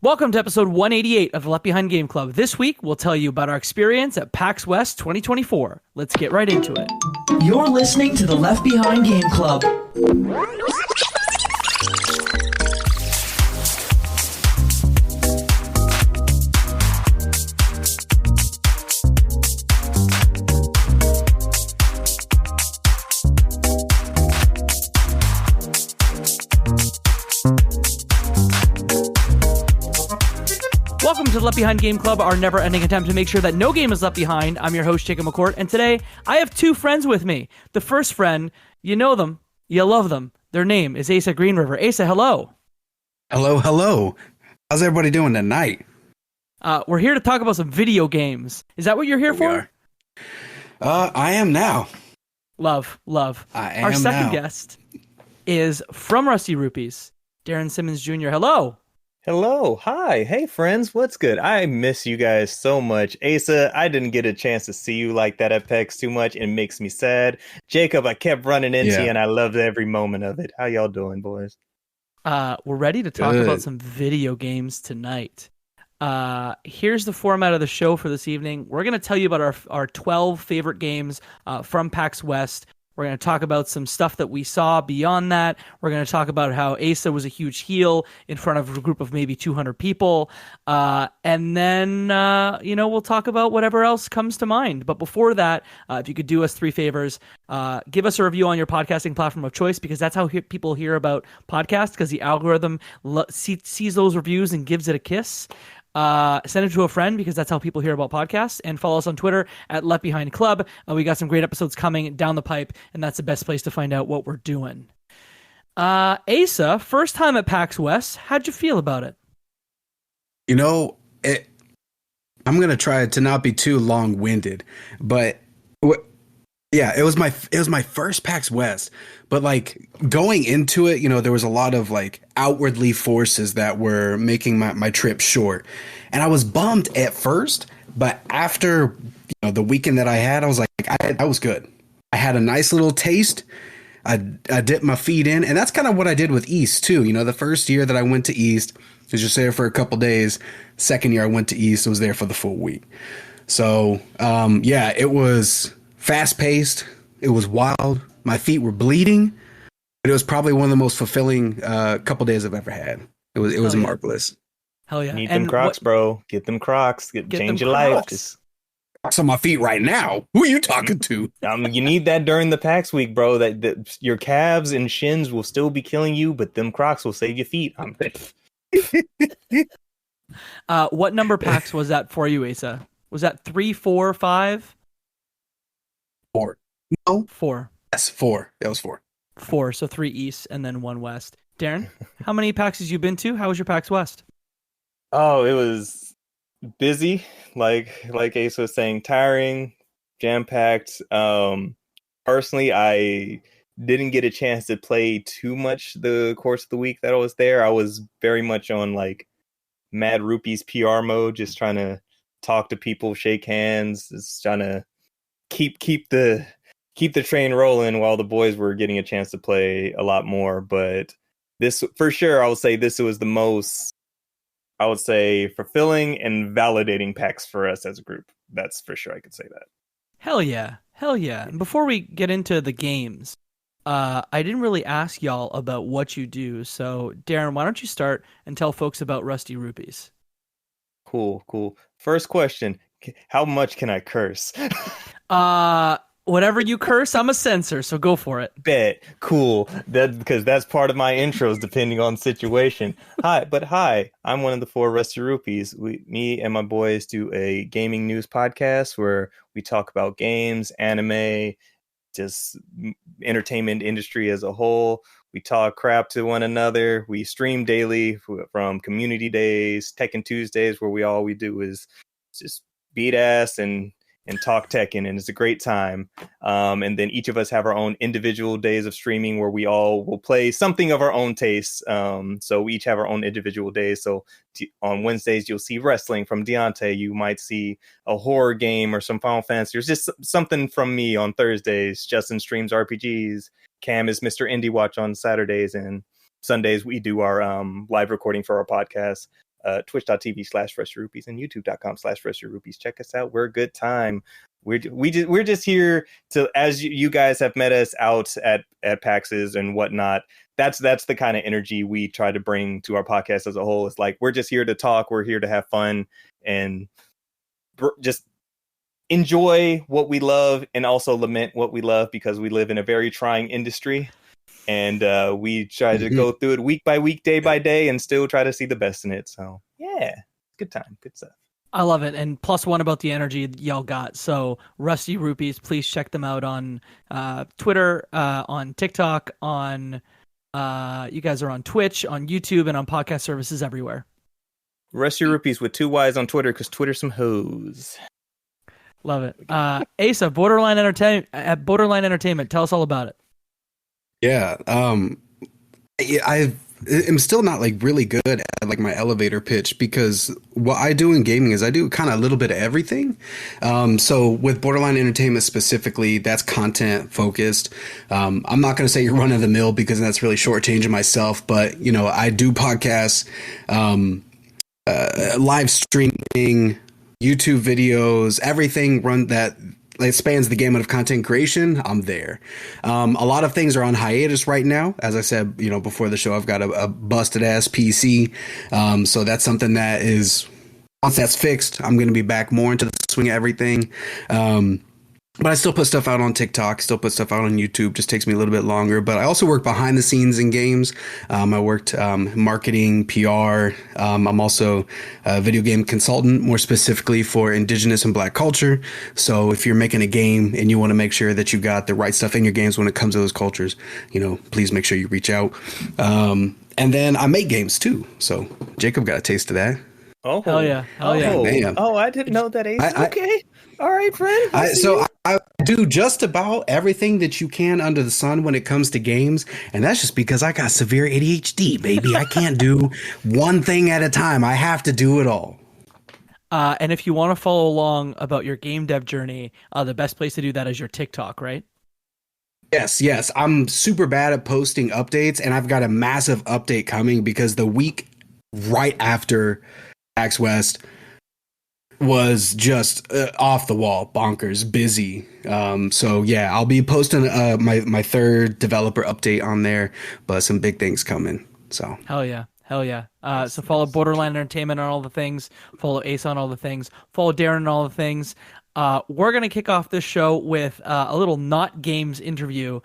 Welcome to episode 188 of the Left Behind Game Club. This week, we'll tell you about our experience at PAX West 2024. Let's get right into it. You're listening to the Left Behind Game Club. Welcome to the Left Behind Game Club, our never-ending attempt to make sure that no game is left behind. I'm your host, Jacob McCourt, and today I have two friends with me. The first friend, you know them, you love them. Their name is Asa Greenriver. Asa, hello. Hello. How's everybody doing tonight? We're here to talk about some video games. Is that what you're here for? I am now. Love. I am Our second now. guest is from Rusty Rupees, Darren Simmons Jr. Hello. Hello. Hi. Hey, friends. What's good? I miss you guys so much. Asa, I didn't get a chance to see you like that at PAX too much. It makes me sad. Jacob, I kept running into you, and I loved every moment of it. How y'all doing, boys? We're ready to talk about some video games tonight. Here's the format of the show for this evening. We're going to tell you about our 12 favorite games from PAX West. We're going to talk about some stuff that we saw beyond that. We're going to talk about how Asa was a huge heel in front of a group of maybe 200 people. And then, we'll talk about whatever else comes to mind. But before that, if you could do us three favors, give us a review on your podcasting platform of choice, because that's how people hear about podcasts, because the algorithm sees those reviews and gives it a kiss. Send it to a friend, because that's how people hear about podcasts, and follow us on Twitter at Left Behind Club. We got some great episodes coming down the pipe, and that's the best place to find out what we're doing. Asa, first time at PAX West, how'd you feel about it? I'm going to try to not be too long-winded, but it was my first PAX West, but like going into it, there was a lot of like outwardly forces that were making my trip short, and I was bummed at first, but after the weekend that I had, I was like, I was good. I had a nice little taste. I dipped my feet in, and that's kind of what I did with East too. The first year that I went to East, I was just there for a couple days. Second year I went to East, I was there for the full week. So it was fast-paced. It was wild. My feet were bleeding, but it was probably one of the most fulfilling couple days I've ever had. It was marvelous. Hell yeah! Need them Crocs, bro. Get them Crocs. Change your life. Just Crocs on my feet right now. Who are you talking to? you need that during the PAX week, bro. That your calves and shins will still be killing you, but them Crocs will save your feet. What number PAX was that for you, Asa? Was that 3, 4, 5? 4. No. 4. Yes, 4. That was 4. 4, so 3 East and then 1 West. Darren, how many PAXs you been to? How was your PAX West? Oh, it was busy. Like Ace was saying, tiring, jam-packed. Personally, I didn't get a chance to play too much the course of the week that I was there. I was very much on like Mad Rupees PR mode, just trying to talk to people, shake hands, just trying to keep the train rolling while the boys were getting a chance to play a lot more. But this, for sure, I would say this was the most, fulfilling and validating PAX for us as a group. That's for sure. I could say that. Hell yeah. And before we get into the games, I didn't really ask y'all about what you do. So Darren, why don't you start and tell folks about Rusty Rupees? Cool. First question. How much can I curse? Whatever you curse, I'm a censor, so go for it. Bet. Cool. Because that's part of my intros, depending on situation. Hi, I'm one of the 4 Rusty Rupees. Me and my boys do a gaming news podcast where we talk about games, anime, just entertainment industry as a whole. We talk crap to one another. We stream daily from community days, Tekken Tuesdays, where all we do is just beat ass and talk Tekken, and it's a great time. And then each of us have our own individual days of streaming where we all will play something of our own taste. So we each have our own individual days. So on Wednesdays, you'll see wrestling from Deontay. You might see a horror game or some Final Fantasy. There's just something from me on Thursdays. Justin streams RPGs. Cam is Mr. Indie Watch on Saturdays, and Sundays we do our live recording for our podcast. twitch.tv/FreshRupees and youtube.com/FreshRupees. Check us out. We're a good time. We're just here to, as you guys have met us out at PAXs and whatnot. That's the kind of energy we try to bring to our podcast as a whole. It's like, we're just here to talk. We're here to have fun and just enjoy what we love and also lament what we love, because we live in a very trying industry, and we try to go through it week by week, day by day, and still try to see the best in it. So yeah, good time, good stuff. I love it. And +1 about the energy y'all got. So Rusty Rupees, please check them out on Twitter, on TikTok, on you guys are on Twitch, on YouTube, and on podcast services everywhere. Rusty Rupees with 2 Y's on Twitter, because Twitter's some hoes. Love it. Asa, Borderline Entertainment, tell us all about it. Yeah, I'm still not like really good at like my elevator pitch, because what I do in gaming is I do kind of a little bit of everything. So with Borderline Entertainment specifically, that's content focused. I'm not going to say you're run of the mill, because that's really shortchanging myself. But, you know, I do podcasts, live streaming, YouTube videos, everything that it spans the gamut of content creation. I'm there. A lot of things are on hiatus right now. As I said, you know, before the show, I've got a busted ass PC. So that's something that is, once that's fixed, I'm going to be back more into the swing of everything. But I still put stuff out on TikTok, still put stuff out on YouTube. Just takes me a little bit longer. But I also work behind the scenes in games. I worked marketing, PR. I'm also a video game consultant, more specifically for Indigenous and Black culture. So if you're making a game and you want to make sure that you got the right stuff in your games when it comes to those cultures, you know, please make sure you reach out. And then I make games too. So Jacob got a taste of that. Oh, hell yeah. Hell yeah. Man. Oh, I didn't know that. Okay. All right, friend. I do just about everything that you can under the sun when it comes to games. And that's just because I got severe ADHD, baby. I can't do one thing at a time. I have to do it all. And if you want to follow along about your game dev journey, the best place to do that is your TikTok, right? Yes. I'm super bad at posting updates, and I've got a massive update coming, because the week right after PAX West was just off the wall, bonkers, busy. So yeah, I'll be posting my third developer update on there, but some big things coming. So hell yeah. So follow Borderline Entertainment on all the things, follow Ace on all the things, follow Darren on all the things. We're going to kick off this show with a little Not Games interview.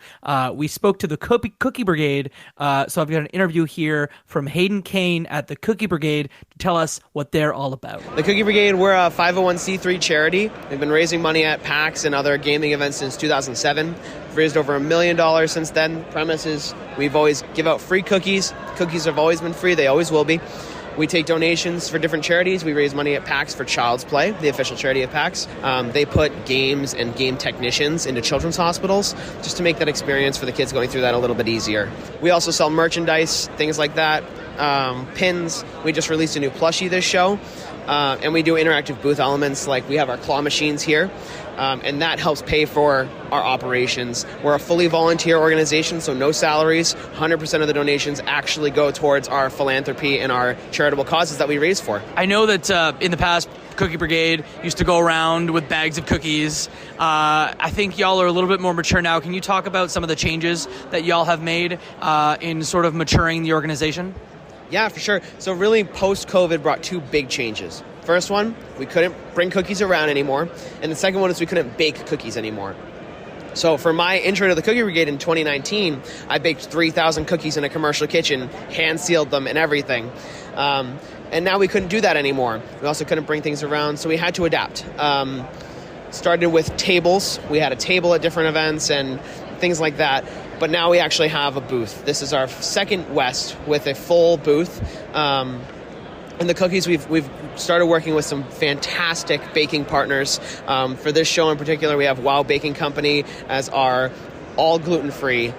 We spoke to the Cookie Brigade, so I've got an interview here from Hayden Kane at the Cookie Brigade to tell us what they're all about. The Cookie Brigade, we're a 501c3 charity. We've been raising money at PAX and other gaming events since 2007. We've raised over $1 million since then. Premise is we've always give out free cookies. Cookies have always been free. They always will be. We take donations for different charities. We raise money at PAX for Child's Play, the official charity of PAX. They put games and game technicians into children's hospitals just to make that experience for the kids going through that a little bit easier. We also sell merchandise, things like that, pins. We just released a new plushie this show. And we do interactive booth elements, like we have our claw machines here. And that helps pay for our operations. We're a fully volunteer organization, so no salaries. 100% of the donations actually go towards our philanthropy and our charitable causes that we raise for. I know that in the past, Cookie Brigade used to go around with bags of cookies. I think y'all are a little bit more mature now. Can you talk about some of the changes that y'all have made in sort of maturing the organization? Yeah, for sure. So really, post-COVID brought 2 big changes. First one, we couldn't bring cookies around anymore. And the second one is we couldn't bake cookies anymore. So for my intro to the Cookie Brigade in 2019, I baked 3,000 cookies in a commercial kitchen, hand-sealed them and everything. And now we couldn't do that anymore. We also couldn't bring things around, so we had to adapt. Started with tables. We had a table at different events and things like that. But now we actually have a booth. This is our second West with a full booth. And the cookies, we've started working with some fantastic baking partners. For this show in particular, we have Wow Baking Company as our all gluten-free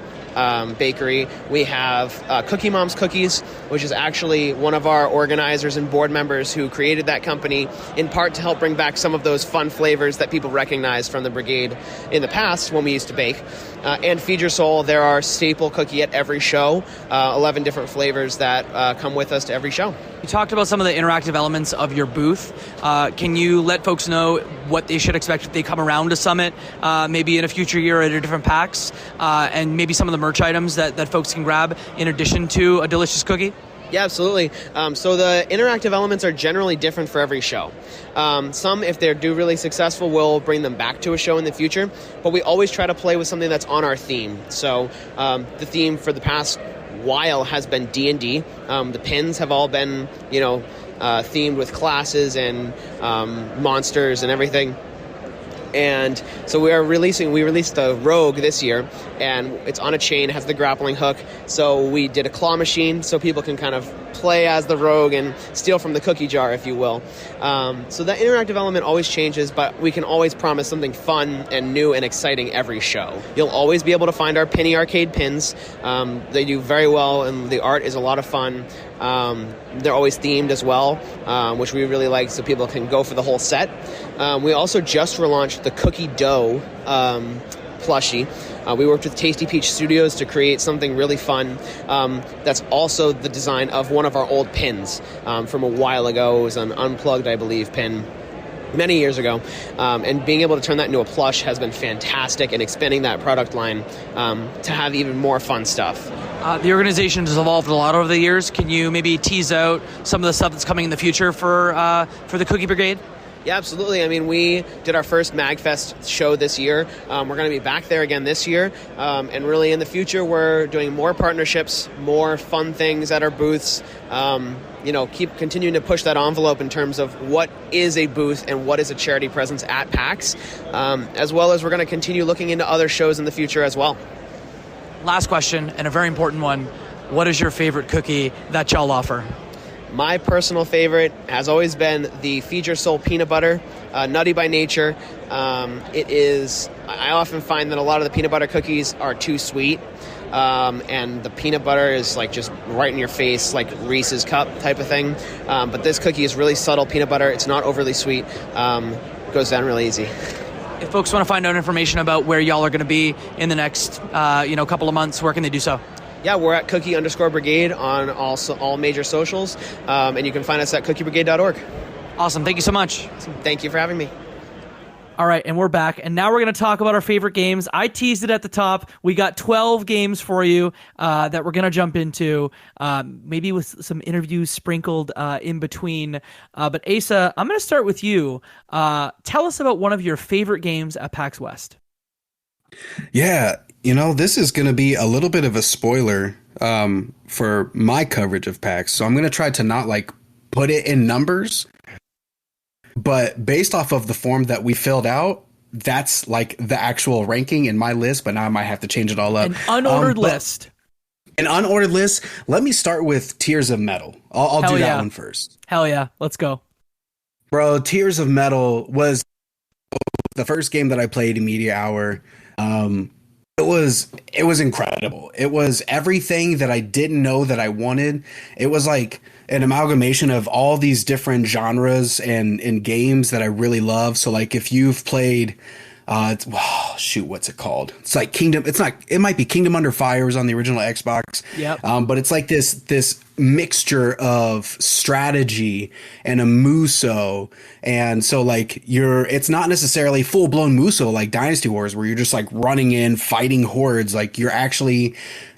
bakery. We have Cookie Mom's Cookies, which is actually one of our organizers and board members who created that company, in part to help bring back some of those fun flavors that people recognize from the Brigade in the past when we used to bake. And Feed Your Soul, they're our staple cookie at every show, 11 different flavors that come with us to every show. You talked about some of the interactive elements of your booth. Can you let folks know what they should expect if they come around to Summit, maybe in a future year at a different PAX, and maybe some of the merch items that folks can grab in addition to a delicious cookie? Yeah, absolutely. So the interactive elements are generally different for every show. Some, if they do really successful, we'll bring them back to a show in the future, but we always try to play with something that's on our theme. So the theme for the past while has been D&D. The pins have all been, themed with classes and monsters and everything. And so we released the Rogue this year, and it's on a chain, has the grappling hook. So we did a claw machine so people can kind of play as the Rogue and steal from the cookie jar, if you will. So that interactive element always changes, but we can always promise something fun and new and exciting every show. You'll always be able to find our Penny Arcade pins. They do very well, and the art is a lot of fun. They're always themed as well, which we really like, so people can go for the whole set. We also just relaunched the Cookie Dough plushie. We worked with Tasty Peach Studios to create something really fun. That's also the design of one of our old pins from a while ago. It was an Unplugged, I believe, pin many years ago. And being able to turn that into a plush has been fantastic, and expanding that product line to have even more fun stuff. The organization has evolved a lot over the years. Can you maybe tease out some of the stuff that's coming in the future for the Cookie Brigade? Yeah, absolutely. I mean, we did our first MagFest show this year. We're going to be back there again this year. And really in the future, we're doing more partnerships, more fun things at our booths. Keep continuing to push that envelope in terms of what is a booth and what is a charity presence at PAX, as well as we're going to continue looking into other shows in the future as well. Last question, and a very important one. What is your favorite cookie that y'all offer? My personal favorite has always been the Feed Your Soul peanut butter, nutty by nature. I often find that a lot of the peanut butter cookies are too sweet, and the peanut butter is like just right in your face, like Reese's cup type of thing. But this cookie is really subtle peanut butter. It's not overly sweet. Goes down really easy. If folks want to find out information about where y'all are going to be in the next couple of months, where can they do so? Yeah, we're at Cookie_Brigade on all major socials, and you can find us at cookiebrigade.org. Awesome. Thank you so much. Thank you for having me. All right, and we're back, and now we're going to talk about our favorite games. I teased it at the top. We got 12 games for you that we're going to jump into, maybe with some interviews sprinkled in between. But Asa, I'm going to start with you. Tell us about one of your favorite games at PAX West. Yeah, this is going to be a little bit of a spoiler for my coverage of PAX, so I'm going to try to not put it in numbers. But based off of the form that we filled out, that's the actual ranking in my list. But now I might have to change it all up. An unordered list. An unordered list. Let me start with Tears of Metal. I'll do that one first. Hell yeah. Let's go. Bro, Tears of Metal was the first game that I played in Media Hour. It was incredible. It was everything that I didn't know that I wanted. It was like an amalgamation of all these different genres and games that I really love. So if you've played, what's it called? It's like Kingdom. It might be Kingdom Under Fire. It was on the original Xbox. Yeah. But it's like this mixture of strategy and a Muso. And so it's not necessarily full blown Muso like Dynasty Wars, where you're just running in, fighting hordes. You're actually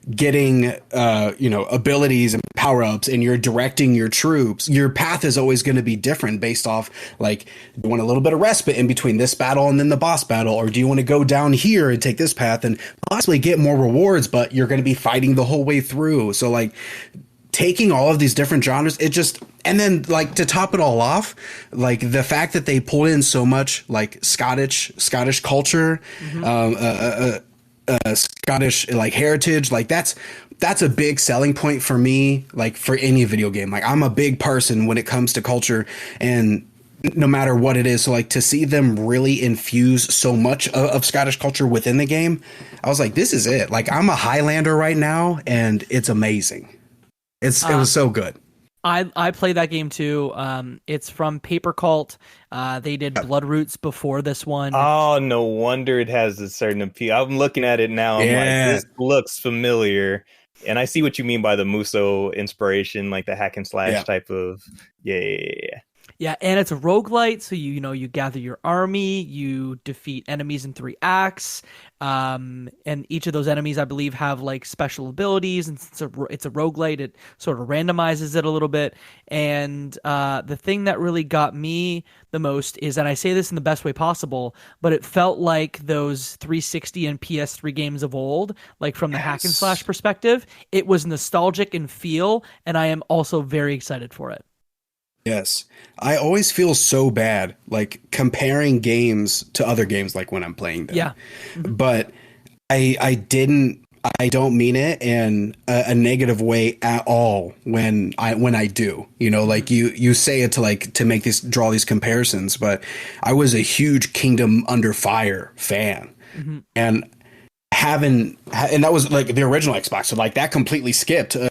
getting abilities and power-ups, and you're directing your troops. Your path is always going to be different based off do you want a little bit of respite in between this battle and then the boss battle, or do you want to go down here and take this path and possibly get more rewards, but you're going to be fighting the whole way through. So taking all of these different genres, and then to top it all off, the fact that they pulled in so much Scottish culture, Scottish heritage, that's a big selling point for me, for any video game. I'm a big person when it comes to culture, and no matter what it is. So to see them really infuse so much of Scottish culture within the game, I was like, this is it. I'm a Highlander right now, and it's amazing. It was so good. I played that game too. It's from Paper Cult. They did Blood Roots before this one. Oh, no wonder it has a certain appeal. I'm looking at it now. I'm like, this looks familiar. And I see what you mean by the Muso inspiration, like the hack and slash type of. Yeah. Yeah, and it's a roguelite, so you gather your army, you defeat enemies in 3 acts, and each of those enemies, I believe, have like special abilities, and it's a roguelite, it sort of randomizes it a little bit. And the thing that really got me the most is, and I say this in the best way possible, but it felt like those 360 and PS3 games of old, like from the hack and slash perspective. It was nostalgic in feel, and I am also very excited for it. Yes. I always feel so bad, like comparing games to other games, like when I'm playing them. Yeah. But I don't mean it in a negative way at all when I do, like you say it to draw these comparisons, but I was a huge Kingdom Under Fire fan. And that was like the original Xbox. So like that completely skipped a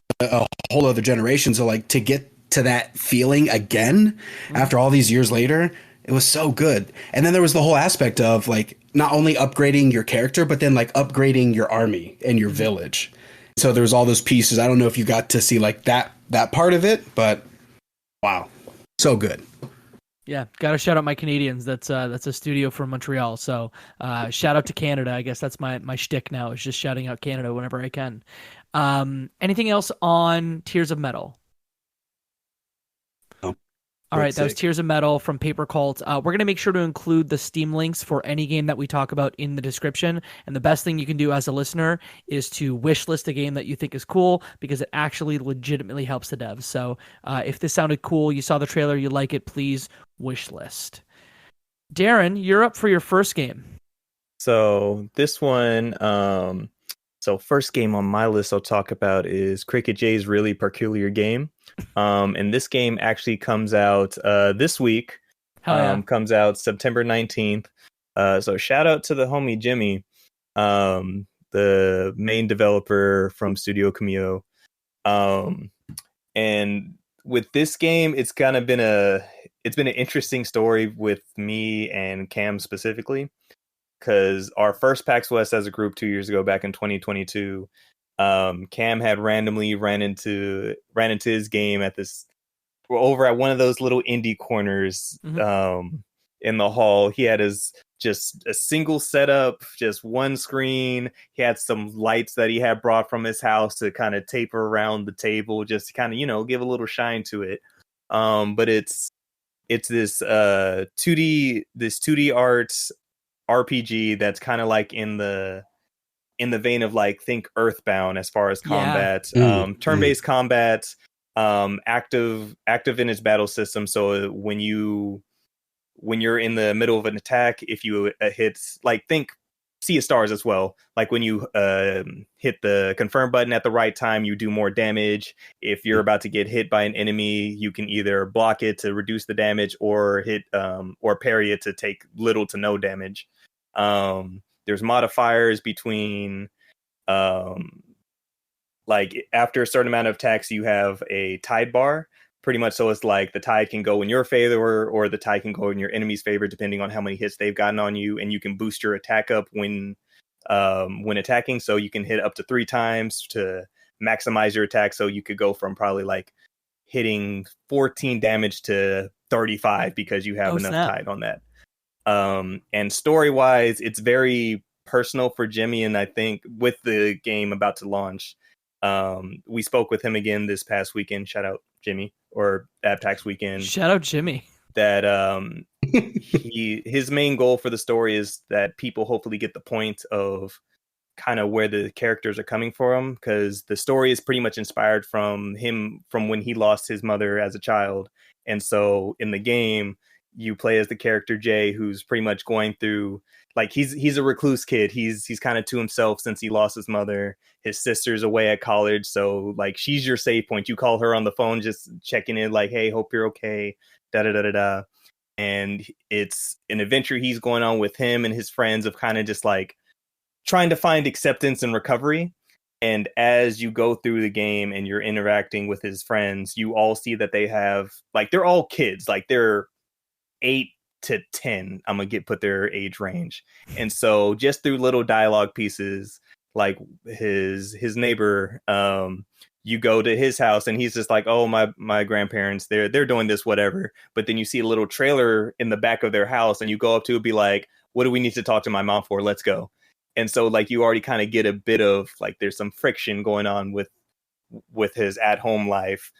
whole other generation. So like to get to that feeling again after all these years later, it was so good. And then there was the whole aspect of like not only upgrading your character, but then like upgrading your army and your village. So there was all those pieces. I don't know if you got to see like that part of it, but wow, so good. Yeah, gotta shout out my Canadians. That's a studio from Montreal. So shout out to Canada. I guess that's my shtick now, is just shouting out Canada whenever I can. Anything else on Tears of Metal? All right, that was Tears of Metal from Paper Cult. We're going to make sure to include the Steam links for any game that we talk about in the description. And the best thing you can do as a listener is to wishlist a game that you think is cool, because it actually legitimately helps the devs. So if this sounded cool, you saw the trailer, you like it, please wishlist. Darren, you're up for your first game. So this one, first game on my list I'll talk about is Cricket J's Really Peculiar Game. And this game actually comes out this week. Comes out September 19th. So shout out to the homie Jimmy, the main developer from Studio Cameo. And with this game, it's been an interesting story with me and Cam specifically, because our first PAX West as a group 2 years ago, back in 2022, Cam had randomly ran into his game over at one of those little indie corners in the hall. He had just a single setup, just one screen. He had some lights that he had brought from his house to kind of taper around the table, just to kind of, give a little shine to it. But it's this 2D art RPG that's kind of like in the vein of like think Earthbound as far as combat, turn-based combat, active in its battle system. So when you're in the middle of an attack, if you hit, like, think Sea of Stars as well, like when you hit the confirm button at the right time, you do more damage. If you're about to get hit by an enemy, you can either block it to reduce the damage or hit or parry it to take little to no damage. There's modifiers between like after a certain amount of attacks, you have a tide bar, pretty much. So it's like the tide can go in your favor or the tide can go in your enemy's favor, depending on how many hits they've gotten on you. And you can boost your attack up when attacking. So you can hit up to 3 times to maximize your attack. So you could go from probably like hitting 14 damage to 35 because you have enough tide on that. And story-wise, it's very personal for Jimmy, and I think with the game about to launch, we spoke with him again this past weekend. Shout out Jimmy, or at PAX weekend. Shout out Jimmy. That his main goal for the story is that people hopefully get the point of kind of where the characters are coming from, because the story is pretty much inspired from when he lost his mother as a child. And so in the game, you play as the character Jay, who's pretty much going through, like, he's a recluse kid. He's kind of to himself since he lost his mother. His sister's away at college, so like she's your save point. You call her on the phone, just checking in, like, hey, hope you're okay. Da da da da da. And it's an adventure he's going on with him and his friends of kind of just like trying to find acceptance and recovery. And as you go through the game and you're interacting with his friends, you all see that they have, like, they're all kids. Like, they're 8 to 10. I'm going to put their age range. And so just through little dialogue pieces, like his neighbor, you go to his house and he's just like, oh, my grandparents, they're doing this, whatever. But then you see a little trailer in the back of their house and you go up to it, be like, what do we need to talk to my mom for? Let's go. And so, like, you already kind of get a bit of, like, there's some friction going on with his at-home life.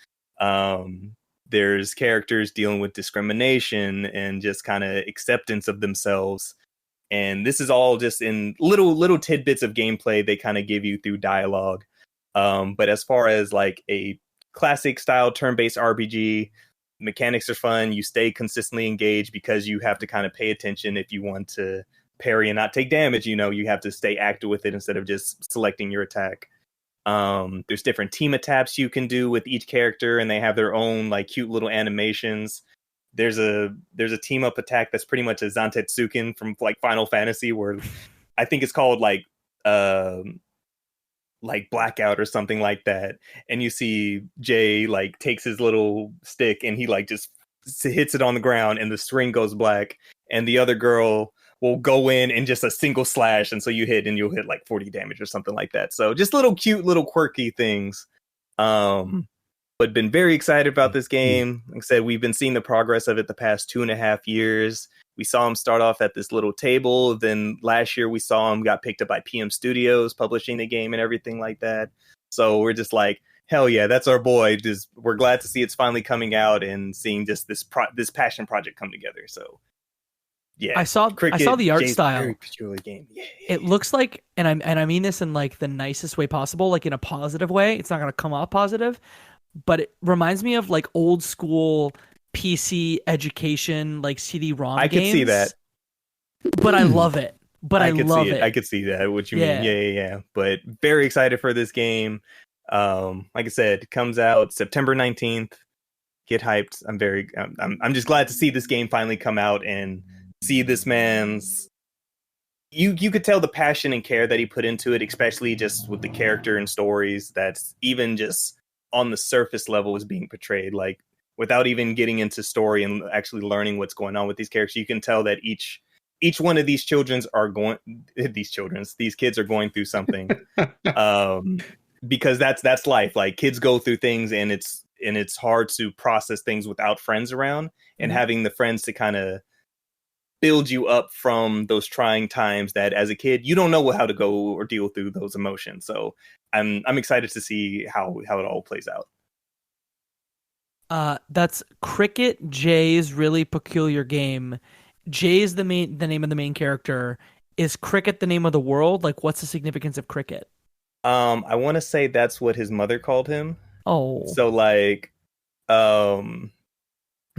There's characters dealing with discrimination and just kind of acceptance of themselves. And this is all just in little tidbits of gameplay they kind of give you through dialogue. But as far as, like, a classic style turn-based RPG, mechanics are fun. You stay consistently engaged because you have to kind of pay attention if you want to parry and not take damage. You have to stay active with it instead of just selecting your attack. There's different team attacks you can do with each character, and they have their own, like, cute little animations. There's a team up attack that's pretty much a Zantetsuken from, like, Final Fantasy, where I think it's called like Blackout or something like that. And you see Jay, like, takes his little stick and he, like, just hits it on the ground and the string goes black, and the other girl will go in and just a single slash, and so you'll hit like 40 damage or something like that. So just little cute, little quirky things. But been very excited about this game. Like I said, we've been seeing the progress of it the past 2.5 years. We saw him start off at this little table. Then last year we saw him got picked up by PM Studios, publishing the game and everything like that. So we're just like, hell yeah, that's our boy. We're glad to see it's finally coming out and seeing just this passion project come together. So yeah, I saw the art style. Very peculiar game. Yeah. It looks like, and I mean this in, like, the nicest way possible, like in a positive way. It's not going to come off positive, but it reminds me of, like, old school PC education, like CD-ROM games. I could see that, but I love it. I love it. I could see that. What you mean? Yeah. But very excited for this game. Like I said, it comes out September 19th. Get hyped. I'm just glad to see this game finally come out and see this man's, you could tell the passion and care that he put into it, especially just with the character and stories that's even just on the surface level is being portrayed, like, without even getting into story and actually learning what's going on with these characters. You can tell that each one of these kids are going through something. Because that's life. Like, kids go through things, and it's hard to process things without friends around, and having the friends to kind of build you up from those trying times that as a kid you don't know how to go or deal through those emotions. So I'm excited to see how it all plays out. That's Cricket Jay's Really Peculiar Game. Jay's the name of the main character. Is Cricket the name of the world? Like, what's the significance of Cricket? I want to say that's what his mother called him. Oh, so, like,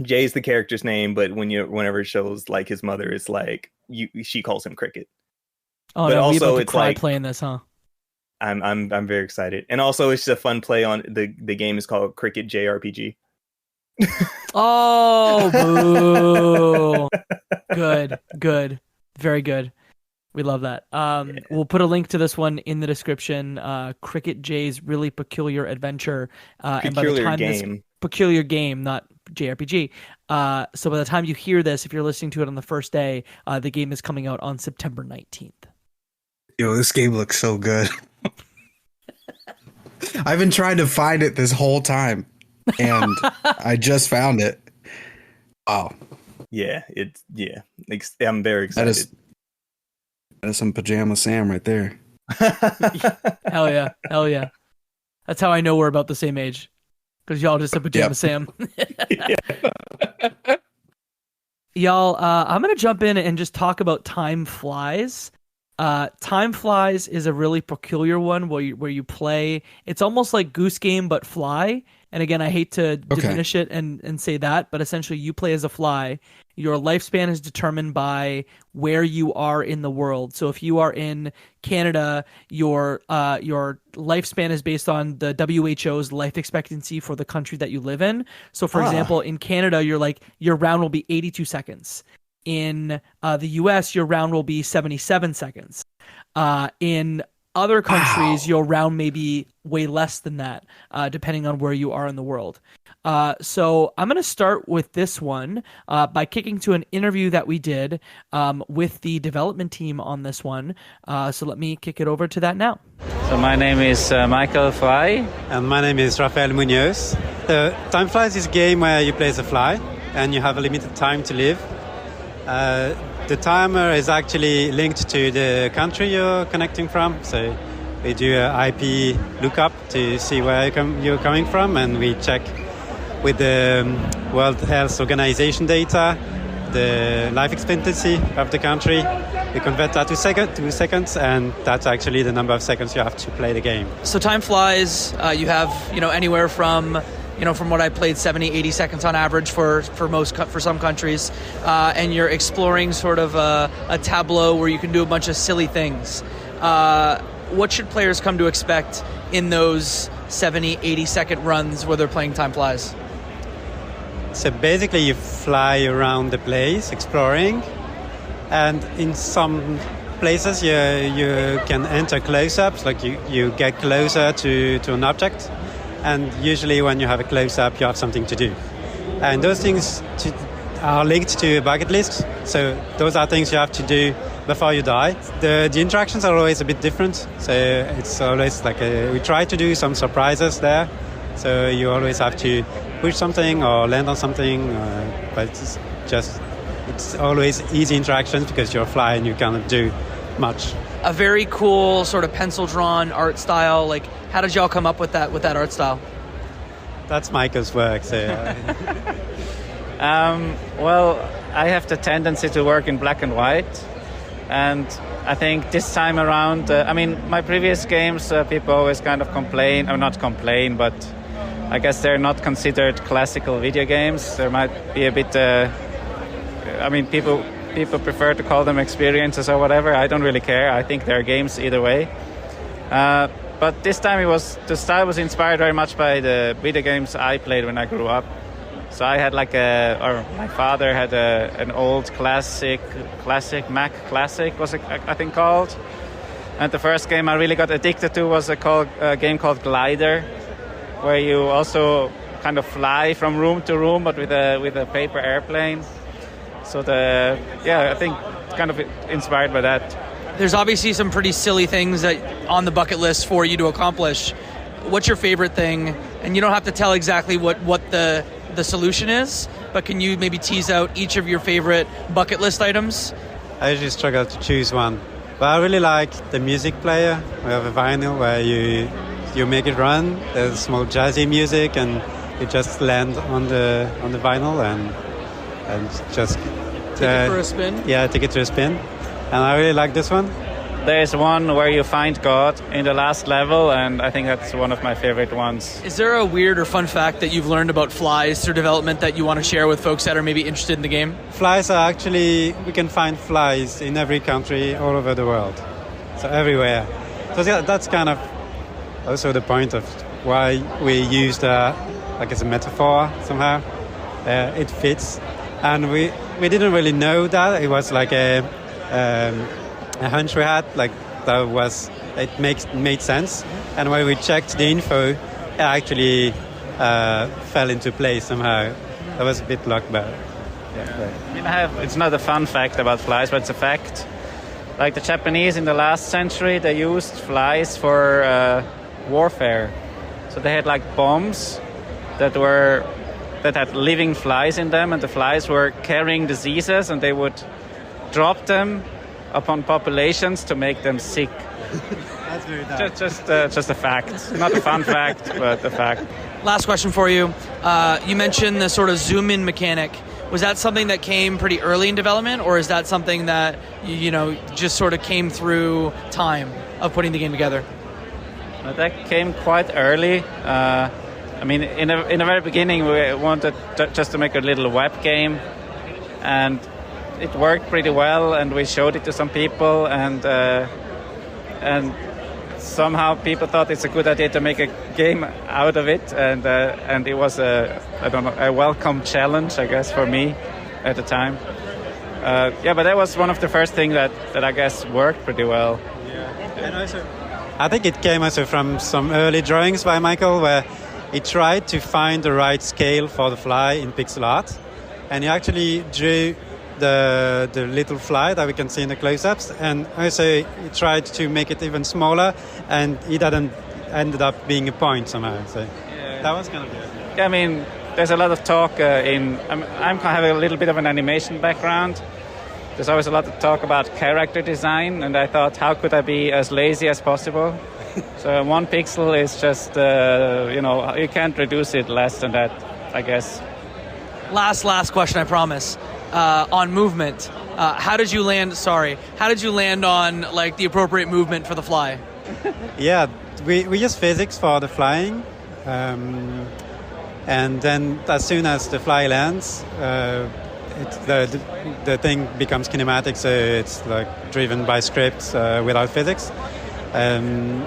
Jay's the character's name, but whenever it shows, like, his mother, is like she calls him Cricket. Oh, but no, also it's like playing this, huh? I'm very excited, and also it's just a fun play on the game is called Cricket JRPG. Oh, boo! Good, very good. We love that. We'll put a link to this one in the description. Cricket Jay's Really Peculiar Adventure. And by the time peculiar game, not JRPG. So by the time you hear this, if you're listening to it on the first day, the game is coming out on September 19th. Yo, this game looks so good. I've been trying to find it this whole time, and I just found it. Wow. Yeah, I'm very excited. That is some Pajama Sam right there. Hell yeah. That's how I know we're about the same age. Because y'all just said Pajama Sam. Y'all, I'm going to jump in and just talk about Time Flies. Time Flies is a really peculiar one where you play. It's almost like Goose Game, but fly. And again, I hate to diminish it and say that, but essentially you play as a fly. Your lifespan is determined by where you are in the world. So if you are in Canada, your lifespan is based on the WHO's life expectancy for the country that you live in. So for example, in Canada, your round will be 82 seconds. In the US, your round will be 77 seconds. In Other countries, you'll round maybe way less than that, depending on where you are in the world. So I'm going to start with this one by kicking to an interview that we did with the development team on this one. So let me kick it over to that now. So my name is Michael Frei. And my name is Raphaël Munoz. Time Flies is a game where you play as a fly and you have a limited time to live. The timer is actually linked to the country you're connecting from. So we do an IP lookup to see where you're coming from, and we check with the World Health Organization data, the life expectancy of the country. We convert that to seconds, and that's actually the number of seconds you have to play the game. So time flies. You have anywhere from from what I played, 70, 80 seconds on average for some countries, and you're exploring sort of a tableau where you can do a bunch of silly things. What should players come to expect in those 70, 80 second runs where they're playing Time Flies? So basically you fly around the place exploring, and in some places you can enter close-ups, like you get closer to an object. And usually when you have a close-up, you have something to do. And those things are linked to a bucket list. So those are things you have to do before you die. The interactions are always a bit different. So it's always like we try to do some surprises there. So you always have to push something or land on something. But it's always easy interactions because you're flying, you cannot do much. A very cool sort of pencil-drawn art style. Like, how did y'all come up with that art style? That's Michael's work. So, well, I have the tendency to work in black and white, and I think this time around, my previous games, people always kind of complain, or not complain, but I guess they're not considered classical video games. There might be a bit, people prefer to call them experiences or whatever. I don't really care. I think they're games either way. But this time the style was inspired very much by the video games I played when I grew up. So I had my father had an old classic Mac Classic was it, I think called. And the first game I really got addicted to was a game called Glider, where you also kind of fly from room to room, but with a paper airplane. So I think kind of inspired by that. There's obviously some pretty silly things that on the bucket list for you to accomplish. What's your favorite thing? And you don't have to tell exactly what the solution is, but can you maybe tease out each of your favorite bucket list items? I usually struggle to choose one. But I really like the music player. We have a vinyl where you make it run. There's small jazzy music, and you just land on the vinyl and just take it for a spin. Yeah, take it to a spin. And I really like this one. There's one where you find God in the last level, and I think that's one of my favorite ones. Is there a weird or fun fact that you've learned about flies through development that you want to share with folks that are maybe interested in the game? Flies are actually, we can find flies in every country all over the world. So everywhere. So that's kind of also the point of why we used as a metaphor somehow. It fits. And we didn't really know that. It was like a hunch we had, it made sense. And when we checked the info, it actually fell into place somehow. That was a bit luck, but yeah. It's not a fun fact about flies, but it's a fact. Like the Japanese in the last century, they used flies for warfare. So they had bombs that had living flies in them, and the flies were carrying diseases, and they would drop them upon populations to make them sick. That's very nice. Just a fact. Not a fun fact, but a fact. Last question for you. You mentioned the sort of zoom-in mechanic. Was that something that came pretty early in development, or is that something that just sort of came through time of putting the game together? That came quite early. In the very beginning, we wanted just to make a little web game, and it worked pretty well. And we showed it to some people, and somehow people thought it's a good idea to make a game out of it, and it was a welcome challenge, I guess, for me at the time. But that was one of the first things that I guess worked pretty well. Yeah, and also I think it came also from some early drawings by Michael, where he tried to find the right scale for the fly in pixel art, and he actually drew the little fly that we can see in the close-ups, and also he tried to make it even smaller, and it ended up being a point somehow. So that was kind of good. Yeah, I mean, there's a lot of talk I'm kind of have a little bit of an animation background. There's always a lot of talk about character design, and I thought, how could I be as lazy as possible? So 1 pixel is just, you can't reduce it less than that, I guess. Last question, I promise. On movement, how did you land on like the appropriate movement for the fly? Yeah, we use physics for the flying, and then as soon as the fly lands, the thing becomes kinematic, so it's like driven by scripts without physics, and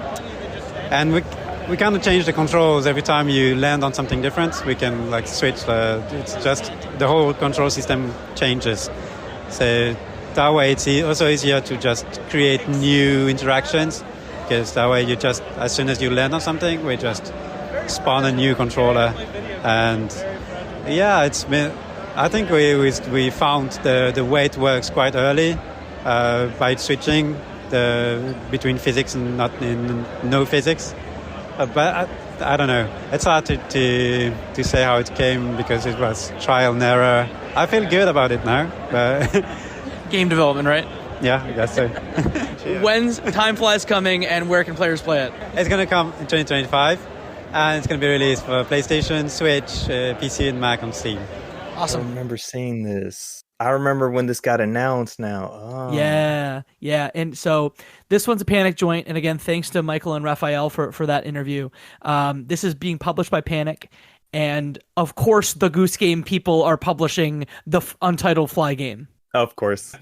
we kind of change the controls every time you land on something different. We can like switch. It's just the whole control system changes. So that way it's also easier to just create new interactions, because that way you just, as soon as you land on something, we just spawn a new controller. And yeah, I think we found the way it works quite early by switching between physics and no physics. But I don't know. It's hard to say how it came, because it was trial and error. I feel good about it now. But Game development, right? Yeah, I guess so. When's Time Flies coming, and where can players play it? It's going to come in 2025, and it's going to be released for PlayStation, Switch, PC, and Mac on Steam. Awesome. I remember seeing this. I remember when this got announced now. Oh. Yeah. And so this one's a Panic joint. And again, thanks to Michael and Raphaël for that interview. This is being published by Panic. And of course, the Goose Game people are publishing the Untitled Fly game. Of course.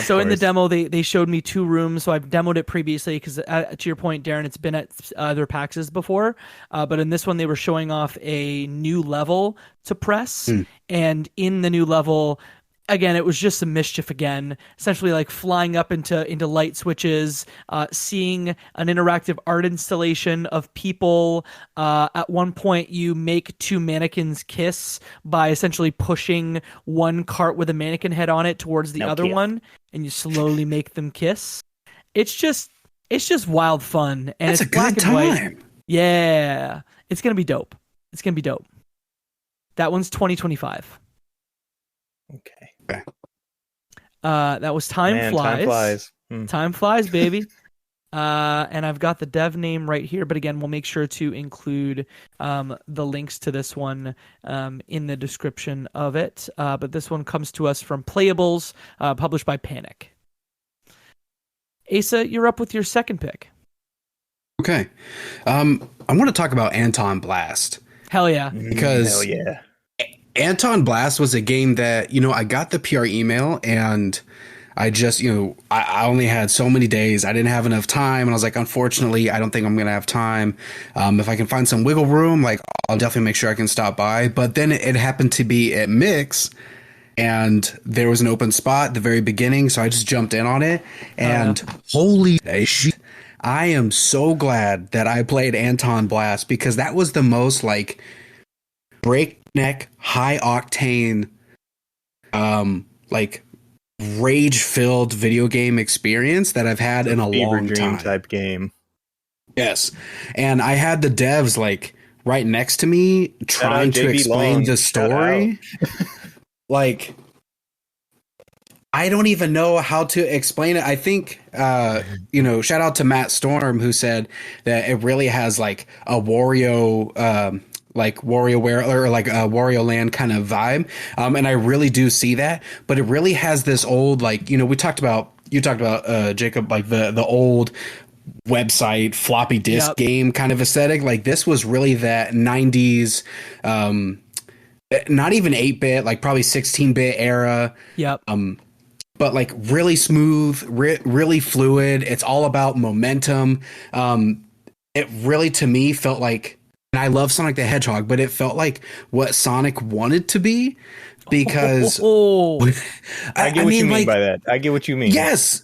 So in the demo, they showed me 2 rooms. So I've demoed it previously because, to your point, Darren, it's been at other PAXs before. But in this one, they were showing off a new level to press. And in the new level, again, it was just some mischief again. Essentially like flying up into light switches, seeing an interactive art installation of people. At one point, you make 2 mannequins kiss by essentially pushing one cart with a mannequin head on it towards the other one, and you slowly make them kiss. It's just wild fun, and it's a black good and white. time. Yeah, it's gonna be dope. That one's 2025. Okay. That was Time Flies. Time Flies, baby. And I've got the dev name right here, but again, we'll make sure to include the links to this one in the description of it. But this one comes to us from Playables, published by Panic. Asa, you're up with your second pick. Okay. I want to talk about Antonblast. Hell yeah. Because Hell yeah. Antonblast was a game that, I got the PR email, and I just, I only had so many days. I didn't have enough time. And I was like, unfortunately, I don't think I'm going to have time. If I can find some wiggle room, like, I'll definitely make sure I can stop by. But then it happened to be at Mix, and there was an open spot at the very beginning. So I just jumped in on it, and holy shit. I am so glad that I played Antonblast, because that was the most like breakneck, high octane, like rage-filled video game experience that I've had in a long time. Type game. Yes, and I had the devs like right next to me trying to explain the story. Like, I don't even know how to explain it. I think, shout out to Matt Storm, who said that it really has like a Wario, like WarioWare or like a Wario Land kind of vibe. And I really do see that, but it really has this old, like, you talked about Jacob, like the old website floppy disk game kind of aesthetic. Like, this was really that 90s, not even 8-bit, like probably 16-bit era. Yep. But like really smooth, really fluid. It's all about momentum. It really, to me, felt like, and I love Sonic the Hedgehog, but it felt like what Sonic wanted to be, because I get what you mean by that. I get what you mean. Yes,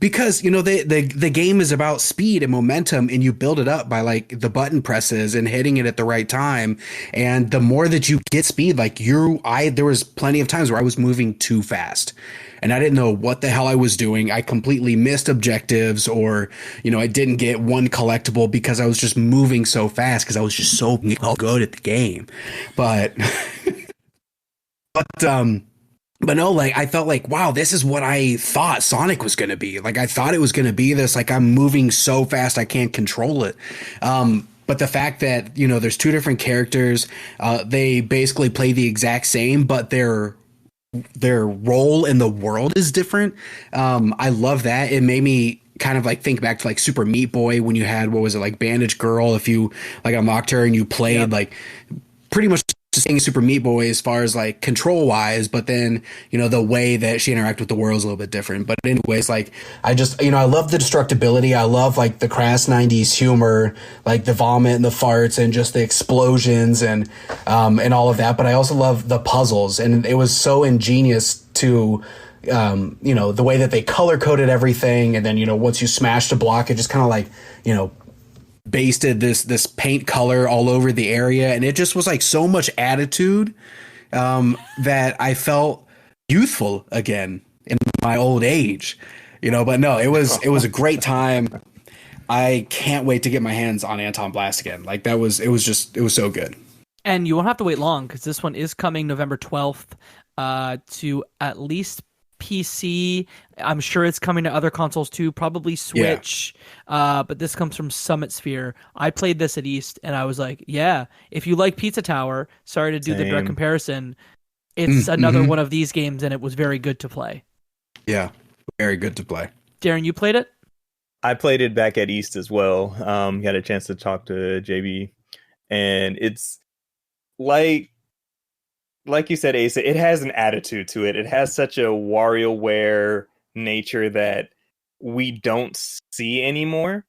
because the game is about speed and momentum, and you build it up by like the button presses and hitting it at the right time. And the more that you get speed, like there was plenty of times where I was moving too fast and I didn't know what the hell I was doing. I completely missed objectives, or I didn't get one collectible because I was just moving so fast because I was just so good at the game. But but no, like I felt like, wow, this is what I thought Sonic was going to be. Like I thought it was going to be this, like I'm moving so fast I can't control it. But the fact that, there's two different characters, they basically play the exact same, but their role in the world is different. I love that. It made me kind of like think back to like Super Meat Boy when you had, what was it, like Bandage Girl, if you like unlocked her and you played like pretty much just saying Super Meat Boy as far as like control wise, but then the way that she interacted with the world is a little bit different. But anyways, like I just I love the destructibility. I love like the crass 90s humor, like the vomit and the farts and just the explosions and all of that. But I also love the puzzles, and it was so ingenious to the way that they color coded everything, and then once you smashed a block, it just kind of like basted this paint color all over the area, and it just was like so much attitude that I felt youthful again in my old age, but no, it was a great time. I can't wait to get my hands on Antonblast again. Like it was so good. And you won't have to wait long because this one is coming November 12th to at least PC. I'm sure it's coming to other consoles too, probably Switch. Yeah. But this comes from Summit Sphere. I played this at East and I was like, yeah, if you like Pizza Tower, sorry to do the direct comparison, it's another one of these games, and it was very good to play. Yeah, very good to play. Darren, you played it? I played it back at East as well. Got a chance to talk to JB, and it's like you said, Asa, it has an attitude to it. It has such a WarioWare nature that we don't see anymore.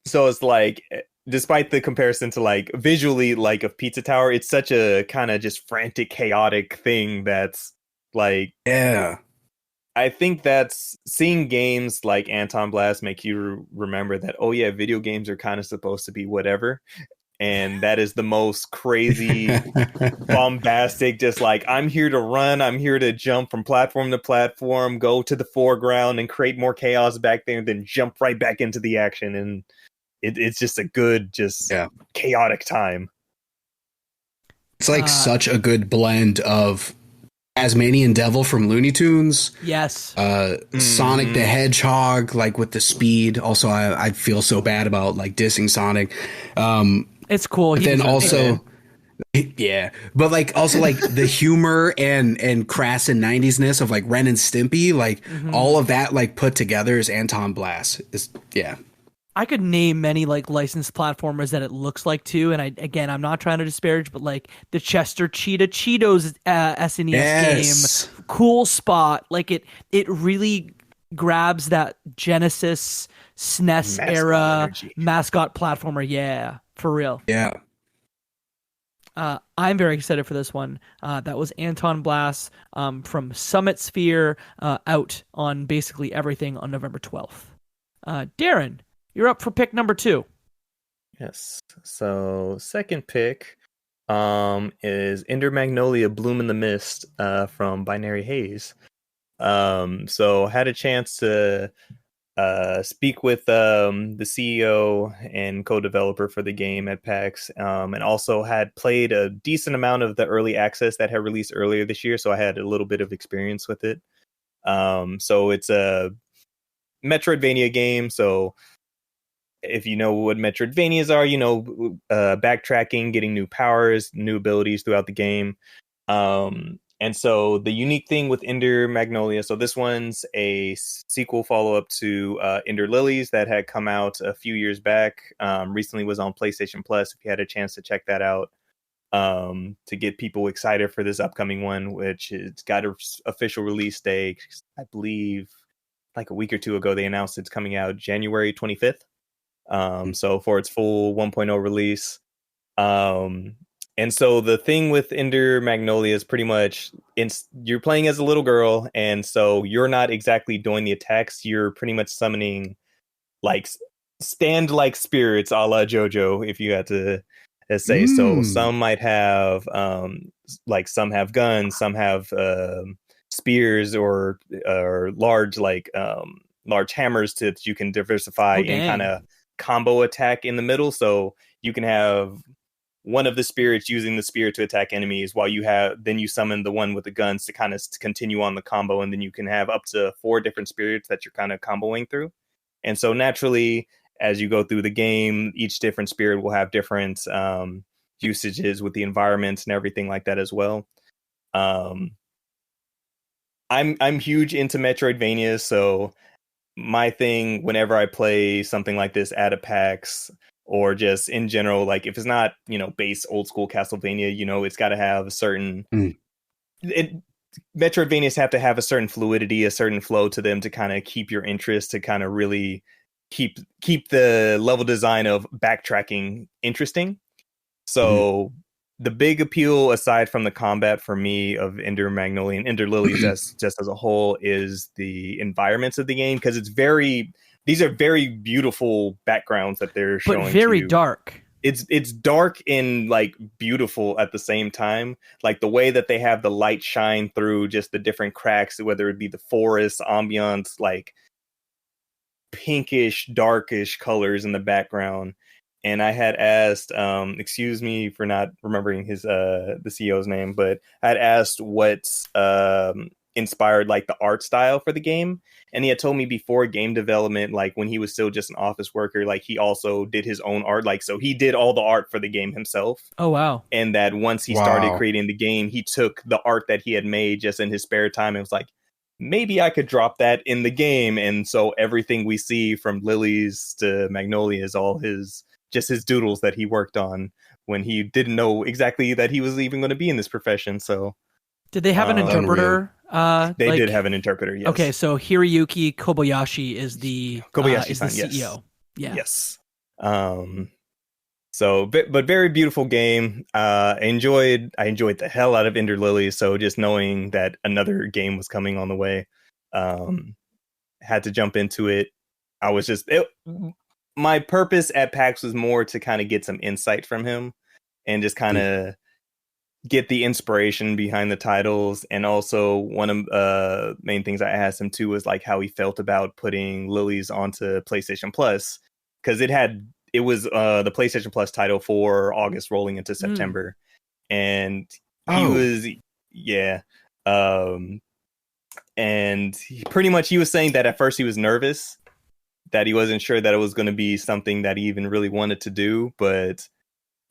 So it's like, despite the comparison to like visually like of Pizza Tower, it's such a kind of just frantic, chaotic thing that's like, yeah. I think that's seeing games like Antonblast make you remember that, oh yeah, video games are kind of supposed to be whatever. And that is the most crazy, bombastic, just like, I'm here to run, I'm here to jump from platform to platform, go to the foreground and create more chaos back there, and then jump right back into the action. And it's just a good, chaotic time. It's like such a good blend of Tasmanian Devil from Looney Tunes. Yes. Sonic the Hedgehog, like with the speed. Also, I feel so bad about like dissing Sonic. It's cool. But then also, yeah, but like also like the humor and crass and 90s-ness of like Ren and Stimpy, like all of that like put together is Antonblast. I could name many like licensed platformers that it looks like too, and I'm not trying to disparage, but like the Chester Cheetah Cheetos SNES game, cool spot. Like it really grabs that Genesis SNES era mascot platformer. Yeah. For real. Yeah. I'm very excited for this one. That was Antonblast from Summit Sphere, out on basically everything on November 12th. Darren, you're up for pick number 2. Yes. So second pick is Ender Magnolia Bloom in the Mist from Binary Haze. So had a chance to speak with the CEO and co-developer for the game at PAX, and also had played a decent amount of the early access that had released earlier this year, so I had a little bit of experience with it. So it's a Metroidvania game, so if you know what Metroidvanias are, backtracking, getting new powers, new abilities throughout the game. And so the unique thing with Ender Magnolia, so this one's a sequel follow-up to Ender Lilies that had come out a few years back. Recently was on PlayStation Plus, if you had a chance to check that out, to get people excited for this upcoming one, which it's got an official release date. I believe like a week or two ago, they announced it's coming out January 25th. So for its full 1.0 release. And so the thing with Ender Magnolia is pretty much you're playing as a little girl, and so you're not exactly doing the attacks. You're pretty much summoning like stand-like spirits, a la JoJo, if you had to say. So some might have like some have guns, some have spears or large large hammers that you can diversify and kind of combo attack in the middle. So you can have one of the spirits using the spear to attack enemies while then you summon the one with the guns to kind of continue on the combo, and then you can have up to 4 different spirits that you're kind of comboing through. And so naturally, as you go through the game, each different spirit will have different usages with the environments and everything like that as well. I'm huge into Metroidvania, so my thing whenever I play something like this at a PAX or just in general, like if it's not, base old school Castlevania, it's got to have a certain Metroidvanias have to have a certain fluidity, a certain flow to them to kind of keep your interest, to kind of really keep the level design of backtracking interesting. So the big appeal, aside from the combat for me of Ender Magnolia and Ender Lilies just as a whole, is the environments of the game, because these are very beautiful backgrounds that they're showing. But very dark. It's dark and like beautiful at the same time. Like the way that they have the light shine through just the different cracks, whether it be the forest ambiance, like pinkish, darkish colors in the background. And I had asked, excuse me for not remembering the CEO's name, but I had asked what's inspired like the art style for the game, and he had told me before game development, like when he was still just an office worker, like he also did his own art, like so he did all the art for the game himself. Oh wow. And that once he started creating the game, he took the art that he had made just in his spare time and was like, maybe I could drop that in the game. And so everything we see from Lilies to Magnolia is all his doodles that he worked on when he didn't know exactly that he was even going to be in this profession. So did they have an interpreter? They did have an interpreter, yes. Okay, so Hiroyuki Kobayashi is the CEO. Yes. So, but very beautiful game. I enjoyed the hell out of Ender Lilies. So just knowing that another game was coming on the way, had to jump into it. My purpose at PAX was more to kind of get some insight from him and just kind of get the inspiration behind the titles. And also one of the main things I asked him too was like how he felt about putting Lilies onto PlayStation Plus, because it was the PlayStation Plus title for August rolling into September. And he was and he was saying that at first he was nervous, that he wasn't sure that it was going to be something that he even really wanted to do, but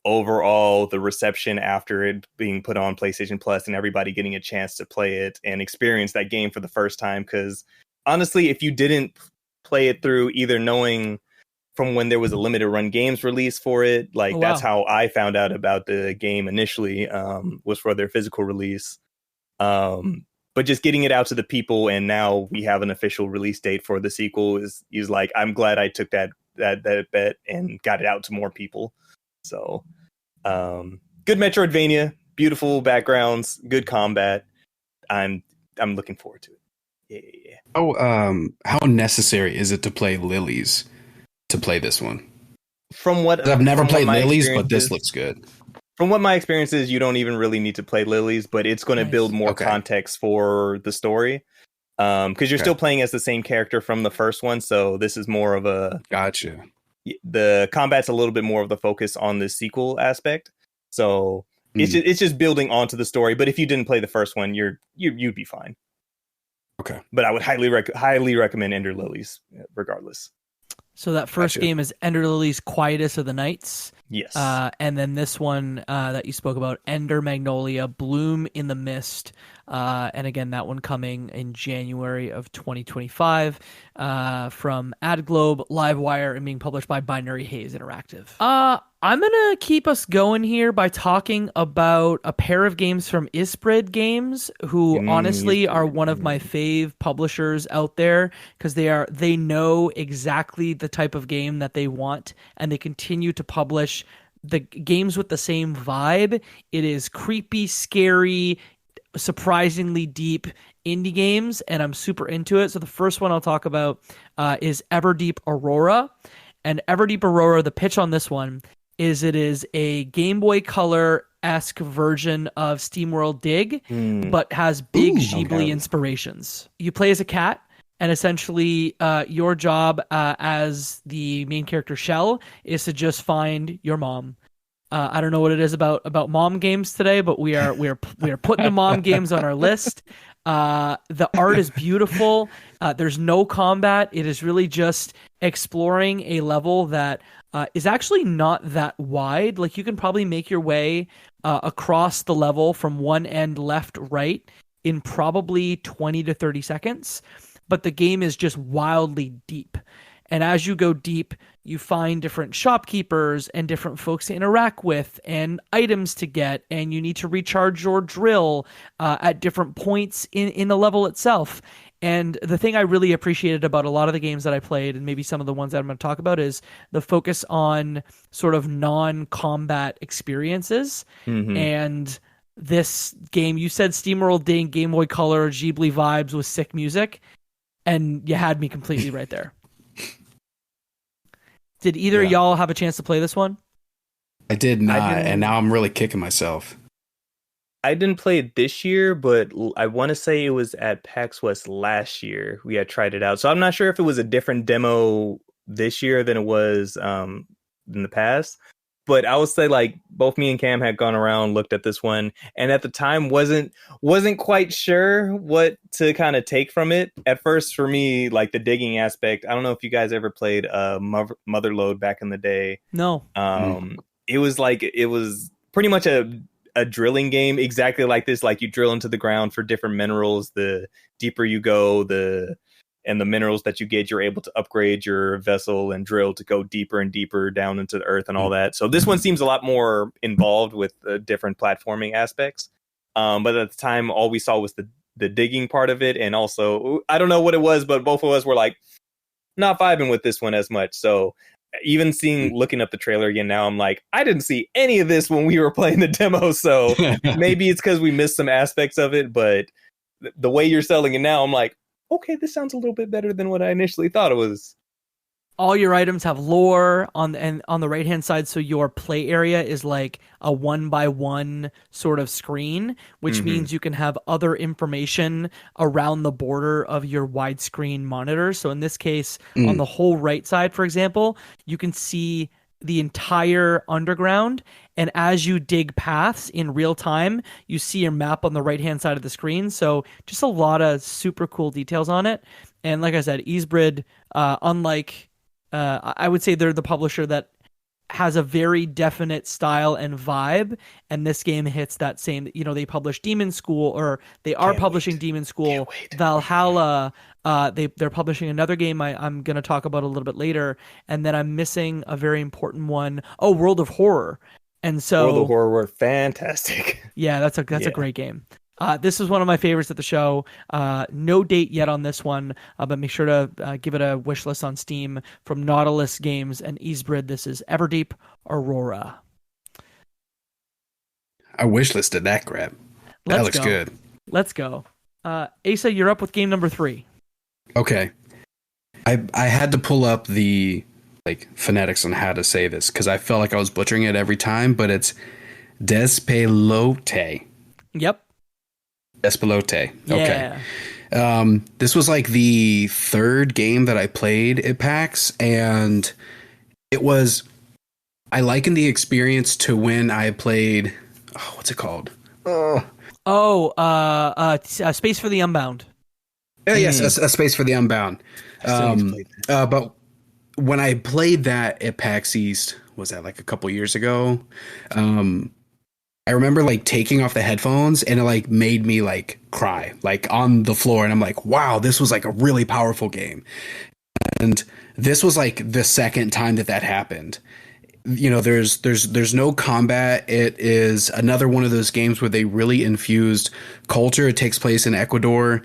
overall the reception after it being put on PlayStation Plus and everybody getting a chance to play it and experience that game for the first time, because honestly, if you didn't play it through either knowing from when there was a limited run games release for it, like that's how I found out about the game initially, was for their physical release, but just getting it out to the people, and now we have an official release date for the sequel is like, I'm glad I took that bet and got it out to more people. So, good Metroidvania, beautiful backgrounds, good combat. I'm looking forward to it. Yeah. Oh, how necessary is it to play Lilies to play this one? From what I've never played Lilies, but this looks good. From what my experience is, you don't even really need to play Lilies, but it's going to build more context for the story. Because you're still playing as the same character from the first one, so this is more of a gotcha. The combat's a little bit more of the focus on the sequel aspect, so it's just building onto the story. But if you didn't play the first one, you'd be fine. Okay, but I would highly recommend Ender Lilies, regardless. So that first game is Ender Lilies, Quietus of the Nights. Yes. And then this one that you spoke about, Ender Magnolia, Bloom in the Mist. And again, that one coming in January of 2025 from AdGlobe, Livewire, and being published by Binary Haze Interactive. I'm going to keep us going here by talking about a pair of games from Isbrid Games, who honestly are one of my fave publishers out there, because they know exactly the type of game that they want, and they continue to publish the games with the same vibe. It is creepy, scary, surprisingly deep indie games, and I'm super into it. So the first one I'll talk about is Everdeep Aurora. And Everdeep Aurora, the pitch on this one is it is a Game Boy Color-esque version of SteamWorld Dig, but has big Ghibli inspirations. You play as a cat, and essentially your job as the main character Shell is to just find your mom. I don't know what it is about mom games today, but we are putting the mom games on our list. The art is beautiful. There's no combat. It is really just exploring a level that is actually not that wide. Like, you can probably make your way across the level from one end left, right in probably 20 to 30 seconds. But the game is just wildly deep. And as you go deep, you find different shopkeepers and different folks to interact with and items to get, and you need to recharge your drill at different points in the level itself. And the thing I really appreciated about a lot of the games that I played, and maybe some of the ones that I'm going to talk about, is the focus on sort of non-combat experiences. And this game, you said SteamWorld Dig, Game Boy Color, Ghibli vibes with sick music, and you had me completely right there. Did either of y'all have a chance to play this one? I did not, and now I'm really kicking myself. I didn't play it this year, but I want to say it was at PAX West last year. We had tried it out. So I'm not sure if it was a different demo this year than it was in the past. But I would say, like, both me and Cam had gone around, looked at this one, and at the time wasn't quite sure what to kind of take from it. At first, for me, like, the digging aspect, I don't know if you guys ever played Motherlode back in the day. No. It was pretty much a drilling game, exactly like this. Like, you drill into the ground for different minerals. The deeper you go, and the minerals that you get, you're able to upgrade your vessel and drill to go deeper and deeper down into the earth and all that. So this one seems a lot more involved with the different platforming aspects. But at the time, all we saw was the digging part of it. And also, I don't know what it was, but both of us were like, not vibing with this one as much. So even looking up the trailer again now, I'm like, I didn't see any of this when we were playing the demo. So maybe it's because we missed some aspects of it. But the way you're selling it now, I'm like, okay, this sounds a little bit better than what I initially thought it was. All your items have lore on the right hand side, so your play area is like a 1x1 sort of screen, which means you can have other information around the border of your widescreen monitor. So in this case, on the whole right side, for example, you can see the entire underground, and as you dig paths in real time, you see your map on the right hand side of the screen. So just a lot of super cool details on it. And like I said, Easebrid, unlike I would say they're the publisher that has a very definite style and vibe, and this game hits that same. They publish Demon School, or they are publishing Demon School, Valhalla. They're publishing another game I'm going to talk about a little bit later, and then I'm missing a very important one. Oh, World of Horror. And so World of Horror were fantastic. Yeah, that's a great game. This is one of my favorites at the show. No date yet on this one, but make sure to give it a wish list on Steam from Nautilus Games and Easebrid. This is Everdeep Aurora. I wish listed that crap. That looks good. Let's go. Asa, you're up with game number 3. Okay. I had to pull up the phonetics on how to say this because I felt like I was butchering it every time, but it's despelote. Yep. Despelote. Yeah. Okay. This was like the third game that I played at PAX, and I likened the experience to when I played, what's it called? Space for the Unbound. Yes, a Space for the Unbound. But when I played that at PAX East, was that like a couple years ago? I remember taking off the headphones, and it made me cry on the floor, and I'm like, wow, this was a really powerful game. And this was the second time that happened. There's no combat. It is another one of those games where they really infused culture. It takes place in Ecuador.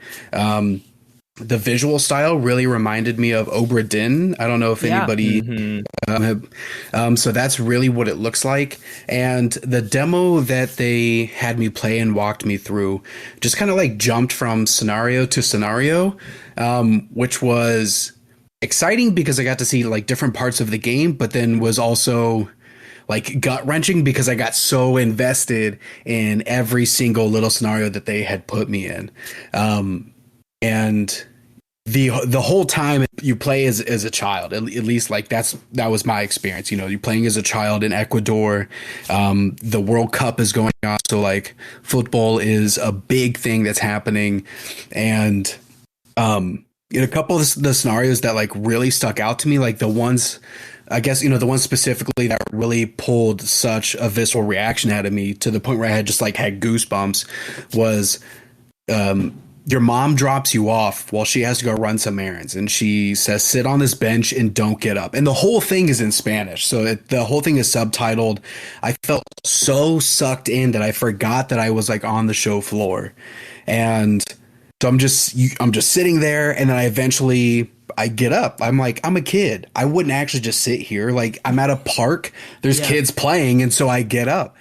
visual style really reminded me of Obra Dinn. I don't know if anybody. So that's really what it looks like. And the demo that they had me play and walked me through just kind of like jumped from scenario to scenario, which was exciting because I got to see like different parts of the game, but then was also like gut wrenching because I got so invested in every single little scenario that they had put me in. And the whole time you play as a child, at least like that was my experience. You know, you're playing as a child in Ecuador. The World Cup is going on, so like football is a big thing that's happening. And a couple of the scenarios that like really stuck out to me, like the ones, I guess, the ones specifically that really pulled such a visceral reaction out of me to the point where I had goosebumps was your mom drops you off while she has to go run some errands, and she says, sit on this bench and don't get up. And the whole thing is in Spanish. So the whole thing is subtitled. I felt so sucked in that I forgot that I was like on the show floor. And so I'm just sitting there, and then I get up. I'm like, I'm a kid. I wouldn't actually just sit here. Like, I'm at a park. There's kids playing, and so I get up.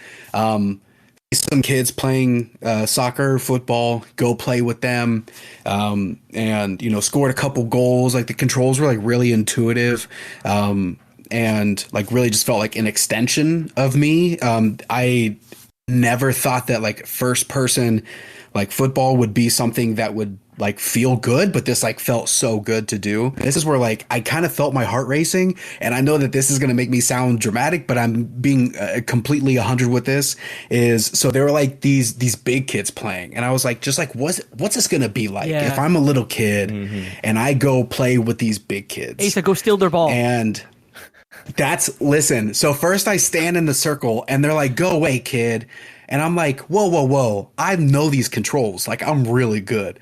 Some kids playing soccer, football, go play with them, and scored a couple goals. Like the controls were like really intuitive, and like really just felt like an extension of me. I never thought that like first person like football would be something that would like feel good, but this like felt so good to do. This is where like I kind of felt my heart racing, and I know that this is going to make me sound dramatic, but I'm being completely 100 with this. So there were like these big kids playing, and I was like, just like what's this going to be like if I'm a little kid and I go play with these big kids? Asa, go steal their ball. And listen, so first I stand in the circle and they're like, go away, kid. And I'm like, whoa. I know these controls. Like, I'm really good.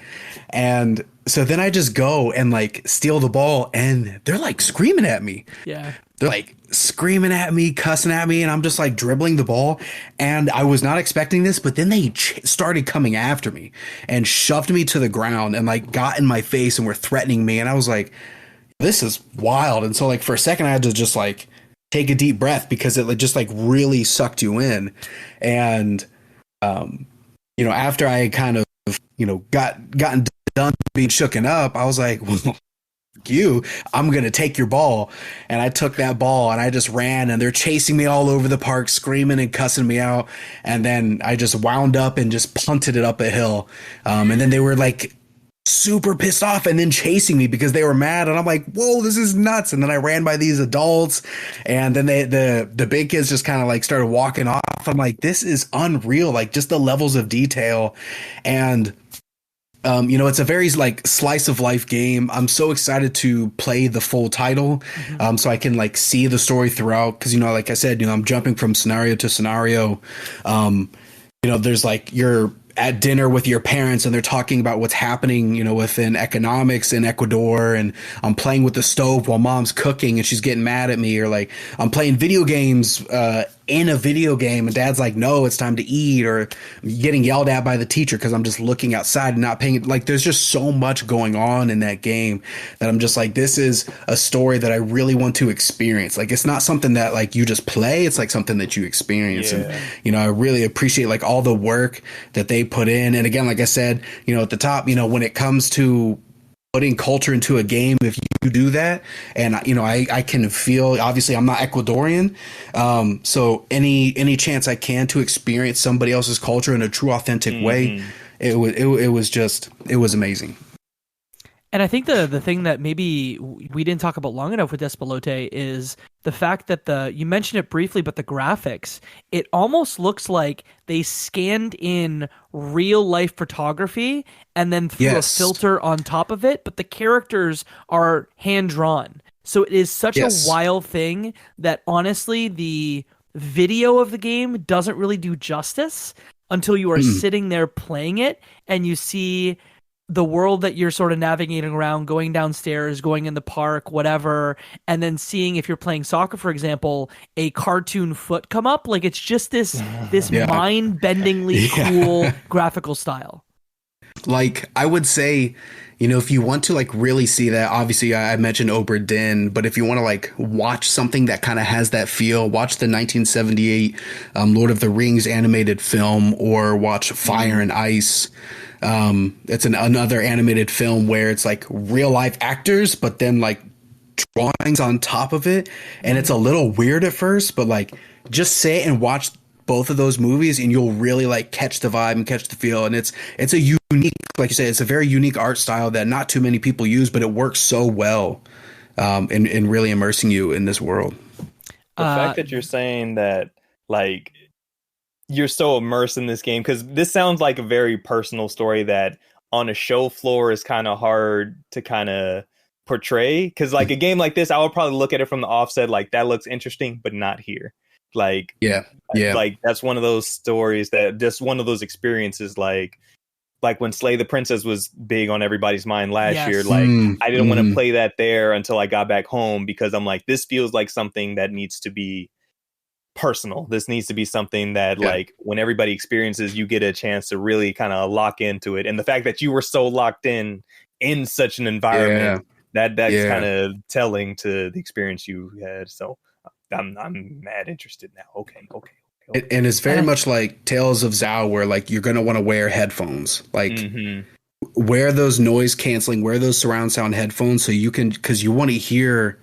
And so then I just go and like steal the ball, and they're like screaming at me. Yeah. They're like screaming at me, cussing at me. And I'm just like dribbling the ball. And I was not expecting this, but then they started coming after me and shoved me to the ground and like got in my face and were threatening me. And I was like, this is wild. And so like for a second, I had to just like take a deep breath because it just like really sucked you in. And, after I kind of, gotten done being shooken up, I was like, well, I'm going to take your ball. And I took that ball and I just ran, and they're chasing me all over the park, screaming and cussing me out. And then I just wound up and just punted it up a hill. And then they were like super pissed off and then chasing me because they were mad, and I'm like, whoa, this is nuts. And then I ran by these adults, and then the big kids just kind of like started walking off. I'm like, this is unreal, like just the levels of detail. And it's a very like slice of life game. I'm so excited to play the full title, so I can like see the story throughout, because like I said, I'm jumping from scenario to scenario. There's like you're at dinner with your parents and they're talking about what's happening, within economics in Ecuador, and I'm playing with the stove while mom's cooking and she's getting mad at me, or like I'm playing video games in a video game and dad's like, no, it's time to eat, or getting yelled at by the teacher because I'm just looking outside and not paying. Like there's just so much going on in that game that I'm just like, this is a story that I really want to experience. Like it's not something that like you just play, it's like something that you experience. And I really appreciate like all the work that they put in. And again, like I said, at the top, when it comes to putting culture into a game, if you do that, and I can feel, obviously I'm not Ecuadorian, so any chance I can to experience somebody else's culture in a true authentic way, it was amazing. And I think the thing that maybe we didn't talk about long enough with Despelote is the fact that you mentioned it briefly, but the graphics, it almost looks like they scanned in real life photography and then threw a filter on top of it, but the characters are hand drawn. So it is such a wild thing that honestly, the video of the game doesn't really do justice until you are sitting there playing it and you see the world that you're sort of navigating around, going downstairs, going in the park, whatever, and then seeing, if you're playing soccer, for example, a cartoon foot come up. Like it's just this mind-bendingly cool graphical style. Like, I would say, if you want to like really see that, obviously I mentioned Obra Dinn, but if you want to like watch something that kind of has that feel, watch the 1978 Lord of the Rings animated film, or watch Fire and Ice. It's another animated film where it's like real life actors, but then like drawings on top of it. And it's a little weird at first, but like just sit and watch both of those movies and you'll really like catch the vibe and catch the feel. And it's a unique, like you said, it's a very unique art style that not too many people use, but it works so well in really immersing you in this world. The fact that you're saying that like you're so immersed in this game, because this sounds like a very personal story that on a show floor is kind of hard to kind of portray, because like a game like this, I would probably look at it from the offset like that looks interesting, but not here. Like like that's one of those stories that just one of those experiences like when Slay the Princess was big on everybody's mind last year. Like I didn't want to play that there until I got back home, because I'm like, this feels like something that needs to be personal. This needs to be something that like when everybody experiences, you get a chance to really kind of lock into it. And the fact that you were so locked in such an environment, that's kind of telling to the experience you had. So I'm mad interested now. Okay. And it's very much like Tales of Zao, where like you're gonna want to wear headphones, like wear those noise canceling, wear those surround sound headphones, so you can, because you want to hear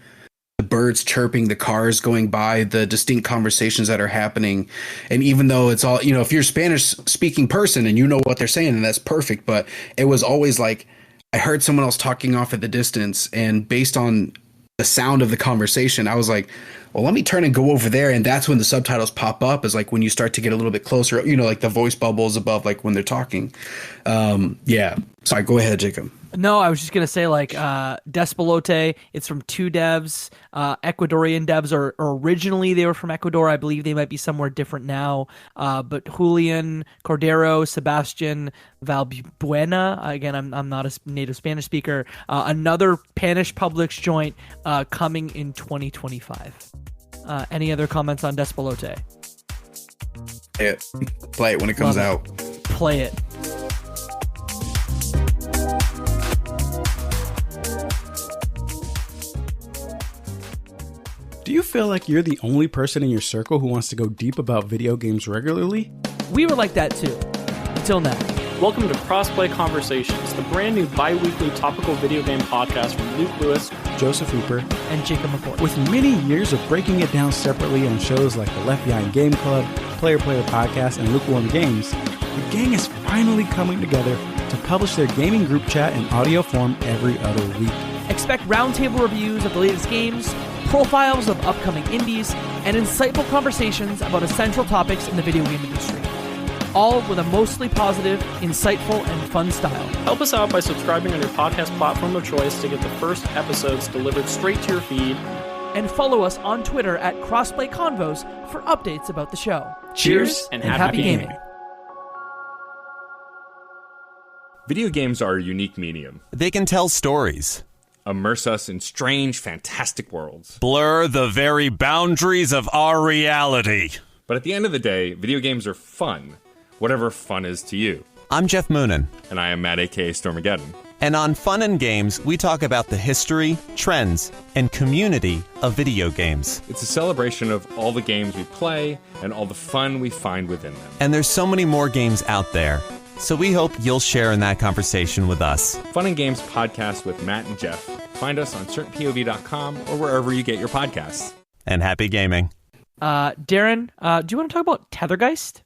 the birds chirping, the cars going by, the distinct conversations that are happening. And even though it's all, if you're a Spanish speaking person and you know what they're saying, and that's perfect, but it was always like I heard someone else talking off at the distance, and based on the sound of the conversation, I was like, well, let me turn and go over there. And that's when the subtitles pop up, is like when you start to get a little bit closer, like the voice bubbles above, like when they're talking. Sorry, go ahead, Jacob. No, I was just going to say, like, Despelote, it's from two devs, Ecuadorian devs, or originally they were from Ecuador. I believe they might be somewhere different now. But Julian Cordero, Sebastian Valbuena, again, I'm not a native Spanish speaker, another Spanish published joint coming in 2025. Any other comments on Despelote? Play it when it comes out. Play it. Do you feel like you're the only person in your circle who wants to go deep about video games regularly? We were like that too, until now. Welcome to Crossplay Conversations, the brand new bi-weekly topical video game podcast from Luke Lewis, Joseph Hooper, and Jacob McCoy. With many years of breaking it down separately on shows like the Left Behind Game Club, Player Podcast, and Lukewarm Games, the gang is finally coming together to publish their gaming group chat in audio form every other week. Expect roundtable reviews of the latest games, profiles of upcoming indies, and insightful conversations about essential topics in the video game industry. All with a mostly positive, insightful, and fun style. Help us out by subscribing on your podcast platform of choice to get the first episodes delivered straight to your feed. And follow us on Twitter at Crossplay Convos for updates about the show. Cheers and happy gaming. Video games are a unique medium. They can tell stories, immerse us in strange, fantastic worlds, blur the very boundaries of our reality. But at the end of the day, video games are fun, whatever fun is to you. I'm Jeff Moonen. And I am Matt, a.k.a. Stormageddon. And on Fun and Games, we talk about the history, trends, and community of video games. It's a celebration of all the games we play and all the fun we find within them. And there's so many more games out there. So we hope you'll share in that conversation with us. Fun and Games podcast with Matt and Jeff. Find us on certainpov.com or wherever you get your podcasts. And happy gaming. Darren, do you want to talk about Tethergeist?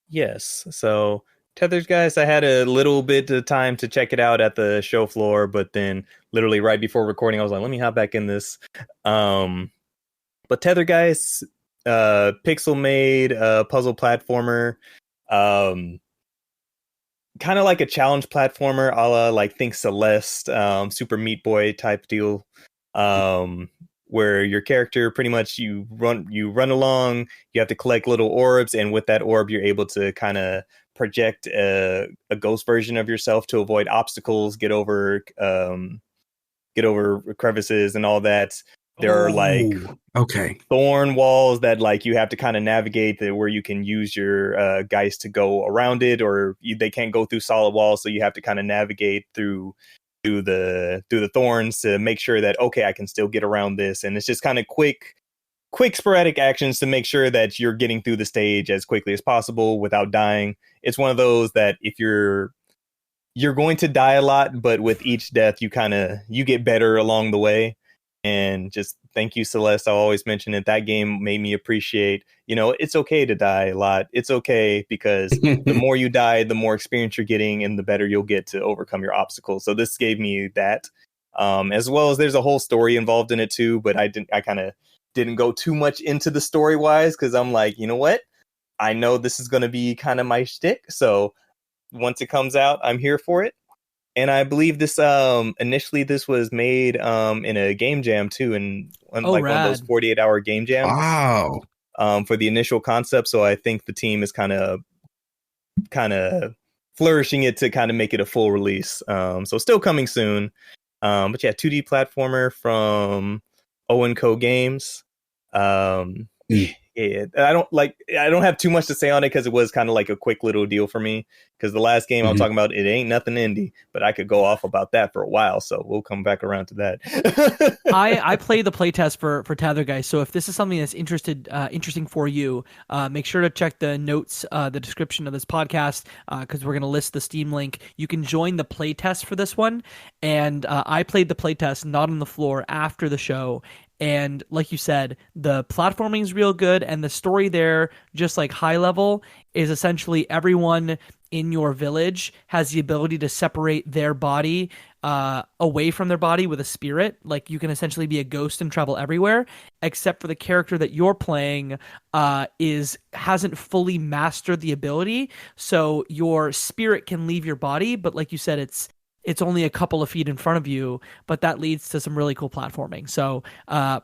Yes. So Tethergeist, I had a little bit of time to check it out at the show floor, but then literally right before recording, I was like, let me hop back in this. But Tethergeist, pixel-made puzzle platformer, kind of like a challenge platformer, a la like think Celeste, Super Meat Boy type deal, where your character pretty much you run along, you have to collect little orbs, and with that orb you're able to kind of project a ghost version of yourself to avoid obstacles, get over crevices and all that. There are like thorn walls that like you have to kind of navigate where you can use your geist to go around it, or they can't go through solid walls, so you have to kind of navigate through the thorns to make sure that I can still get around this. And it's just kind of quick sporadic actions to make sure that you're getting through the stage as quickly as possible without dying. It's one of those that if you're going to die a lot, but with each death you get better along the way. And just thank you, Celeste. I'll always mention it. That game made me appreciate, it's okay to die a lot. It's okay because the more you die, the more experience you're getting and the better you'll get to overcome your obstacles. So this gave me that, as well as there's a whole story involved in it too. But I kind of didn't go too much into the story wise because I'm like, you know what? I know this is going to be kind of my shtick. So once it comes out, I'm here for it. And I believe this initially this was made in a game jam too, and one of those 48-hour game jams. Wow! For the initial concept, so I think the team is kind of flourishing it to kind of make it a full release. So still coming soon. But yeah, 2D platformer from O&Co Games. Yeah, I don't have too much to say on it because it was kind of like a quick little deal for me. Because the last game I'm talking about, it ain't nothing indie, but I could go off about that for a while. So we'll come back around to that. I played the playtest for Tethergeist. So if this is something that's interesting for you, make sure to check the notes, the description of this podcast, because we're going to list the Steam link. You can join the playtest for this one. And I played the playtest not on the floor after the show. And like you said, the platforming is real good, and the story there, just like high level, is essentially everyone in your village has the ability to separate their body away from their body with a spirit. Like you can essentially be a ghost and travel everywhere, except for the character that you're playing hasn't fully mastered the ability. So your spirit can leave your body, but like you said, it's only a couple of feet in front of you, but that leads to some really cool platforming. So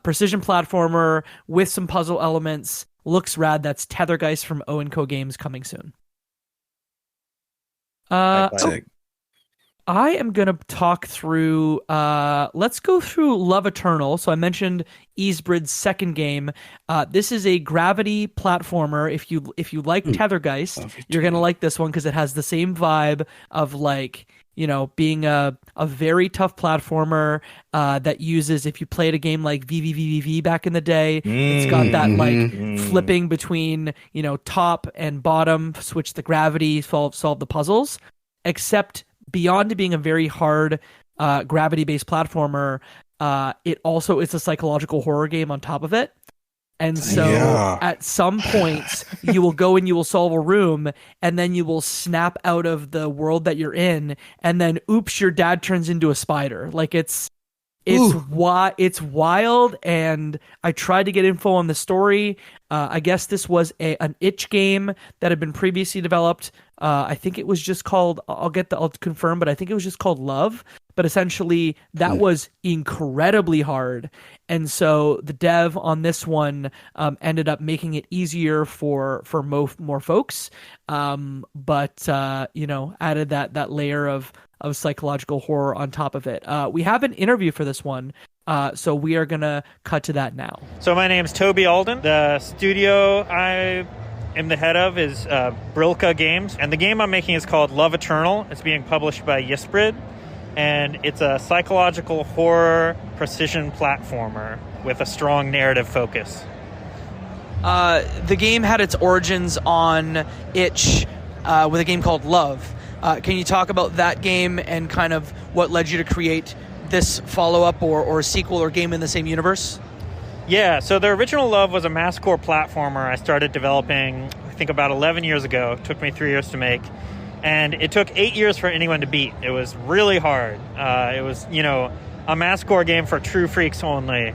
precision platformer with some puzzle elements. Looks rad. That's Tethergeist from O&Co Games, coming soon. I am going to talk through, let's go through Love Eternal. So I mentioned Easebrid's second game. This is a gravity platformer. If you like Tethergeist, you're going to like this one because it has the same vibe of like, being a very tough platformer that uses, if you played a game like VVVVV back in the day, it's got that like flipping between, top and bottom, switch the gravity, solve the puzzles, except beyond it being a very hard gravity-based platformer, it also is a psychological horror game on top of it. And so at some points you will go and you will solve a room and then you will snap out of the world that you're in, and then oops, your dad turns into a spider. Like it's wild. And I tried to get info on the story. I guess this was an itch game that had been previously developed. I think it was just called, I'll confirm, but I think it was just called Love. But essentially that was incredibly hard. And so the dev on this one ended up making it easier for more folks. But added that layer of psychological horror on top of it. We have an interview for this one. So we are going to cut to that now. So my name's Toby Alden. The studio I am the head of is Brilka Games. And the game I'm making is called Love Eternal. It's being published by Easebrid. And it's a psychological horror precision platformer with a strong narrative focus. The game had its origins on itch with a game called Love. Can you talk about that game and kind of what led you to create this follow-up or sequel or game in the same universe? Yeah, so the original Love was a mass-core platformer I started developing, I think, about 11 years ago. It took me 3 years to make. And it took 8 years for anyone to beat. It was really hard. It was, a mass-core game for true freaks only.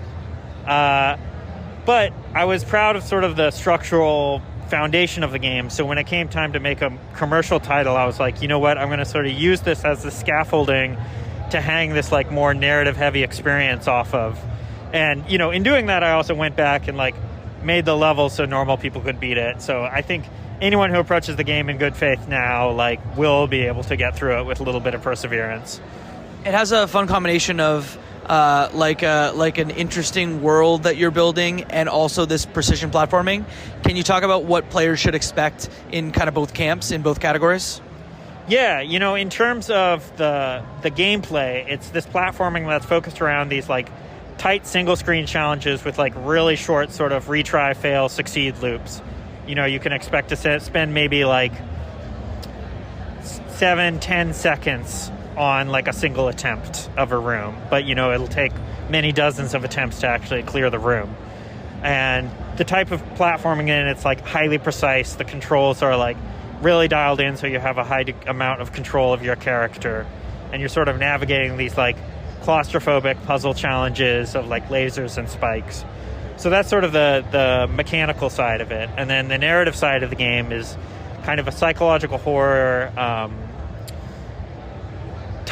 But I was proud of sort of the structural foundation of the game. So when it came time to make a commercial title, I was like, you know what? I'm going to sort of use this as the scaffolding to hang this like more narrative-heavy experience off of. And, in doing that, I also went back and like made the level so normal people could beat it. So I think anyone who approaches the game in good faith now, will be able to get through it with a little bit of perseverance. It has a fun combination of like an interesting world that you're building, and also this precision platforming. Can you talk about what players should expect in kind of both camps, in both categories? Yeah, in terms of the gameplay, it's this platforming that's focused around these like tight single screen challenges with like really short sort of retry, fail, succeed loops. You can expect to spend maybe like 7-10 seconds on like a single attempt of a room, but it'll take many dozens of attempts to actually clear the room. And the type of platforming in it's like highly precise. The controls are like really dialed in, so you have a high amount of control of your character, and you're sort of navigating these like claustrophobic puzzle challenges of like lasers and spikes. So that's sort of the mechanical side of it. And then the narrative side of the game is kind of a psychological horror.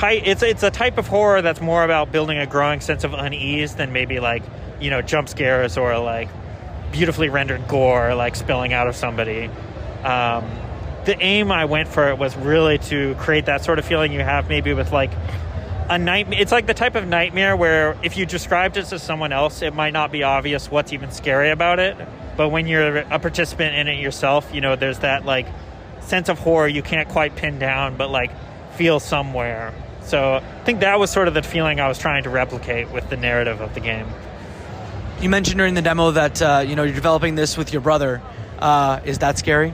It's a type of horror that's more about building a growing sense of unease than maybe like jump scares or like beautifully rendered gore like spilling out of somebody. The aim I went for it was really to create that sort of feeling you have maybe with like a nightmare. It's like the type of nightmare where if you described it to someone else, it might not be obvious what's even scary about it. But when you're a participant in it yourself, there's that like sense of horror you can't quite pin down, but like feel somewhere. So I think that was sort of the feeling I was trying to replicate with the narrative of the game. You mentioned during the demo that you're developing this with your brother. Is that scary?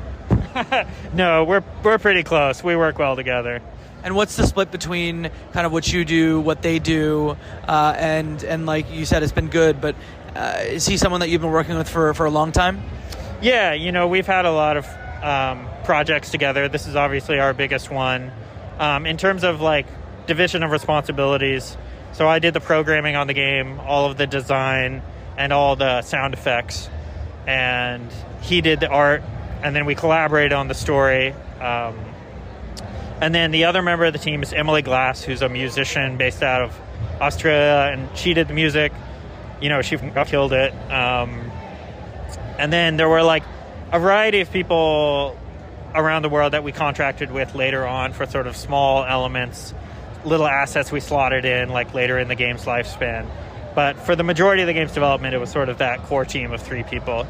No, we're pretty close. We work well together. And what's the split between kind of what you do, what they do, and like you said, it's been good, but is he someone that you've been working with for a long time? Yeah, we've had a lot of projects together. This is obviously our biggest one. In terms of like division of responsibilities, so I did the programming on the game, all of the design, and all the sound effects, and he did the art, and then we collaborated on the story. And then the other member of the team is Emily Glass, who's a musician based out of Australia, and she did the music. She killed it. And then there were like a variety of people around the world that we contracted with later on for sort of small elements, little assets we slotted in like later in the game's lifespan. But for the majority of the game's development, it was sort of that core team of 3 people.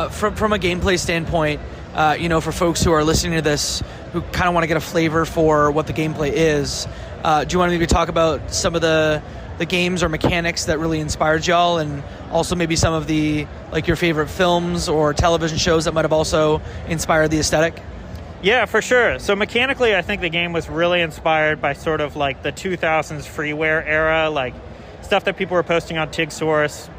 From a gameplay standpoint, for folks who are listening to this who kind of want to get a flavor for what the gameplay is, do you want to maybe talk about some of the games or mechanics that really inspired y'all, and also maybe some of the like your favorite films or television shows that might have also inspired the aesthetic? Yeah, for sure. So mechanically, I think the game was really inspired by sort of like the 2000s freeware era, like stuff that people were posting on TIG Source.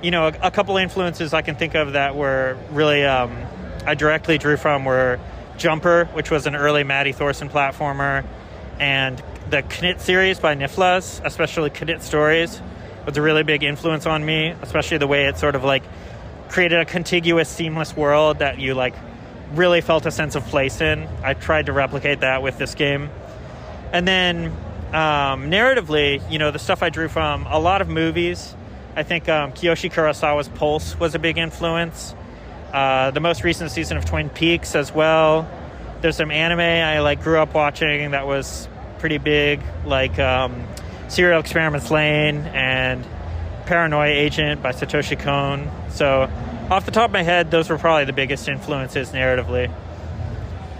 A couple influences I can think of that were really I directly drew from were Jumper, which was an early Matty Thorson platformer, and the Knit series by Niflas, especially Knit Stories, was a really big influence on me, especially the way it sort of like created a contiguous, seamless world that you like really felt a sense of place in. I tried to replicate that with this game. And then narratively, the stuff I drew from a lot of movies. I think Kiyoshi Kurosawa's Pulse was a big influence. The most recent season of Twin Peaks as well. There's some anime I grew up watching that was pretty big, like Serial Experiments Lane and Paranoia Agent by Satoshi Kon. So off the top of my head, those were probably the biggest influences narratively.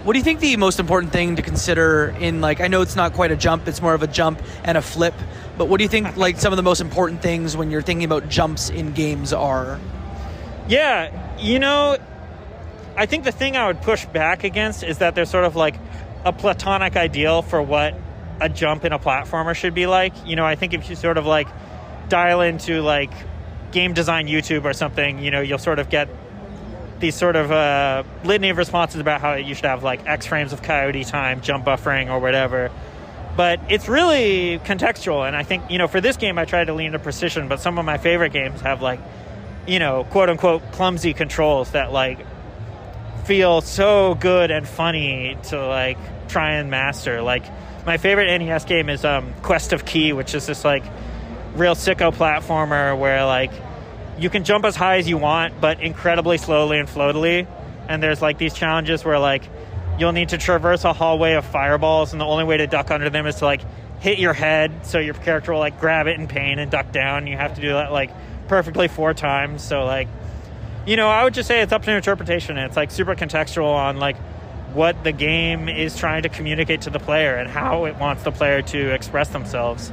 What do you think the most important thing to consider in, I know it's not quite a jump, it's more of a jump and a flip, but what do you think, some of the most important things when you're thinking about jumps in games are? Yeah, I think the thing I would push back against is that there's sort of a platonic ideal for what a jump in a platformer should be like. I think if you sort of dial into game design YouTube or something, you'll sort of get these sort of litany of responses about how you should have X frames of coyote time, jump buffering or whatever. But it's really contextual, and I think, for this game I tried to lean into precision, but some of my favorite games have quote unquote clumsy controls that feel so good and funny to try and master. My favorite NES game is Quest of Key, which is this real sicko platformer where you can jump as high as you want, but incredibly slowly and floatily. And there's these challenges where you'll need to traverse a hallway of fireballs, and the only way to duck under them is to hit your head, so your character will like grab it in pain and duck down. You have to do that like perfectly 4 times. So like, I would just say it's up to interpretation. It's like super contextual on like what the game is trying to communicate to the player and how it wants the player to express themselves.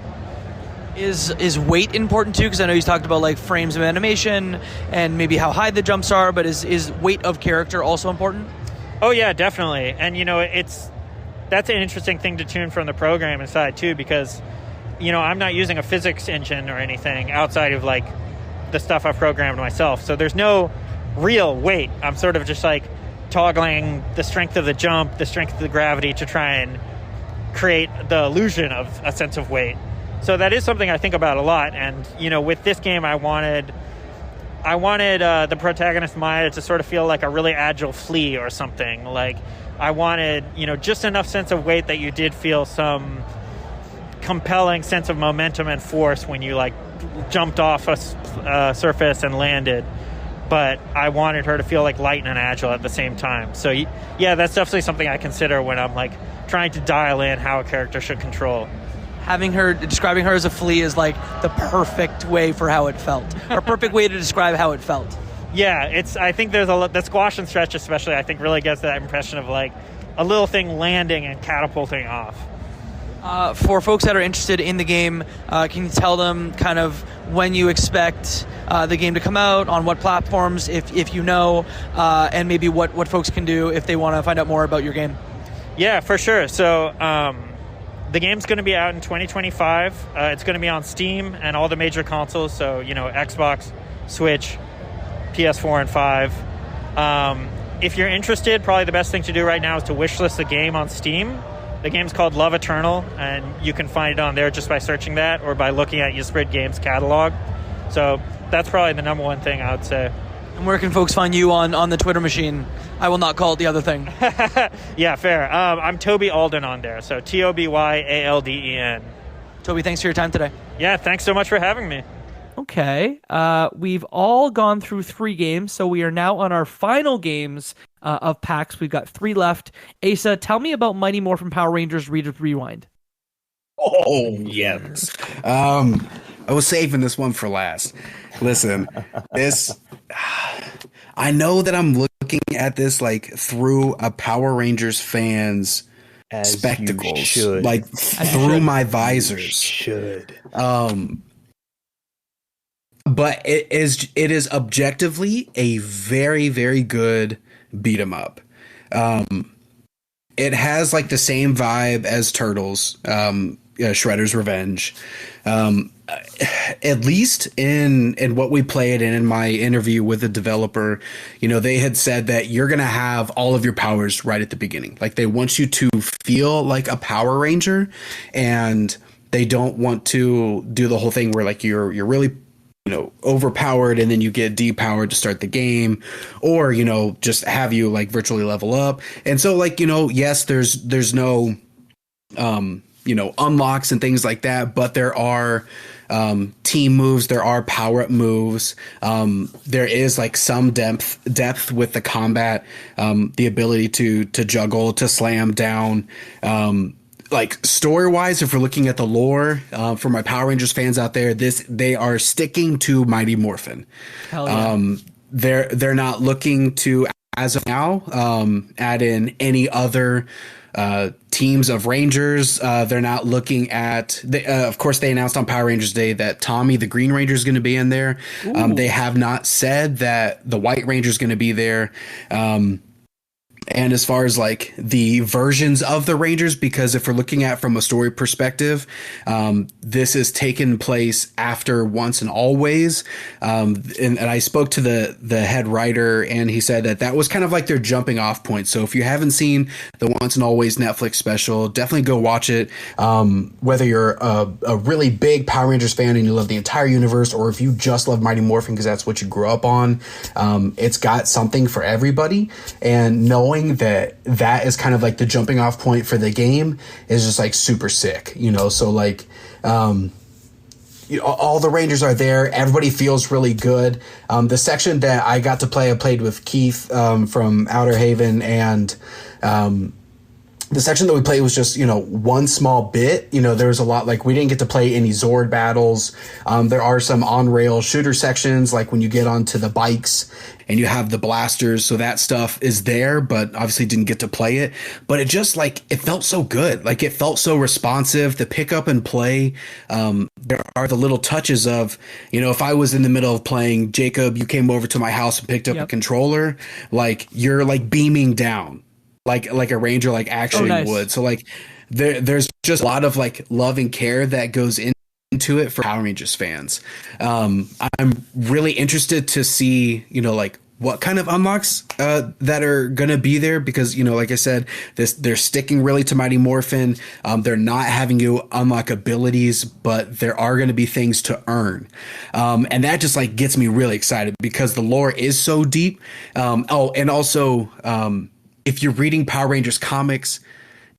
Is weight important too? Because I know you talked about like frames of animation and maybe how high the jumps are, but is weight of character also important? Oh yeah, definitely. And that's an interesting thing to tune from the programming side too, because I'm not using a physics engine or anything outside of like the stuff I've programmed myself. So there's no real weight. I'm sort of just like toggling the strength of the jump, the strength of the gravity to try and create the illusion of a sense of weight. So that is something I think about a lot. And, with this game, I wanted the protagonist Maya to sort of feel like a really agile flea or something. Like I wanted, just enough sense of weight that you did feel some compelling sense of momentum and force when you like jumped off a surface and landed. But I wanted her to feel like light and agile at the same time. So yeah, that's definitely something I consider when I'm like trying to dial in how a character should control. Describing her as a flea is like the perfect way for how it felt, or perfect way to describe how it felt. Yeah, I think there's the squash and stretch especially, I think really gets that impression of like a little thing landing and catapulting off. For folks that are interested in the game, can you tell them kind of when you expect the game to come out, on what platforms, if you know, and maybe what folks can do if they want to find out more about your game? Yeah, for sure. So the game's going to be out in 2025. It's going to be on Steam and all the major consoles, so Xbox, Switch, PS4 and 5. If you're interested, probably the best thing to do right now is to wishlist the game on Steam. The game's called Love Eternal, and you can find it on there just by searching that or by looking at Ysbryd Games catalog. So that's probably the number one thing I would say. And where can folks find you on the Twitter machine? I will not call it the other thing. Yeah, fair. I'm Toby Alden on there, so TOBYALDEN. Toby, thanks for your time today. Yeah, thanks so much for having me. Okay, we've all gone through 3 games, so we are now on our final games of PAX. We've got 3 left. Asa, tell me about Mighty Morphin Power Rangers Rita Rewind. Oh, yes. I was saving this one for last. Listen, I know that I'm looking at this like through a Power Rangers fan's spectacles, like through my visors. But it is objectively a very, very good beat 'em up. It has like the same vibe as Turtles, Shredder's Revenge. At least in what we played and in my interview with the developer, they had said that you're going to have all of your powers right at the beginning. Like they want you to feel like a Power Ranger, and they don't want to do the whole thing where like you're really overpowered and then you get depowered to start the game, or just have you like virtually level up. And so like yes, there's no unlocks and things like that, but there are team moves, there are power-up moves, there is like some depth with the combat, the ability to juggle, to slam down. Like story-wise, if we're looking at the lore, for my Power Rangers fans out there, they are sticking to Mighty Morphin. Hell yeah. They're not looking to, as of now, add in any other teams of Rangers. They're not looking at. Of course, they announced on Power Rangers Day that Tommy the Green Ranger is going to be in there. They have not said that the White Ranger is going to be there. And as far as like the versions of the Rangers, because if we're looking at from a story perspective, this is taken place after Once and Always. And I spoke to the head writer, and he said that was kind of like their jumping off point. So if you haven't seen the Once and Always Netflix special, definitely go watch it. Whether you're a really big Power Rangers fan and you love the entire universe, or if you just love Mighty Morphin because that's what you grew up on, it's got something for everybody. And knowing that is kind of like the jumping off point for the game is just like super sick, so like all the Rangers are there, everybody feels really good. The section that I got to play, I played with Keith from Outer Haven and the section that we played was just, one small bit. There was a lot, like we didn't get to play any Zord battles. There are some on-rail shooter sections, like when you get onto the bikes and you have the blasters. So that stuff is there, but obviously didn't get to play it. But it just it felt so good. Like it felt so responsive. The pick up and play. There are the little touches of, if I was in the middle of playing, Jacob, you came over to my house and picked up a controller, like you're like beaming down. Like a ranger actually would. So there's just a lot of love and care that goes into it for Power Rangers fans. I'm really interested to see what kind of unlocks that are gonna be there, because like I said, they're sticking really to Mighty Morphin. They're not having you unlock abilities, but there are gonna be things to earn, and that just gets me really excited because the lore is so deep. And also if you're reading Power Rangers comics,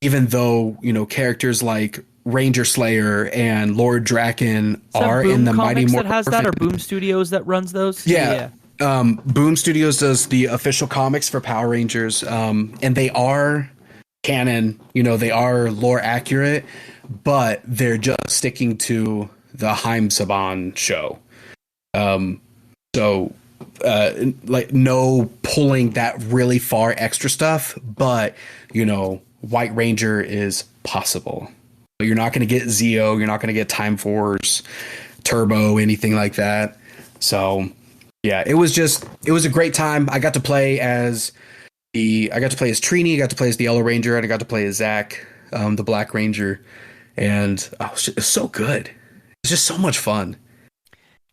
even though, characters like Ranger Slayer and Lord Draken are in the Mighty Morphin. That has that, or Boom Studios that runs those? Yeah. Boom Studios does the official comics for Power Rangers, and they are canon, they are lore accurate, but they're just sticking to the Haim Saban show. No pulling that really far extra stuff, but White Ranger is possible. You're not going to get Zeo, you're not going to get Time Force, Turbo, anything like that. So yeah, it was a great time. I got to play as Trini, I got to play as the Yellow Ranger, and I got to play as Zach, the Black Ranger, and it was so good. It's just so much fun.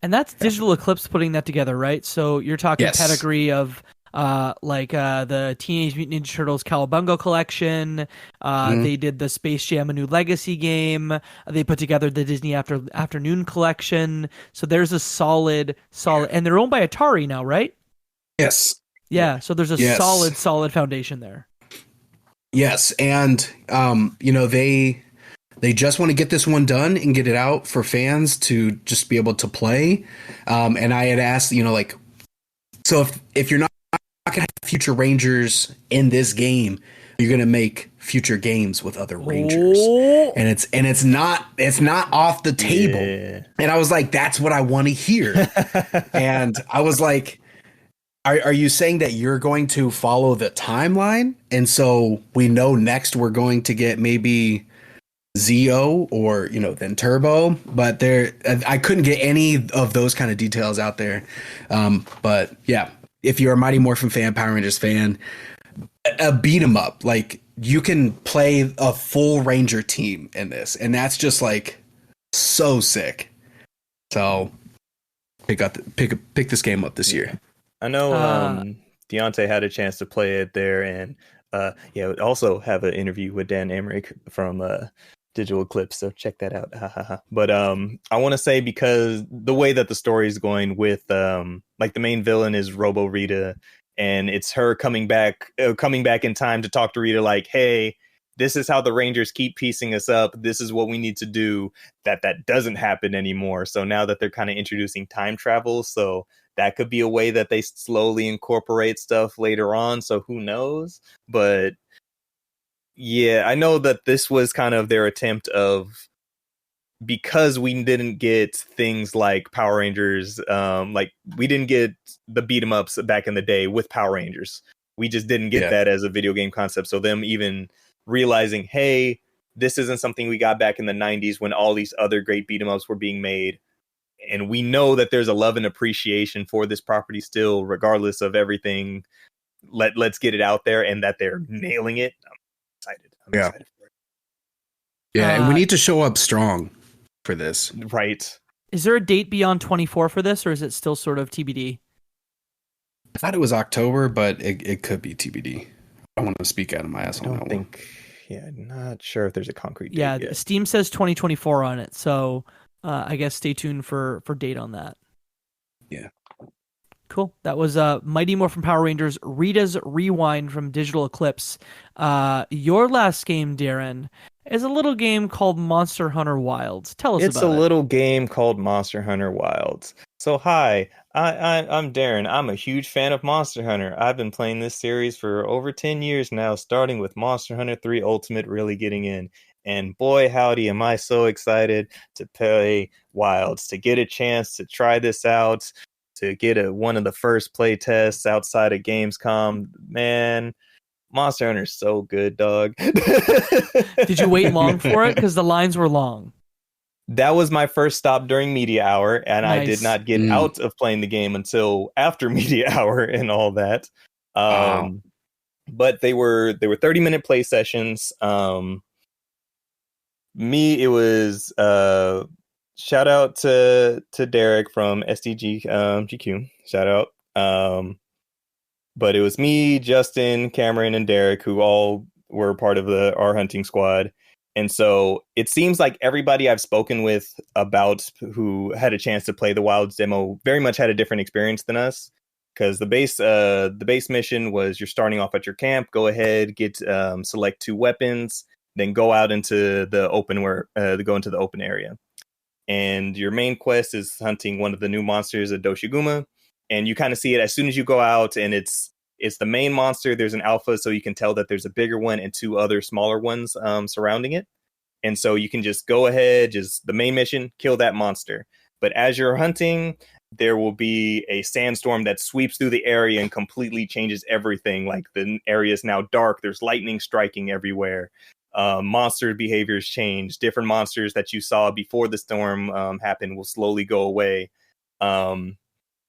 And that's Digital Eclipse putting that together, right? So you're talking pedigree of the Teenage Mutant Ninja Turtles Cowabunga collection. They did the Space Jam: A New Legacy game. They put together the Disney Afternoon collection. So there's a solid, and they're owned by Atari now, right? Yes. Yeah. So there's a solid foundation there. Yes, and they just want to get this one done and get it out for fans to just be able to play. And I had asked, so if you're not going to have future Rangers in this game, you're going to make future games with other Rangers. And it's not off the table. Yeah. And I was like, that's what I want to hear. And I was like, are you saying that you're going to follow the timeline? And so we know next we're going to get maybe Zeo or then Turbo, but I couldn't get any of those kind of details out there. But yeah, if you're a Mighty Morphin fan, Power Rangers fan, a beat 'em up, you can play a full Ranger team in this, and that's just so sick. So pick this game up this year. I know Deontay had a chance to play it there, and also have an interview with Dan Emmerich from Digital Eclipse, so check that out. But I want to say, because the way that the story is going with the main villain is Robo Rita, and it's her coming back in time to talk to Rita, hey, this is how the Rangers keep piecing us up, this is what we need to do, that doesn't happen anymore. So now that they're kind of introducing time travel, so that could be a way that they slowly incorporate stuff later on, so who knows. But yeah, I know that this was kind of their attempt of, because we didn't get things like Power Rangers, we didn't get the beat 'em ups back in the day with Power Rangers. We just didn't get that as a video game concept. So them even realizing, hey, this isn't something we got back in the 90s when all these other great beat 'em ups were being made. And we know that there's a love and appreciation for this property still, regardless of everything. Let's get it out there, and that they're nailing it. I'm excited for it. Yeah, and we need to show up strong for this. Right. Is there a date beyond 24 for this, or is it still sort of TBD? I thought it was October, but it could be TBD. I don't want to speak out of my ass on that one. Not sure if there's a concrete date yet. Steam says 2024 on it, so I guess stay tuned for date on that. Yeah. Cool. That was Mighty Morphin Power Rangers Rita's Rewind from Digital Eclipse. Your last game, Darren, is a little game called Monster Hunter Wilds. Tell us about it. It's a little game called Monster Hunter Wilds. So hi, I'm Darren. I'm a huge fan of Monster Hunter. I've been playing this series for over 10 years now, starting with Monster Hunter 3 Ultimate, really getting in. And boy, howdy, am I so excited to play Wilds, to get a chance to try this out, to get one of the first play tests outside of Gamescom. Man, Monster Hunter's so good, dog. Did you wait long for it? Because the lines were long. That was my first stop during media hour, and Nice. I did not get out of playing the game until after media hour and all that. But they were 30-minute play sessions. It was shout out to Derek from SDG GQ. Shout out. But it was me, Justin, Cameron, and Derek who all were part of our hunting squad. And so it seems like everybody I've spoken with about who had a chance to play the Wilds demo very much had a different experience than us. Because the base mission was you're starting off at your camp, go ahead, select 2 weapons, then go out into the open go into the open area. And your main quest is hunting one of the new monsters, a Doshiguma. And you kind of see it as soon as you go out, and it's the main monster. There's an alpha, so you can tell that there's a bigger one and 2 other smaller ones surrounding it. And so you can just go ahead, just the main mission, kill that monster. But as you're hunting, there will be a sandstorm that sweeps through the area and completely changes everything. Like the area is now dark. There's lightning striking everywhere. Monster behaviors change. Different monsters that you saw before the storm happened will slowly go away.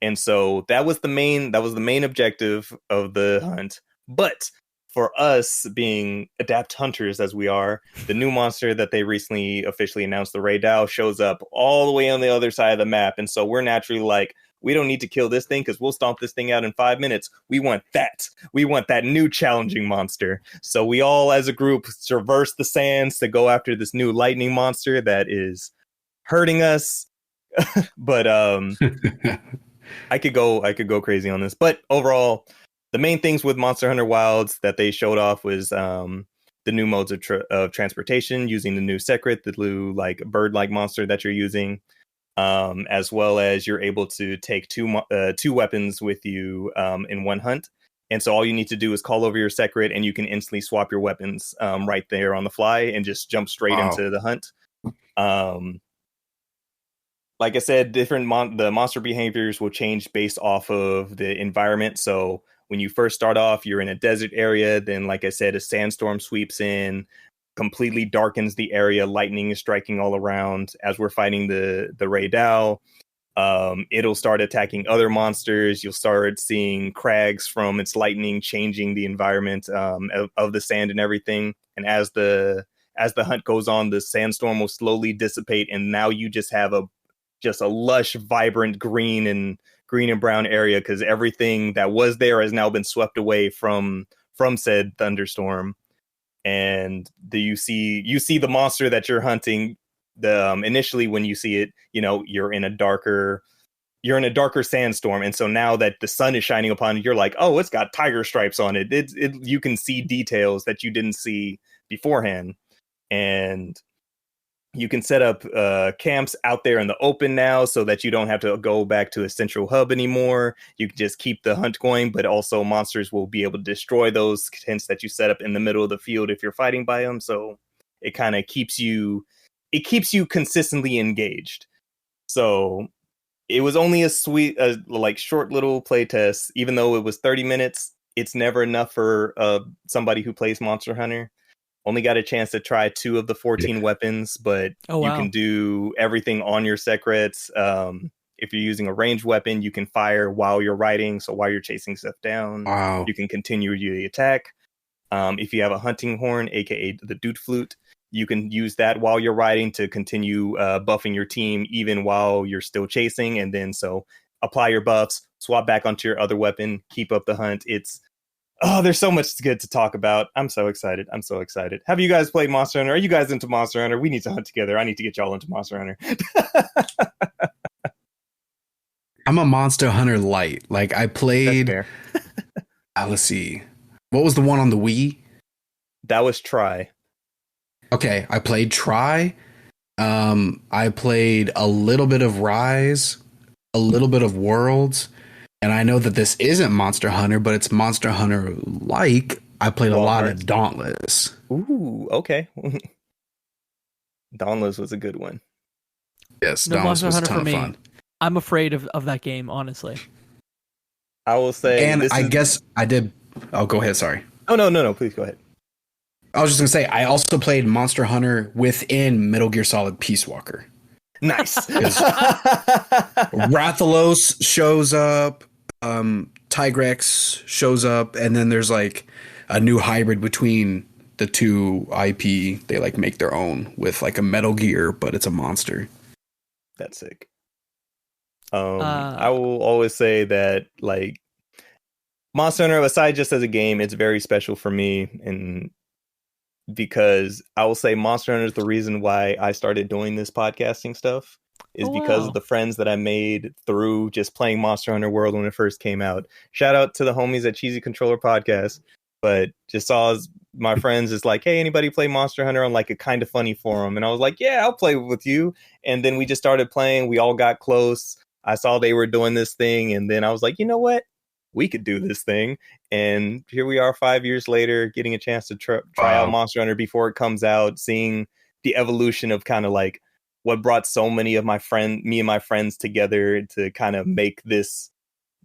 And so that was the main objective of the hunt. But for us being adept hunters as we are, the new monster that they recently officially announced, the Ray Dow, shows up all the way on the other side of the map. And so we're naturally like, we don't need to kill this thing because we'll stomp this thing out in 5 minutes. We want that. We want that new challenging monster. So we all as a group traverse the sands to go after this new lightning monster that is hurting us. But I could go crazy on this. But overall, the main things with Monster Hunter Wilds that they showed off was the new modes of transportation using the new secret, the new bird-like monster that you're using, as well as you're able to take two weapons with you in one hunt. And so all you need to do is call over your secret, and you can instantly swap your weapons right there on the fly and just jump straight into the hunt. Like I said, the monster behaviors will change based off of the environment. So when you first start off, you're in a desert area. Then, like I said, a sandstorm sweeps in, completely darkens the area. Lightning is striking all around. As we're fighting the Ray Dow, it'll start attacking other monsters. You'll start seeing crags from its lightning changing the environment of the sand and everything. And as the hunt goes on, the sandstorm will slowly dissipate, and now you just have a lush, vibrant green and brown area, because everything that was there has now been swept away from said thunderstorm. And you see the monster that you're hunting. Initially when you see it, you're in a darker sandstorm, and so now that the sun is shining upon it, you're like, oh, it's got tiger stripes on it. You can see details that you didn't see beforehand, and you can set up camps out there in the open now, so that you don't have to go back to a central hub anymore. You can just keep the hunt going, but also monsters will be able to destroy those tents that you set up in the middle of the field if you're fighting by them. So it kind of keeps you consistently engaged. So it was only a short little play test. Even though it was 30 minutes, it's never enough for somebody who plays Monster Hunter. Only got a chance to try 2 of the 14 weapons, but you can do everything on your secrets. If you're using a ranged weapon, you can fire while you're riding. So while you're chasing stuff down, you can continue the attack. If you have a hunting horn, aka the Doot Flute, you can use that while you're riding to continue buffing your team even while you're still chasing. And then so apply your buffs, swap back onto your other weapon, keep up the hunt. There's so much good to talk about. I'm so excited. Have you guys played Monster Hunter? Are you guys into Monster Hunter? We need to hunt together. I need to get y'all into Monster Hunter. I'm a Monster Hunter light. Like, I played... let's see. What was the one on the Wii? That was Try. Okay, I played Try. I played a little bit of Rise, a little bit of Worlds, and I know that this isn't Monster Hunter, but it's Monster Hunter like. I played a lot of Dauntless. Ooh, okay. Dauntless was a good one. Yes, Dauntless was a ton of fun. I'm afraid of that game, honestly. I will say, and I guess I did. Oh, go ahead. Sorry. Oh no! Please go ahead. I was just gonna say I also played Monster Hunter within Metal Gear Solid Peace Walker. Nice. Rathalos shows up, Tigrex shows up, and then there's like a new hybrid between the two IP. They like make their own with like a Metal Gear, but it's a monster. That's sick. I will always say that like Monster Hunter, aside just as a game, it's very special for me, and because I will say Monster Hunter is the reason why I started doing this podcasting stuff is because of the friends that I made through just playing Monster Hunter World when it first came out. Shout out to the homies at Cheesy Controller Podcast, but just saw my friends is like, hey, anybody play Monster Hunter on like a kind of funny forum? And I was like, yeah, I'll play with you. And then we just started playing. We all got close. I saw they were doing this thing. And then I was like, you know what? We could do this thing. And here we are 5 years later, getting a chance to try out Monster Hunter before it comes out, seeing the evolution of kind of like what brought so many of me and my friends together to kind of make this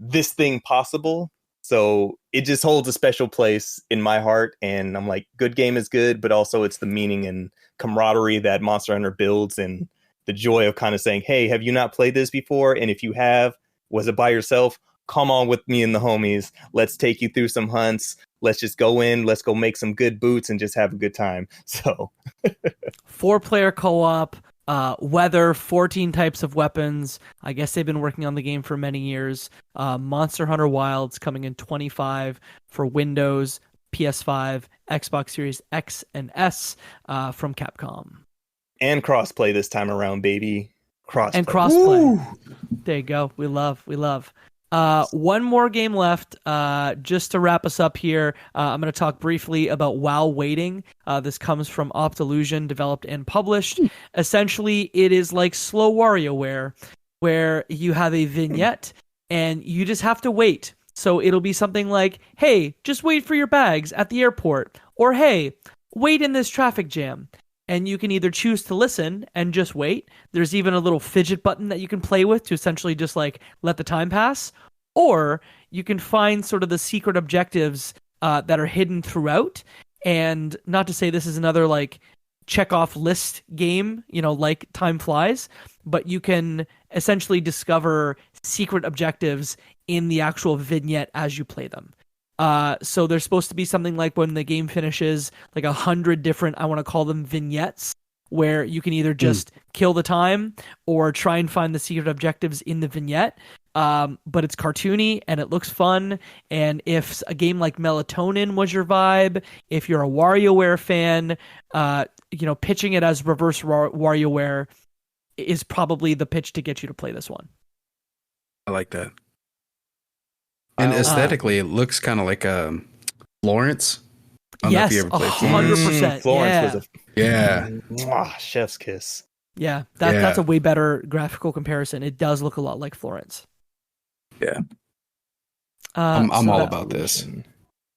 thing possible. So it just holds a special place in my heart. And I'm like, good game is good, but also it's the meaning and camaraderie that Monster Hunter builds and the joy of kind of saying, hey, have you not played this before? And if you have, was it by yourself? Come on with me and the homies. Let's take you through some hunts. Let's just go in. Let's go make some good boots and just have a good time. So 4-player co-op, weather, 14 types of weapons. I guess they've been working on the game for many years. Monster Hunter Wilds coming in 25 for Windows, PS5, Xbox Series X and S from Capcom. And crossplay this time around, baby. Crossplay. There you go. We love. One more game left. Just to wrap us up here, I'm going to talk briefly about While Waiting. This comes from Optilusion, developed and published. Essentially, it is like slow WarioWare, where you have a vignette and you just have to wait. So it'll be something like, hey, just wait for your bags at the airport. Or, hey, wait in this traffic jam. And you can either choose to listen and just wait. There's even a little fidget button that you can play with to essentially just like let the time pass. Or you can find sort of the secret objectives that are hidden throughout. And not to say this is another like check off list game, like Time Flies, but you can essentially discover secret objectives in the actual vignette as you play them. So there's supposed to be something like when the game finishes, like 100 different, I want to call them vignettes, where you can either just kill the time or try and find the secret objectives in the vignette. But it's cartoony and it looks fun. And if a game like Melatonin was your vibe, if you're a WarioWare fan, pitching it as reverse WarioWare is probably the pitch to get you to play this one. I like that. And aesthetically, it looks kind of like Florence. Yes, 100%. Florence was chef's kiss. Yeah, that's a way better graphical comparison. It does look a lot like Florence. Yeah. I'm all about this.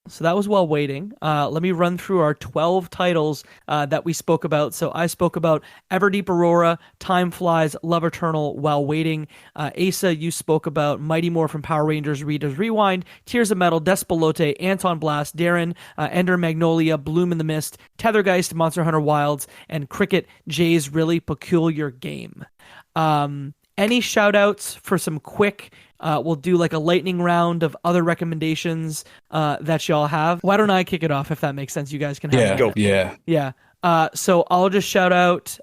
So that was While Waiting. Let me run through our 12 titles that we spoke about. So I spoke about Everdeep Aurora, Time Flies, Love Eternal, While Waiting. Asa, you spoke about Mighty Morphin Power Rangers, Rita's Rewind, Tears of Metal, Despelote, Antonblast, Darren, Ender Magnolia, Bloom in the Mist, Tethergeist, Monster Hunter Wilds, and Cricket, Jay's Really Peculiar Game. Any shout outs for some quick, we'll do like a lightning round of other recommendations that y'all have. Why don't I kick it off if that makes sense? You guys can have go. Yeah. So I'll just shout out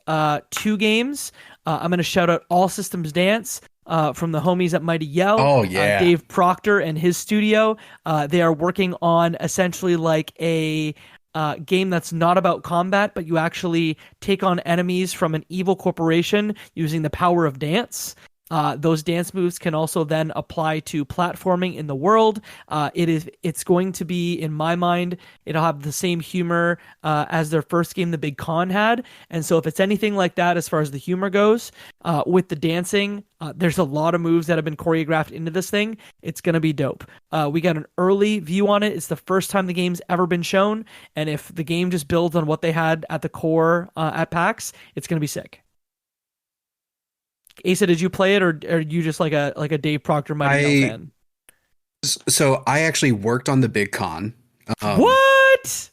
2 games. I'm going to shout out All Systems Dance from the homies at Mighty Yell. Oh, yeah. Dave Proctor and his studio. They are working on essentially like a game that's not about combat, but you actually take on enemies from an evil corporation using the power of dance. Those dance moves can also then apply to platforming in the world. It's going to be, in my mind, it'll have the same humor as their first game, The Big Con, had. And so if it's anything like that as far as the humor goes, with the dancing, there's a lot of moves that have been choreographed into this thing. It's going to be dope. We got an early view on it. It's the first time the game's ever been shown. And if the game just builds on what they had at the core at PAX, it's going to be sick. Asa, did you play it, or are you just like a Dave Proctor Mighty Mo fan? So I actually worked on the Big Con. What?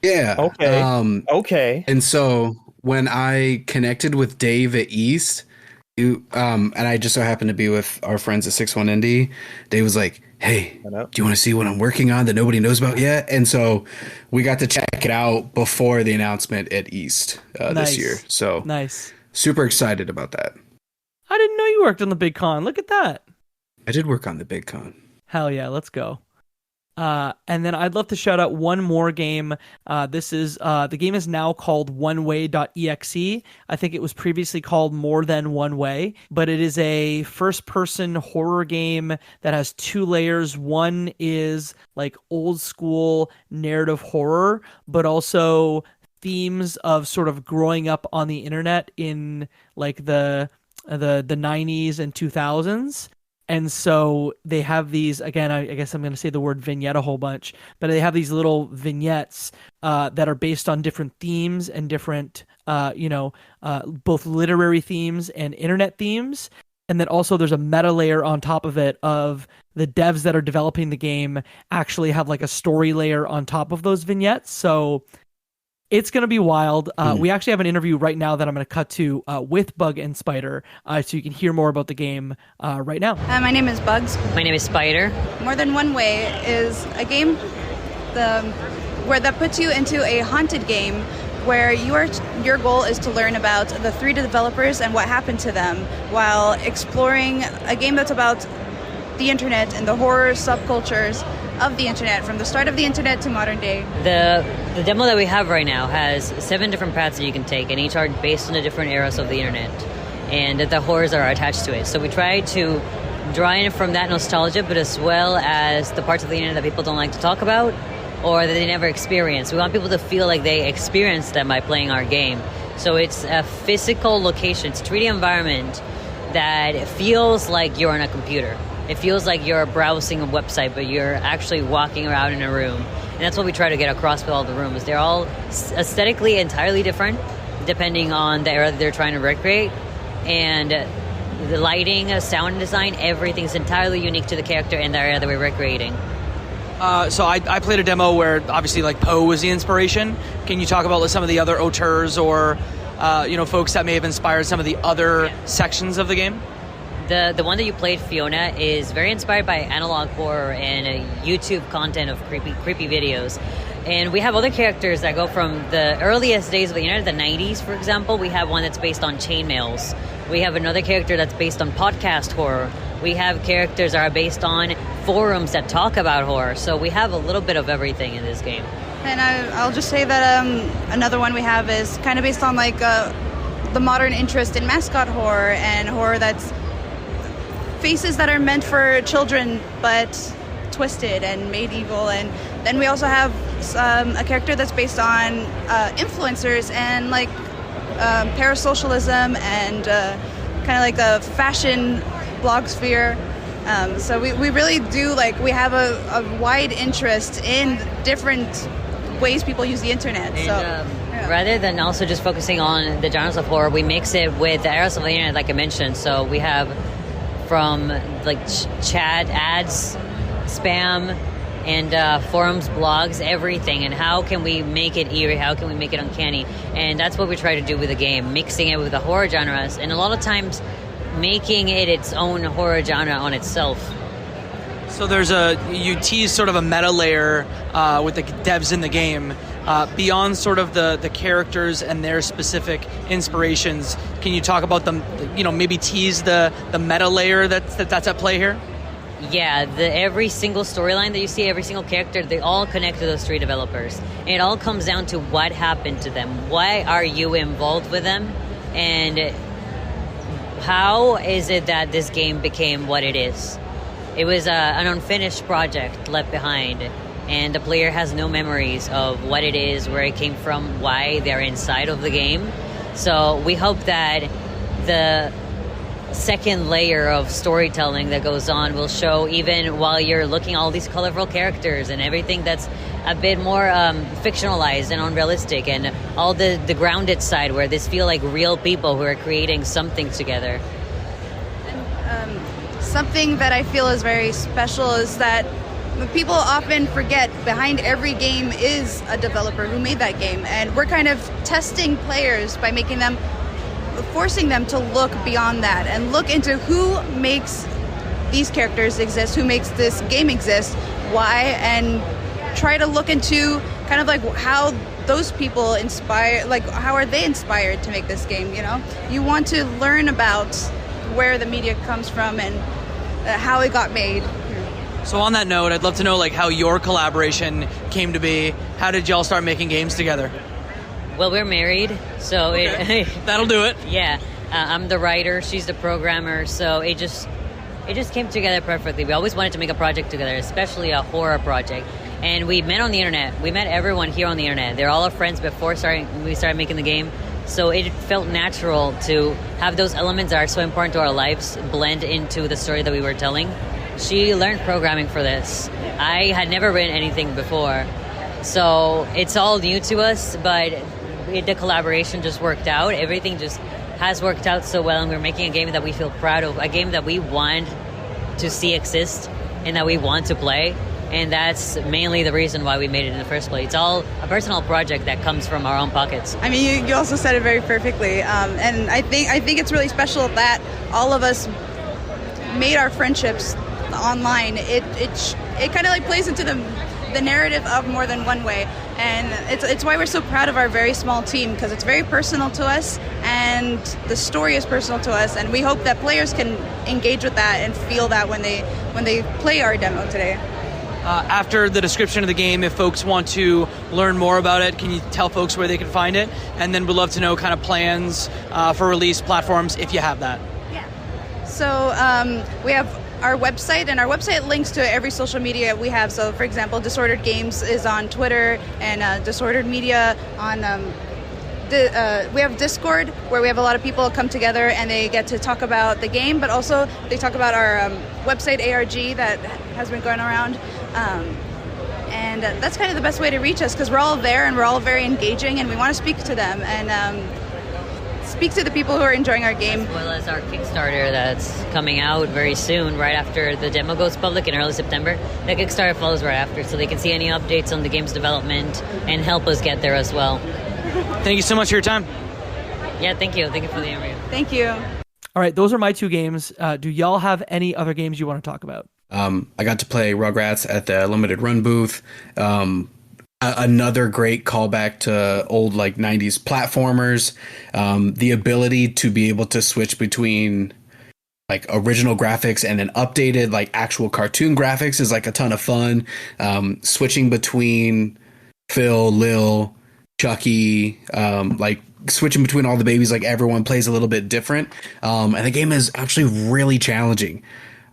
Yeah. Okay. Okay. And so when I connected with Dave at East, and I just so happened to be with our friends at 6-1 Indie, Dave was like, "Hey, do you want to see what I'm working on that nobody knows about yet?" And so we got to check it out before the announcement at East this year. So nice. Super excited about that. I didn't know you worked on the Big Con. Look at that. I did work on the Big Con. Hell yeah, let's go. And then I'd love to shout out one more game. This is the game is now called oneway.exe. I think it was previously called More Than One Way, but it is a first-person horror game that has two layers. One is like old school narrative horror, but also themes of sort of growing up on the internet in like the 90s and 2000s. And so they have these, again, I guess I'm going to say the word vignette a whole bunch, but they have these little vignettes that are based on different themes and different, both literary themes and internet themes. And then also there's a meta layer on top of it of the devs that are developing the game actually have like a story layer on top of those vignettes. So it's going to be wild. We actually have an interview right now that I'm going to cut to with Bug and Spider, so you can hear more about the game right now. My name is Bugs. My name is Spider. More Than One Way is a game that puts you into a haunted game where your goal is to learn about the three developers and what happened to them while exploring a game that's about the internet and the horror subcultures of the internet, from the start of the internet to modern day. The demo that we have right now has 7 different paths that you can take, and each are based on the different eras of the internet, and the horrors are attached to it. So we try to draw in from that nostalgia, but as well as the parts of the internet that people don't like to talk about or that they never experience. We want people to feel like they experienced them by playing our game. So it's a physical location, it's a 3D environment that feels like you're on a computer. It feels like you're browsing a website, but you're actually walking around in a room. And that's what we try to get across with all the rooms. They're all aesthetically entirely different, depending on the era that they're trying to recreate. And the lighting, sound design, everything's entirely unique to the character and the area that we're recreating. So I played a demo where obviously like Poe was the inspiration. Can you talk about some of the other auteurs or folks that may have inspired some of the other sections of the game? The one that you played, Fiona, is very inspired by analog horror and YouTube content of creepy videos. And we have other characters that go from the earliest days of the internet, the 90s, for example. We have one that's based on chainmails. We have another character that's based on podcast horror. We have characters that are based on forums that talk about horror. So we have a little bit of everything in this game. And I'll just say that another one we have is kind of based on like the modern interest in mascot horror and horror that's faces that are meant for children but twisted and made evil. And then we also have a character that's based on influencers and like parasocialism and kind of like the fashion blog sphere. So we really do we have a wide interest in different ways people use the internet. And, rather than also just focusing on the genres of horror, we mix it with the eras of the internet, like I mentioned. So we have from like chat, ads, spam, and forums, blogs, everything. And how can we make it eerie? How can we make it uncanny? And that's what we try to do with the game, mixing it with the horror genres. And a lot of times making it its own horror genre on itself. So you tease sort of a meta layer with the devs in the game. Beyond sort of the characters and their specific inspirations, can you talk about them, maybe tease the meta layer that's at play here? Yeah, every single storyline that you see, every single character, they all connect to those 3 developers. And it all comes down to what happened to them. Why are you involved with them? And how is it that this game became what it is? It was an unfinished project left behind, and the player has no memories of what it is, where it came from, why they're inside of the game. So we hope that the second layer of storytelling that goes on will show even while you're looking at all these colorful characters and everything that's a bit more fictionalized and unrealistic, and all the grounded side where this feel like real people who are creating something together. Something that I feel is very special is that people often forget behind every game is a developer who made that game, and we're kind of testing players by forcing them to look beyond that and look into who makes these characters exist, who makes this game exist, why, and try to look into kind of like how those people inspire, like how are they inspired to make this game, you know? You want to learn about where the media comes from and how it got made. So on that note, I'd love to know like how your collaboration came to be. How did y'all start making games together? Well, we're married, so okay. That'll do it. Yeah, I'm the writer, she's the programmer, so it just came together perfectly. We always wanted to make a project together, especially a horror project. And we met on the internet. We met everyone here on the internet. They're all our friends before we started making the game. So it felt natural to have those elements that are so important to our lives blend into the story that we were telling. She learned programming for this. I had never written anything before. So it's all new to us, but the collaboration just worked out. Everything just has worked out so well, and we're making a game that we feel proud of, a game that we want to see exist and that we want to play. And that's mainly the reason why we made it in the first place. It's all a personal project that comes from our own pockets. I mean, you also said it very perfectly, and I think it's really special that all of us made our friendships online. It kind of like plays into the narrative of More Than One Way, and it's why we're so proud of our very small team, because it's very personal to us, and the story is personal to us, and we hope that players can engage with that and feel that when they play our demo today. After the description of the game, if folks want to learn more about it, can you tell folks where they can find it? And then we'd love to know kind of plans for release platforms, if you have that. Yeah. So we have our website, and our website links to every social media we have. So, for example, Disordered Games is on Twitter, and Disordered Media on... we have Discord, where we have a lot of people come together and they get to talk about the game, but also they talk about our website ARG that has been going around. And that's kind of the best way to reach us, because we're all there and we're all very engaging, and we want to speak to them and speak to the people who are enjoying our game. As well as our Kickstarter that's coming out very soon, right after the demo goes public in early September. The Kickstarter follows right after, so they can see any updates on the game's development and help us get there as well. Thank you so much for your time. Yeah, thank you. Thank you for the interview. Thank you. All right, those are my two games. Do y'all have any other games you want to talk about? I got to play Rugrats at the Limited Run booth. Another great callback to old like 90s platformers. The ability to be able to switch between like original graphics and then updated like actual cartoon graphics is like a ton of fun. Switching between Phil, Lil, Chucky, like switching between all the babies, like everyone plays a little bit different. And the game is actually really challenging.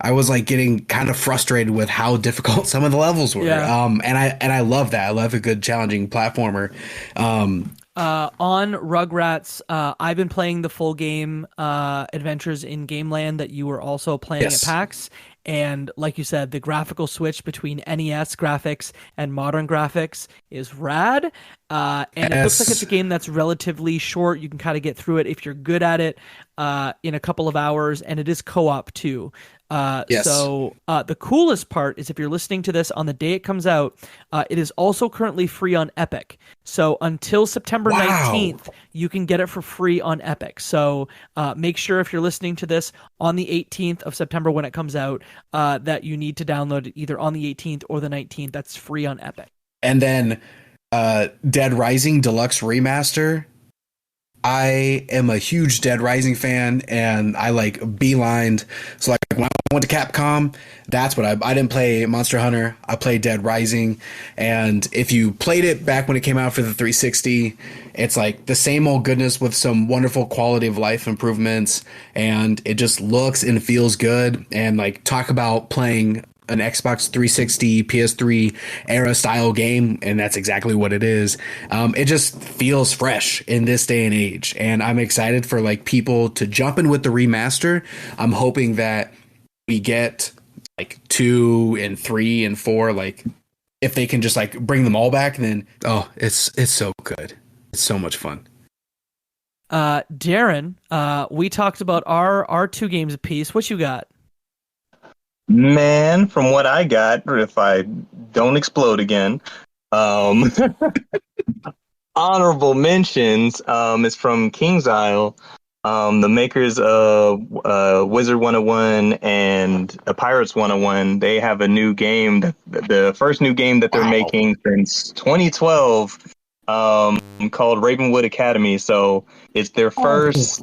I was like getting kind of frustrated with how difficult some of the levels were. Yeah. And I love that. I love a good challenging platformer. On Rugrats, I've been playing the full game adventures in Gameland that you were also playing at PAX. And like you said, the graphical switch between NES graphics and modern graphics is rad. And it looks like it's a game that's relatively short. You can kind of get through it if you're good at it in a couple of hours. And it is co-op too. So the coolest part is if you're listening to this on the day it comes out, it is also currently free on Epic. So until September 19th, you can get it for free on Epic. So make sure if you're listening to this on the 18th of September when it comes out, that you need to download it either on the 18th or the 19th. That's free on Epic. And then Dead Rising Deluxe Remaster. I am a huge Dead Rising fan, and I like beelined. So like when I went to Capcom, that's what I didn't play Monster Hunter. I played Dead Rising, and if you played it back when it came out for the 360, it's like the same old goodness with some wonderful quality of life improvements, and it just looks and feels good. And like talk about playing an Xbox 360, PS3 era style game, and that's exactly what it is. It just feels fresh in this day and age, and I'm excited for like people to jump in with the remaster. I'm hoping that we get like 2 and 3 and 4, like if they can just like bring them all back, then it's so good. It's so much fun. Darren, we talked about our 2 games apiece. What you got? Man, from what I got, if I don't explode again, honorable mentions is from King's Isle, the makers of Wizard 101 and Pirates 101. They have a new game, the first new game that they're making since 2012, called Ravenwood Academy. So it's their first.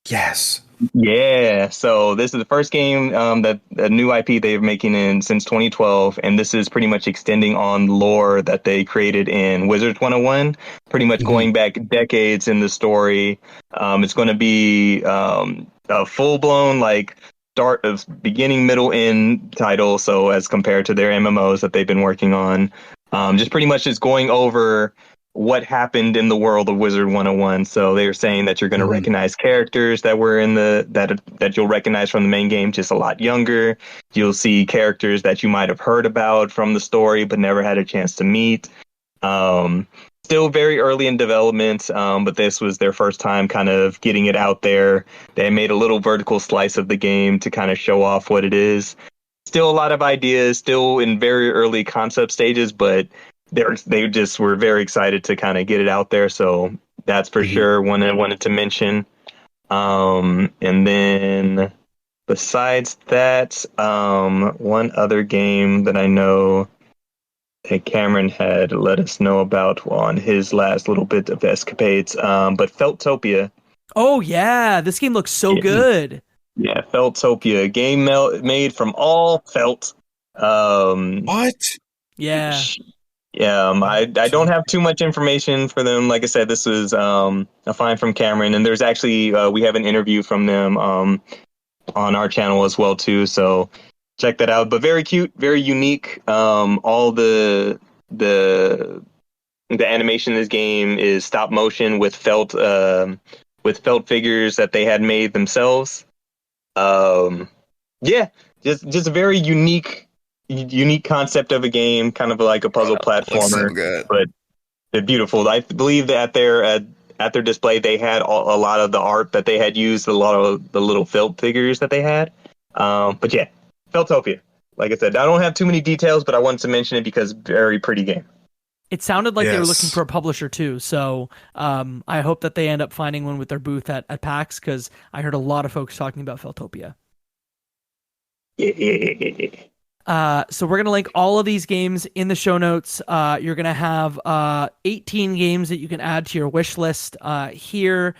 Yes. Yeah, so this is the first game that a new IP they're making since 2012, and this is pretty much extending on lore that they created in Wizards 101, pretty much going back decades in the story. It's going to be a full-blown like start of beginning, middle, end title, so as compared to their MMOs that they've been working on. Just pretty much just going over what happened in the world of Wizard 101. So they were saying that you're going to recognize characters that were in that you'll recognize from the main game, just a lot younger. You'll see characters that you might have heard about from the story, but never had a chance to meet. Still very early in development, but this was their first time kind of getting it out there. They made a little vertical slice of the game to kind of show off what it is. Still a lot of ideas, still in very early concept stages, but they just were very excited to kind of get it out there. So that's for sure one I wanted to mention. And then besides that, one other game that I know that Cameron had let us know about on his last little bit of escapades, but Feltopia. Oh yeah, this game looks so good. Yeah, Feltopia, a game made from all felt. What? Yeah. Yeah, I don't have too much information for them. Like I said, this was a find from Cameron, and there's actually we have an interview from them on our channel as well too. So check that out. But very cute, very unique. All the animation in this game is stop motion with felt figures that they had made themselves. Yeah, just a very unique concept of a game, kind of like a puzzle platformer, so but they're beautiful. I believe that at their display they had a lot of the art that they had used, a lot of the little felt figures that they had. But yeah, Feltopia. Like I said, I don't have too many details, but I wanted to mention it because very pretty game. It sounded like they were looking for a publisher too, so I hope that they end up finding one with their booth at PAX, because I heard a lot of folks talking about Feltopia. So we're going to link all of these games in the show notes. You're going to have 18 games that you can add to your wish list here.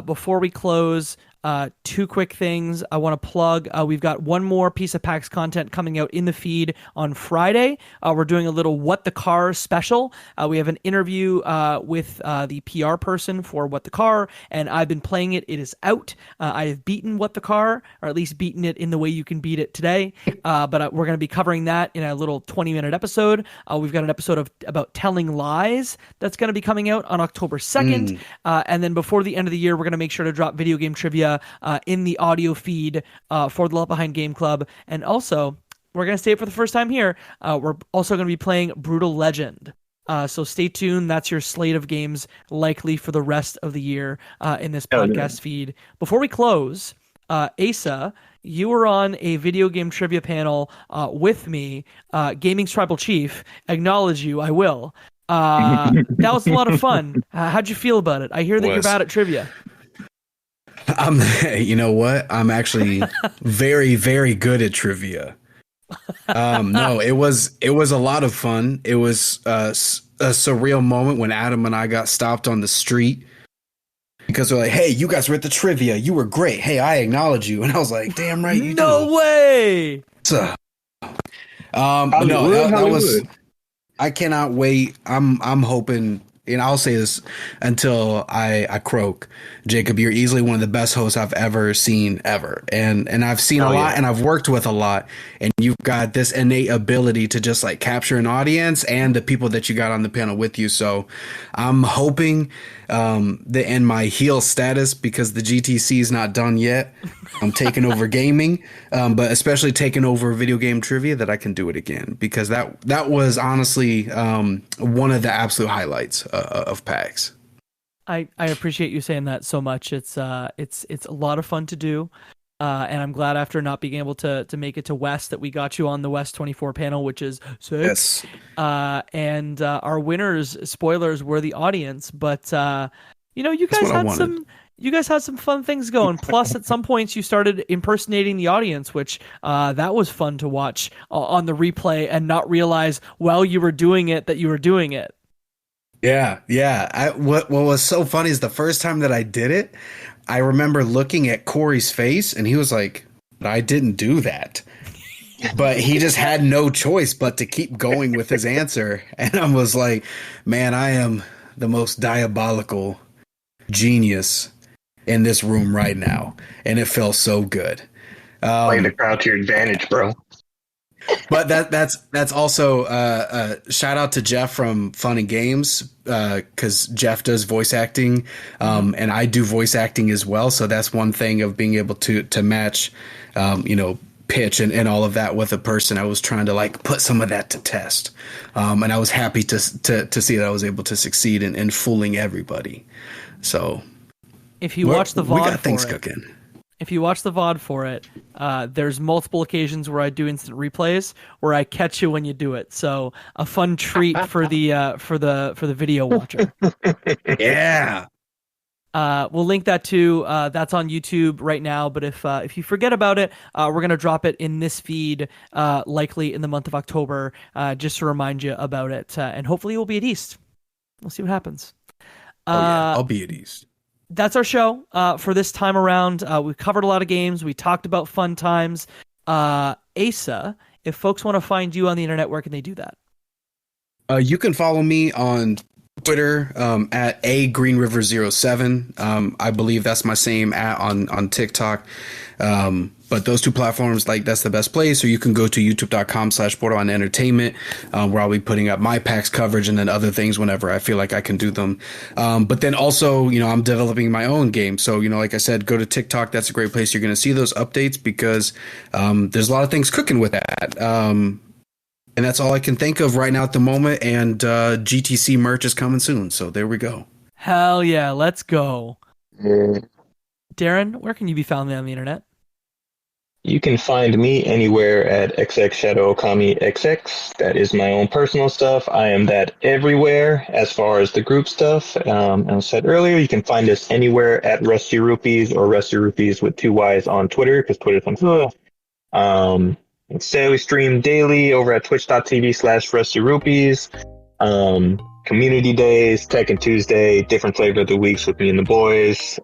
Before we close, 2 quick things I want to plug. We've got one more piece of PAX content coming out in the feed on Friday. We're doing a little What the Car special. We have an interview with the PR person for What the Car, and I've been playing it. It is out. I have beaten What the Car, or at least beaten it in the way you can beat it today. But we're going to be covering that in a little 20-minute episode. We've got an episode about telling lies that's going to be coming out on October 2nd. And then before the end of the year, we're going to make sure to drop video game trivia in the audio feed for the Left Behind Game Club. And also, we're going to say it for the first time here, we're also going to be playing Brutal Legend. So stay tuned. That's your slate of games likely for the rest of the year in this podcast feed. Before we close, Asa, you were on a video game trivia panel with me. Gaming's Tribal Chief, acknowledge you, I will. That was a lot of fun. How'd you feel about it? I hear that you're bad at trivia. You know what? I'm actually very, very good at trivia. No, it was a lot of fun. It was a surreal moment when Adam and I got stopped on the street because they're like, hey, you guys were at the trivia. You were great. Hey, I acknowledge you. And I was like, damn right you do. No way. So, Hollywood, that was. Hollywood. I cannot wait. I'm hoping, and I'll say this until I croak. Jacob, you're easily one of the best hosts I've ever seen ever. And I've seen a lot and I've worked with a lot, and you've got this innate ability to just like capture an audience and the people that you got on the panel with you. So I'm hoping that in my heel status, because the GTC is not done yet, I'm taking over gaming, but especially taking over video game trivia, that I can do it again, because that was honestly one of the absolute highlights of PAX. I appreciate you saying that so much. It's a lot of fun to do, and I'm glad after not being able to make it to West that we got you on the West 24 panel, which is sick. Yes. And our winners, spoilers, were the audience, but you guys had some fun things going. Plus, at some points, you started impersonating the audience, which that was fun to watch on the replay and not realize while you were doing it that you were doing it. Yeah. What was so funny is the first time that I did it, I remember looking at Corey's face, and he was like, I didn't do that. But he just had no choice but to keep going with his answer. And I was like, man, I am the most diabolical genius in this room right now. And it felt so good. Playing the crowd to your advantage, bro. But that's also shout out to Jeff from Fun and Games, because Jeff does voice acting, and I do voice acting as well. So that's one thing of being able to match, pitch and all of that with a person. I was trying to like put some of that to test, and I was happy to see that I was able to succeed in fooling everybody. So if you watch the VOD, we got things cooking. If you watch the VOD for it, there's multiple occasions where I do instant replays where I catch you when you do it. So a fun treat for the video watcher. Yeah. We'll link that too. That's on YouTube right now. But if you forget about it, we're gonna drop it in this feed, likely in the month of October, just to remind you about it. And hopefully you'll be at East. We'll see what happens. I'll be at East. That's our show for this time around. We've covered a lot of games. We talked about fun times. Asa, if folks want to find you on the internet, where can they do that? You can follow me on Twitter at Greenriver07. I believe that's my same at on TikTok. But those two platforms, that's the best place. Or you can go to youtube.com/Borderline Entertainment, where I'll be putting up my PAX coverage and then other things whenever I feel like I can do them. But then also, I'm developing my own game. So, like I said, go to TikTok. That's a great place. You're going to see those updates because there's a lot of things cooking with that. And that's all I can think of right now at the moment. And GTC merch is coming soon. So there we go. Hell yeah. Let's go. Darren, where can you be found on the internet? You can find me anywhere at XXShadowOkamiXX. That is my own personal stuff. I am that everywhere as far as the group stuff. As I said earlier, you can find us anywhere at Rusty Rupees or Rusty Rupees with 2 Ys on Twitter, because Twitter's on. Say we stream daily over at twitch.tv/Rusty Rupees. Community days, Tekken Tuesday, different flavor of the weeks with me and the boys.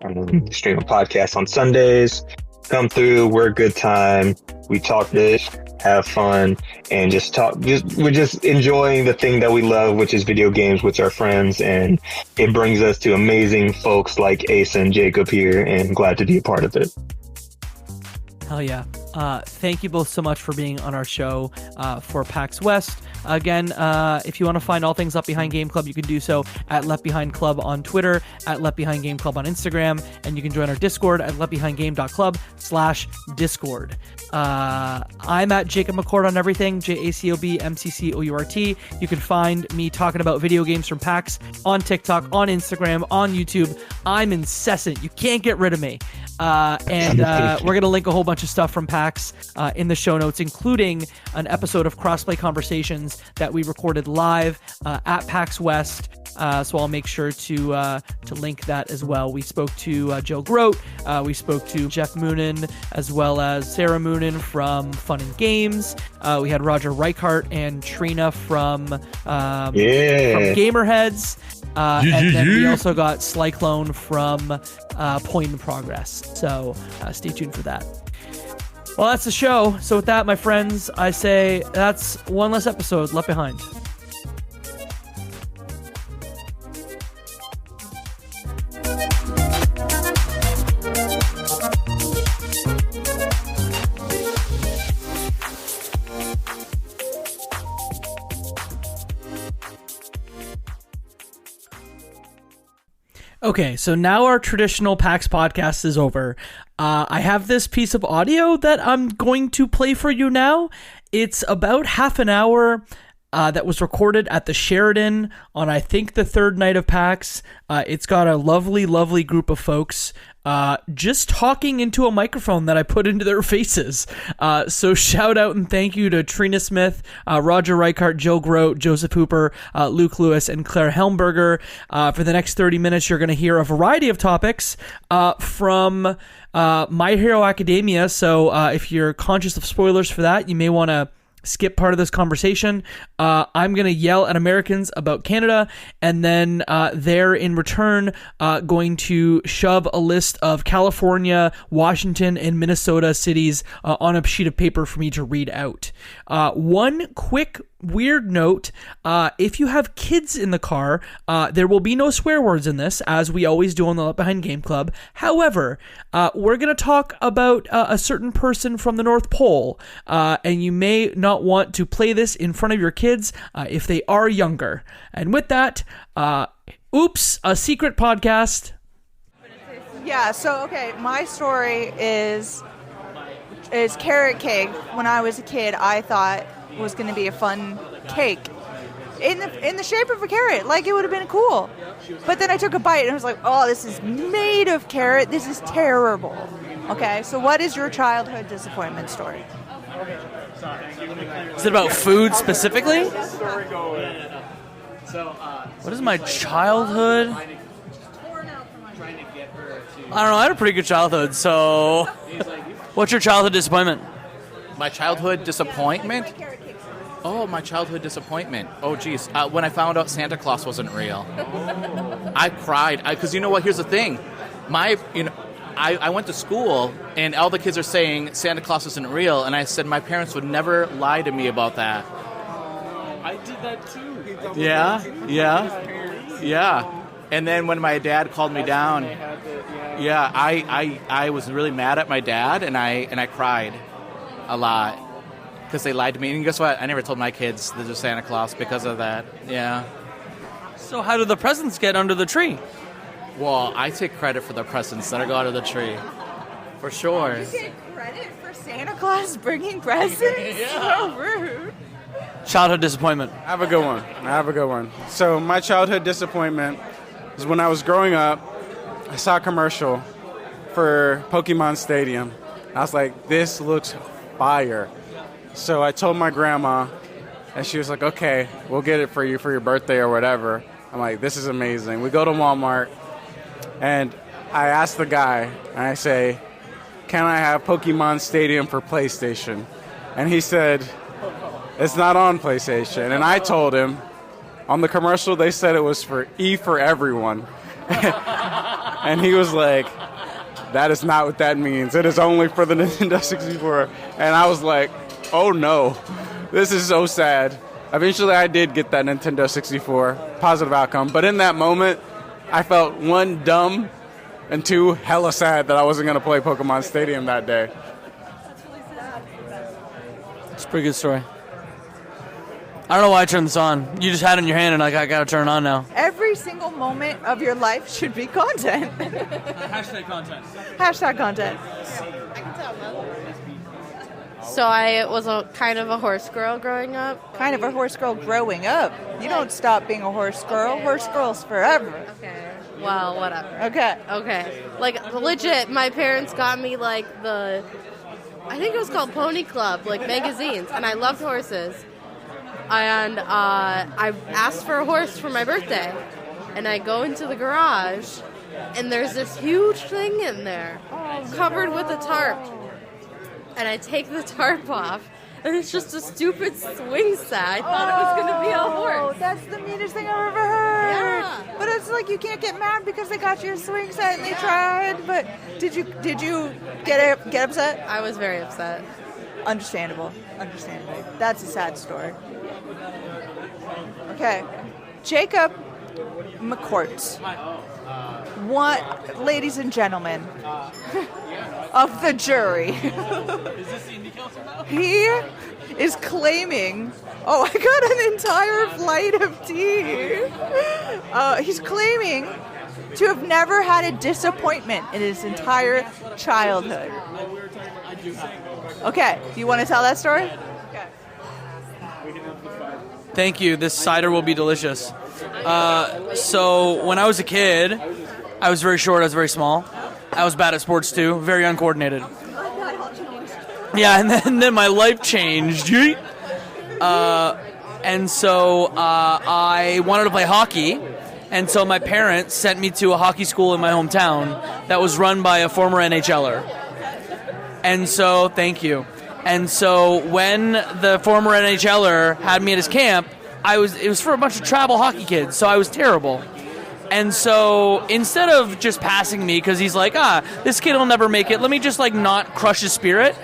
Stream a podcast on Sundays. Come through, we're a good time. We talk this, have fun, and we're just enjoying the thing that we love, which is video games with our friends. And it brings us to amazing folks like Asa and Jacob here, and glad to be a part of it. Hell yeah. Thank you both so much for being on our show for PAX West. Again, if you want to find all things Left Behind Game Club, you can do so at Left Behind Club on Twitter, at Left Behind Game Club on Instagram, and you can join our Discord at leftbehindgame.club/Discord. I'm at Jacob McCourt on everything, JACOBMCCOURT. You can find me talking about video games from PAX on TikTok, on Instagram, on YouTube. I'm incessant. You can't get rid of me. And we're going to link a whole bunch of stuff from PAX in the show notes, including an episode of Crossplay Conversations that we recorded live at PAX West. So I'll make sure to link that as well. We spoke to Joe Grote. We spoke to Jeff Moonen, as well as Sarah Moonen from Fun and Games. We had Roger Reichart and Trina from Gamerheads. And then we also got Cyclone from Point in Progress. So stay tuned for that. Well, that's the show. So with that, my friends, I say that's one less episode left behind. Okay, so now our traditional PAX podcast is over. I have this piece of audio that I'm going to play for you now. It's about half an hour that was recorded at the Sheridan on, I think, the third night of PAX. It's got a lovely, lovely group of folks just talking into a microphone that I put into their faces. So shout out and thank you to Trina Smith, Roger Reichart, Joe Grote, Joseph Hooper, Luke Lewis, and Claire Helmberger. For the next 30 minutes, you're going to hear a variety of topics from My Hero Academia. So if you're conscious of spoilers for that, you may want to skip part of this conversation. I'm going to yell at Americans about Canada, and then they're in return going to shove a list of California, Washington, and Minnesota cities on a sheet of paper for me to read out. One quick weird note, if you have kids in the car, there will be no swear words in this, as we always do on the Left Behind Game Club. However, we're going to talk about a certain person from the North Pole, and you may not want to play this in front of your kids if they are younger. And with that, oops, a secret podcast. Yeah, so, okay, my story is carrot cake. When I was a kid, I thought was going to be a fun cake in the shape of a carrot. Like, it would have been cool. But then I took a bite and I was like, oh, this is made of carrot. This is terrible. Okay, so what is your childhood disappointment story? Is it about food specifically? What is my childhood? I don't know. I had a pretty good childhood, so what's your childhood disappointment? My childhood disappointment? Oh, my childhood disappointment. Oh, geez. When I found out Santa Claus wasn't real. I cried. Because you know what? Here's the thing. I went to school, and all the kids are saying Santa Claus isn't real, and I said my parents would never lie to me about that. I did that too. Yeah. And then when my dad called me down, I was really mad at my dad, and I cried a lot because they lied to me. And guess what? I never told my kids that there's Santa Claus because of that. Yeah. So how do the presents get under the tree? Well, I take credit for the presents that go out of the tree. For sure. You get credit for Santa Claus bringing presents? Yeah. So rude. Childhood disappointment. I have a good one. So my childhood disappointment is when I was growing up, I saw a commercial for Pokemon Stadium. I was like, this looks fire. So I told my grandma, and she was like, okay, we'll get it for you for your birthday or whatever. I'm like, this is amazing. We go to Walmart, and I asked the guy, and I say, can I have Pokemon Stadium for PlayStation? And he said, it's not on PlayStation. And I told him, on the commercial, they said it was for E for everyone. And he was like, that is not what that means. It is only for the Nintendo 64. And I was like, oh no, this is so sad. Eventually I did get that Nintendo 64, positive outcome. But in that moment, I felt one, dumb, and two, hella sad that I wasn't going to play Pokemon Stadium that day. It's a pretty good story. I don't know why I turned this on. You just had it in your hand and I got to turn it on now. Every single moment of your life should be content. Hashtag content. Hashtag content. So I was kind of a horse girl growing up. Kind of a horse girl growing up? You don't stop being a horse girl. Horse girls forever. Okay. Well, whatever. Okay. Like, legit, my parents got me, like, I think it was called Pony Club, like, magazines, and I loved horses. And I asked for a horse for my birthday, and I go into the garage, and there's this huge thing in there, covered with a tarp. And I take the tarp off, and it's just a stupid swing set. I thought it was going to be a horse. That's the meanest thing I've ever heard. Yeah. But it's like you can't get mad because they got you a swing set and they tried. But did you get upset? I was very upset. Understandable. That's a sad story. Okay, Jacob McCourt. What, ladies and gentlemen of the jury? He is claiming. Oh, I got an entire flight of tea. He's claiming to have never had a disappointment in his entire childhood. Okay, do you want to tell that story? Thank you. This cider will be delicious. So when I was a kid, I was very short. I was very small. I was bad at sports too. Very uncoordinated. Yeah, and then my life changed. And so I wanted to play hockey. And so my parents sent me to a hockey school in my hometown that was run by a former NHLer. And so, thank you. And so when the former NHLer had me at his camp, it was for a bunch of travel hockey kids, so I was terrible. And so instead of just passing me because he's like, this kid will never make it, let me just like not crush his spirit,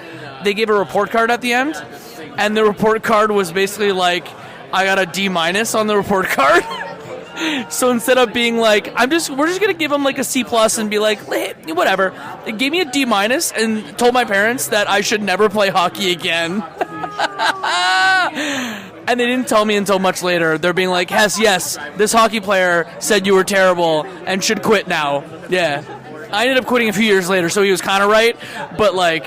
they gave a report card at the end. And the report card was basically like, I got a D- on the report card. So instead of being like, we're just gonna give him like a C+ and be like, hey, whatever, they gave me a D- and told my parents that I should never play hockey again. And they didn't tell me until much later. They're being like, yes, this hockey player said you were terrible and should quit now. Yeah, I ended up quitting a few years later, so he was kind of right. But like,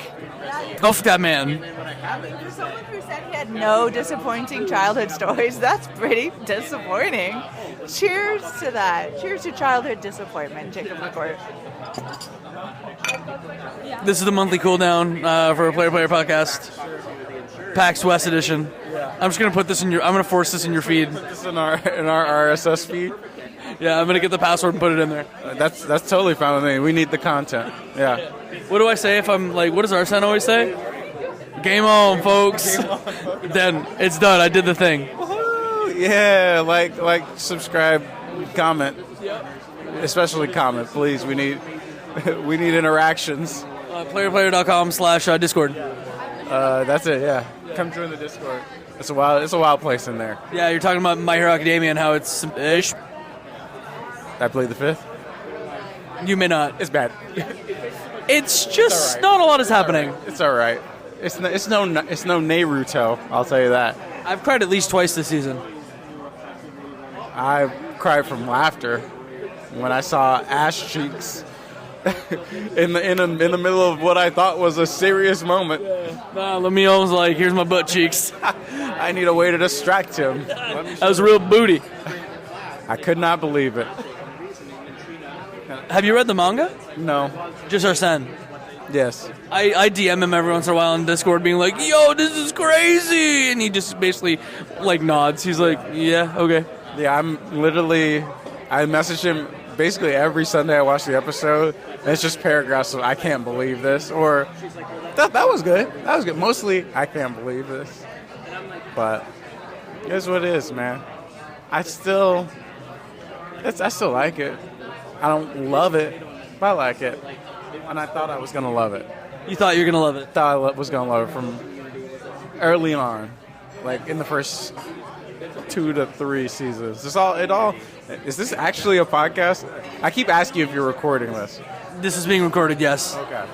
off that man. For someone who said he had no disappointing childhood stories, that's pretty disappointing. Cheers to that. Cheers to childhood disappointment, Jacob McCourt. This is the monthly cooldown for a Player podcast, PAX West edition. I'm just gonna put this in I'm gonna force this in your feed. Put this in our RSS feed. Yeah, I'm gonna get the password and put it in there. That's totally fine with me. We need the content. Yeah. What do I say if I'm like? What does our son always say? Game on, folks. Then it's done. I did the thing. Yeah, like, subscribe, comment. Especially comment, please. We need interactions. Playerplayer.com/Discord. That's it. Yeah, come join the Discord. It's a wild place in there. Yeah, you're talking about My Hero Academia and how it's ish. I played the 5th. You may not. It's bad. It's just not a lot is happening. It's all right. It's no Naruto. I'll tell you that. I've cried at least twice this season. I cried from laughter when I saw ass cheeks in the middle of what I thought was a serious moment. Lemieux was like, "Here's my butt cheeks." I need a way to distract him. That was a real booty. I could not believe it. Have you read the manga? No. Just Arsene. Yes. I DM him every once in a while on Discord being like, yo, this is crazy. And he just basically like nods. He's like, yeah, okay. Yeah, I message him basically every Sunday I watch the episode. And it's just paragraphs of, I can't believe this. Or, that was good. That was good. Mostly, I can't believe this. But, here's what it is, man. I still like it. I don't love it, but I like it. And I thought I was going to love it. You thought you were going to love it? Thought I was going to love it from early on. Like, in the first 2 to 3 seasons. Is this actually a podcast? I keep asking you if you're recording this. This is being recorded, yes. Okay.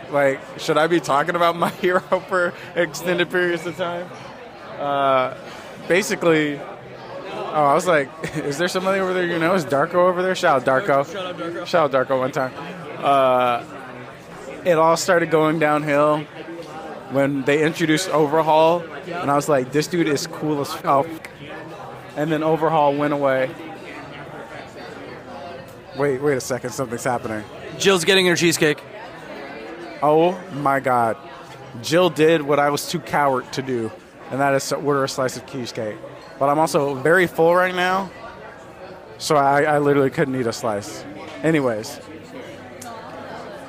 Like, should I be talking about My Hero for extended periods of time? Basically... Oh, I was like, is there somebody over there you know? Is Darko over there? Shout out Darko. Shout out Darko one time. It all started going downhill when they introduced Overhaul. And I was like, this dude is cool as fuck. And then Overhaul went away. Wait a second. Something's happening. Jill's getting her cheesecake. Oh, my God. Jill did what I was too coward to do. And that is to order a slice of cheesecake. But I'm also very full right now, so I literally couldn't eat a slice. Anyways,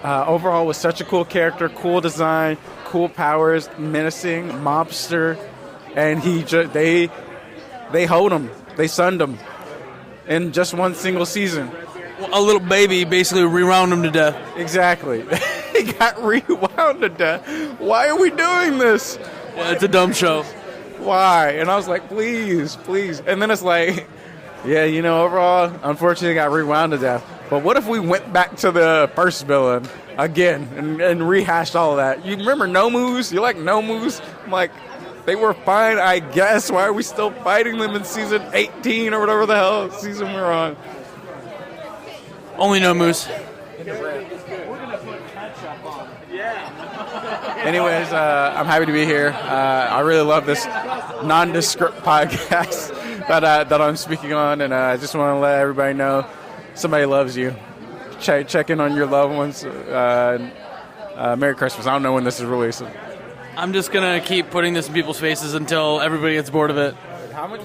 Overall, was such a cool character, cool design, cool powers, menacing, mobster, and they hold him, they sunned him in just one single season. A little baby basically rewound him to death. Exactly. He got rewound to death. Why are we doing this? Yeah, it's a dumb show. Why? And I was like, please. And then it's like, yeah, overall, unfortunately, got rewound to death. But what if we went back to the first villain again and rehashed all of that? You remember Nomus? You like Nomus? I'm like, they were fine, I guess. Why are we still fighting them in season 18 or whatever the hell season we're on? Only Nomus. Anyways, I'm happy to be here. I really love this nondescript podcast that I'm speaking on, and I just want to let everybody know somebody loves you. Check in on your loved ones. Merry Christmas. I don't know when this is released. I'm just going to keep putting this in people's faces until everybody gets bored of it. How much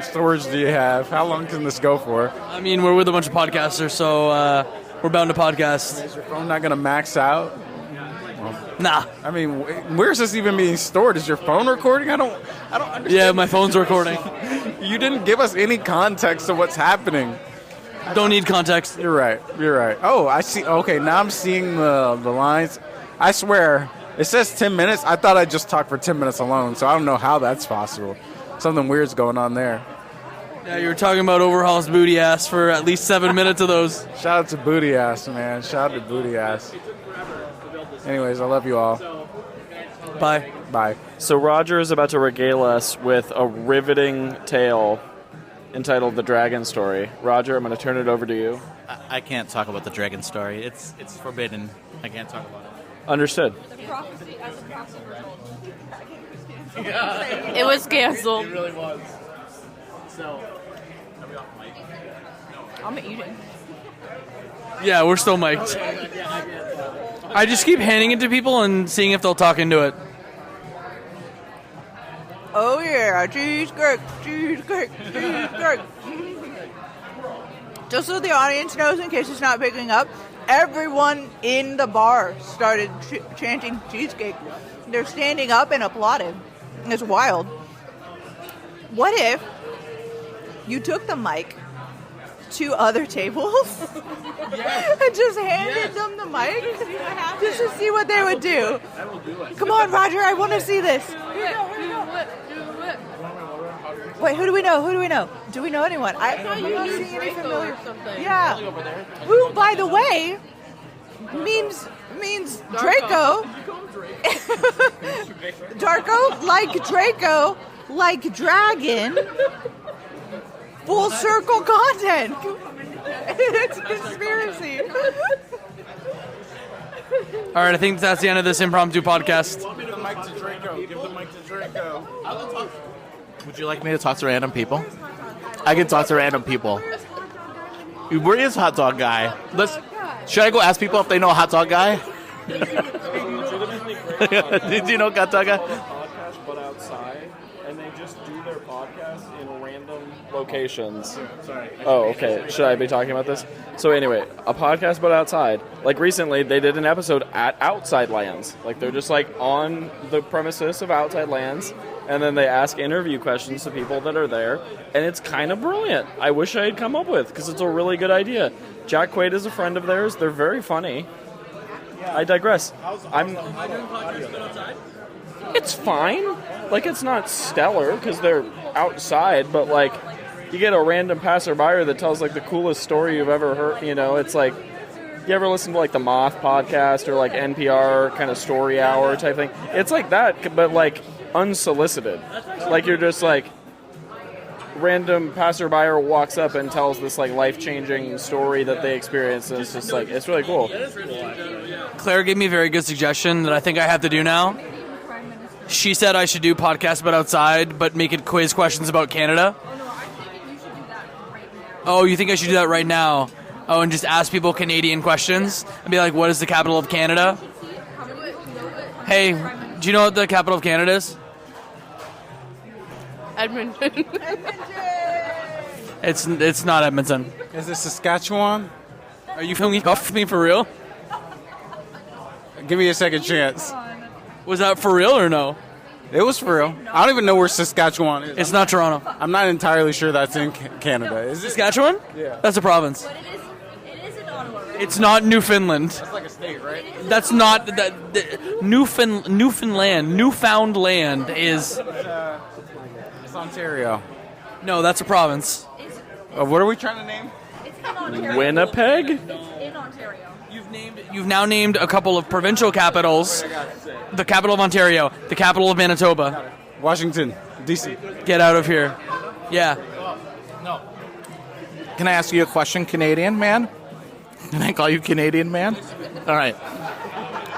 storage do you have? How long can this go for? I mean, we're with a bunch of podcasters, so we're bound to podcast. Is your phone not going to max out? Nah. I mean, where's this even being stored? Is your phone recording? I don't understand. Yeah, my phone's recording. You didn't give us any context of what's happening. Don't need context. You're right. Oh, I see. Okay, now I'm seeing the lines. I swear, it says 10 minutes. I thought I just talked for 10 minutes alone, so I don't know how that's possible. Something weird's going on there. Yeah, you were talking about Overhaul's booty ass for at least 7 minutes of those. Shout out to booty ass, man. Shout out to booty ass. Anyways, I love you all. Bye. Bye. So Roger is about to regale us with a riveting tale entitled The Dragon Story. Roger, I'm going to turn it over to you. I can't talk about the dragon story. It's forbidden. I can't talk about it. Understood. It was canceled. It really was. So, I'm eating. Yeah, we're still mic'd. I just keep handing it to people and seeing if they'll talk into it. Oh yeah, cheesecake. Just so the audience knows, in case it's not picking up, everyone in the bar started chanting cheesecake. They're standing up and applauding. It's wild. What if you took the mic to other tables and just handed them the mic just to see what they would do? Come on, Roger, I want to see this. Wait, who do we know? Do we know anyone? I'm not seeing any familiar. Yeah. Who, by the way, means Draco. Darko, like Draco, like dragon. Full circle content. It's a conspiracy. All right, I think that's the end of this impromptu podcast. Give the mic to Draco. Give the mic to Draco. Would you like me to talk to random people? I can talk to random people. Where is Hot Dog Guy? Should I go ask people if they know Hot Dog Guy? Did you know Hot Dog Guy? Podcast, but outside, and they just do their podcast in random locations. Oh, okay. Should I be talking about this? So anyway, a podcast but outside. Like recently, they did an episode at Outside Lands. Like they're just like on the premises of Outside Lands, and then they ask interview questions to people that are there, and it's kind of brilliant. I wish I had come up with, because it's a really good idea. Jack Quaid is a friend of theirs. They're very funny. I digress. It's fine. Like, it's not stellar, because they're outside, but, like, you get a random passerby that tells, like, the coolest story you've ever heard. You know, it's like, you ever listen to, like, the Moth podcast or, like, NPR kind of story hour type thing? It's like that, but, like, unsolicited. Like, you're just, like, random passerby walks up and tells this, like, life-changing story that they experienced, and it's just, like, it's really cool. Claire gave me a very good suggestion that I think I have to do now. She said I should do podcasts but outside, but make it quiz questions about Canada. Oh, you think I should do that right now? Oh, and just ask people Canadian questions? And be like, what is the capital of Canada? Hey, do you know what the capital of Canada is? Edmonton. It's not Edmonton. Is it Saskatchewan? Are you filming off me for real? Give me a second chance. Was that for real or no? It was for real. I don't even know where Saskatchewan is. It's not Toronto. I'm not entirely sure that's in Canada. Is it? Saskatchewan? Yeah. That's a province. It's not Newfoundland. That's like a state, right? That's not Newfoundland is. It's Ontario. No, that's a province. What are we trying to name? Winnipeg? In Ontario. You've now named a couple of provincial capitals. The capital of Ontario, the capital of Manitoba. Washington, D.C. Get out of here. Yeah. No. Can I ask you a question, Canadian man? Can I call you Canadian man? All right.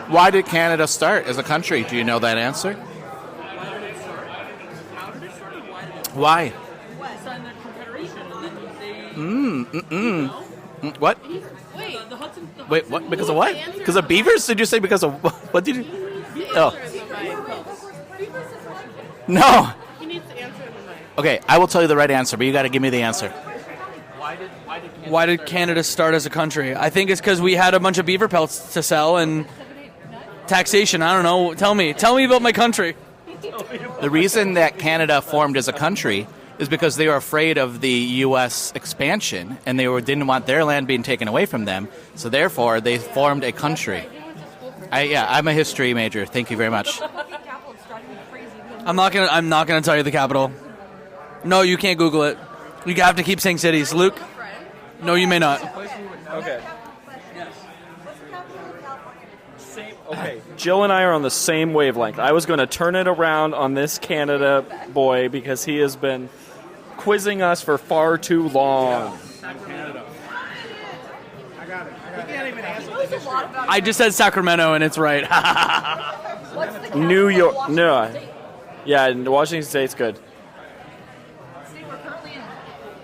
Why did Canada start as a country? Do you know that answer? Why? What? Wait, what? Because of what? Because of beavers? Did you say because of what did you? Oh. No. He needs to answer the mic. Okay, I will tell you the right answer, but you got to give me the answer. Why did Canada start as a country? I think it's because we had a bunch of beaver pelts to sell and taxation. I don't know. Tell me about my country. The reason that Canada formed as a country is because they were afraid of the U.S. expansion, and they didn't want their land being taken away from them. So therefore, they formed a country. I'm a history major. Thank you very much. I'm not gonna tell you the capital. No, you can't Google it. You have to keep saying cities. Luke? No, you may not. Okay. Okay, Jill and I are on the same wavelength. I was going to turn it around on this Canada boy because he has been quizzing us for far too long. I just said Sacramento and it's right. New York. No. Yeah, Washington State's good.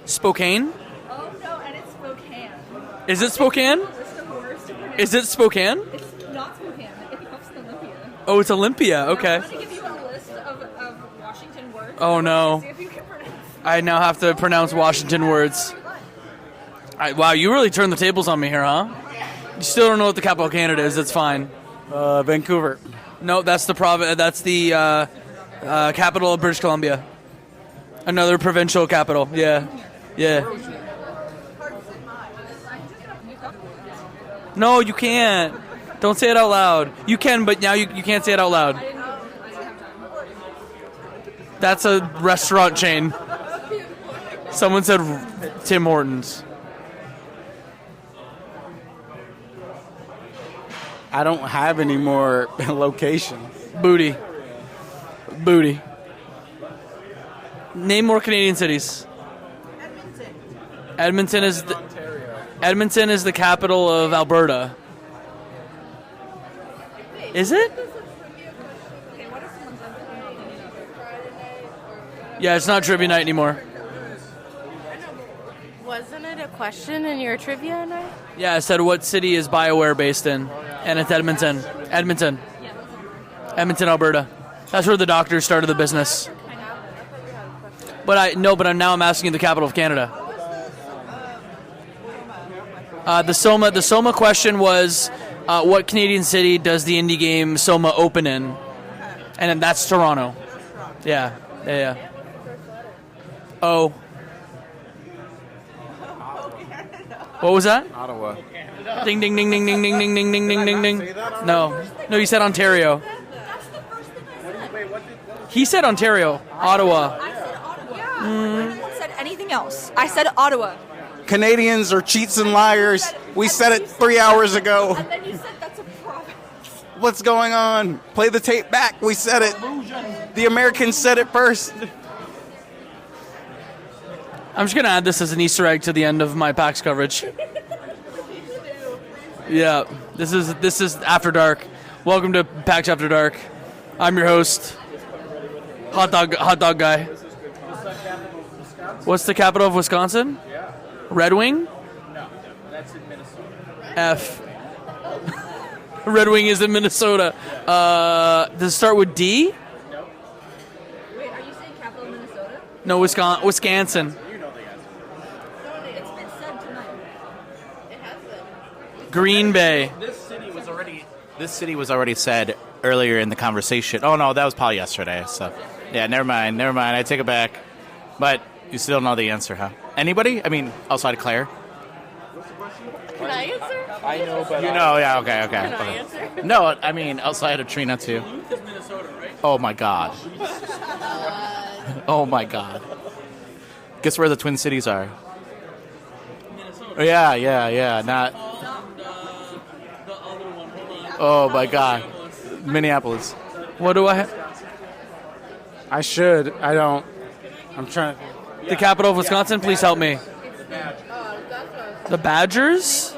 Spokane? Oh no, and it's Spokane. Is it Spokane? Is it Spokane? It's not Spokane. It's Olympia. Oh, it's Olympia. Okay. I'm going to give you a list of Washington words. Oh no. See if you can pronounce. I now have to pronounce Washington words. Wow, you really turned the tables on me here, huh? You still don't know what the capital of Canada is. It's fine. Vancouver. No, that's the That's the capital of British Columbia. Another provincial capital. Yeah. No, you can't. Don't say it out loud. You can, but now you can't say it out loud. That's a restaurant chain. Someone said Tim Hortons. I don't have any more locations. Booty. Name more Canadian cities. Edmonton is the capital of Alberta. Is it? Yeah, it's not trivia night anymore. Wasn't it a question in your trivia night? Yeah, I said what city is BioWare based in, and it's Edmonton. Edmonton, Alberta. That's where the doctors started the business. But I'm asking you the capital of Canada. The Soma question was, what Canadian city does the indie game Soma open in? And that's Toronto. Yeah. Oh. What was that? Ottawa. Ding ding ding ding ding ding ding ding ding ding ding ding. No, you said Ontario. He said Ontario. Ottawa. I said anything else. I said Ottawa. Canadians are cheats and liars. We said it 3 hours ago. And then you said that's a province. What's going on? Play the tape back. We said it. The Americans said it first. I'm just going to add this as an Easter egg to the end of my PAX coverage. Yeah, this is After Dark. Welcome to PAX After Dark. I'm your host, hot dog guy. What's the capital of Wisconsin? Red Wing? No, that's in Minnesota. F. Red Wing is in Minnesota. Does it start with D? No. Wait, are you saying capital of Minnesota? No, Wisconsin. You know the answer. It's been said tonight. It has been. Green Bay. This city was already This city was already said earlier in the conversation. Oh, no, that was probably yesterday. So, yeah, never mind. I take it back. But you still don't know the answer, huh? Anybody? I mean, outside of Claire? Can I answer? I know, but... You know, yeah, okay. Can I answer? No, I mean, outside of Trina, too. Oh, my God. Oh, my God. Guess where the Twin Cities are? Yeah, not... Oh, my God. Minneapolis. What do I have? I should. I don't. I'm trying to... The capital of Wisconsin, please help me. The Badgers?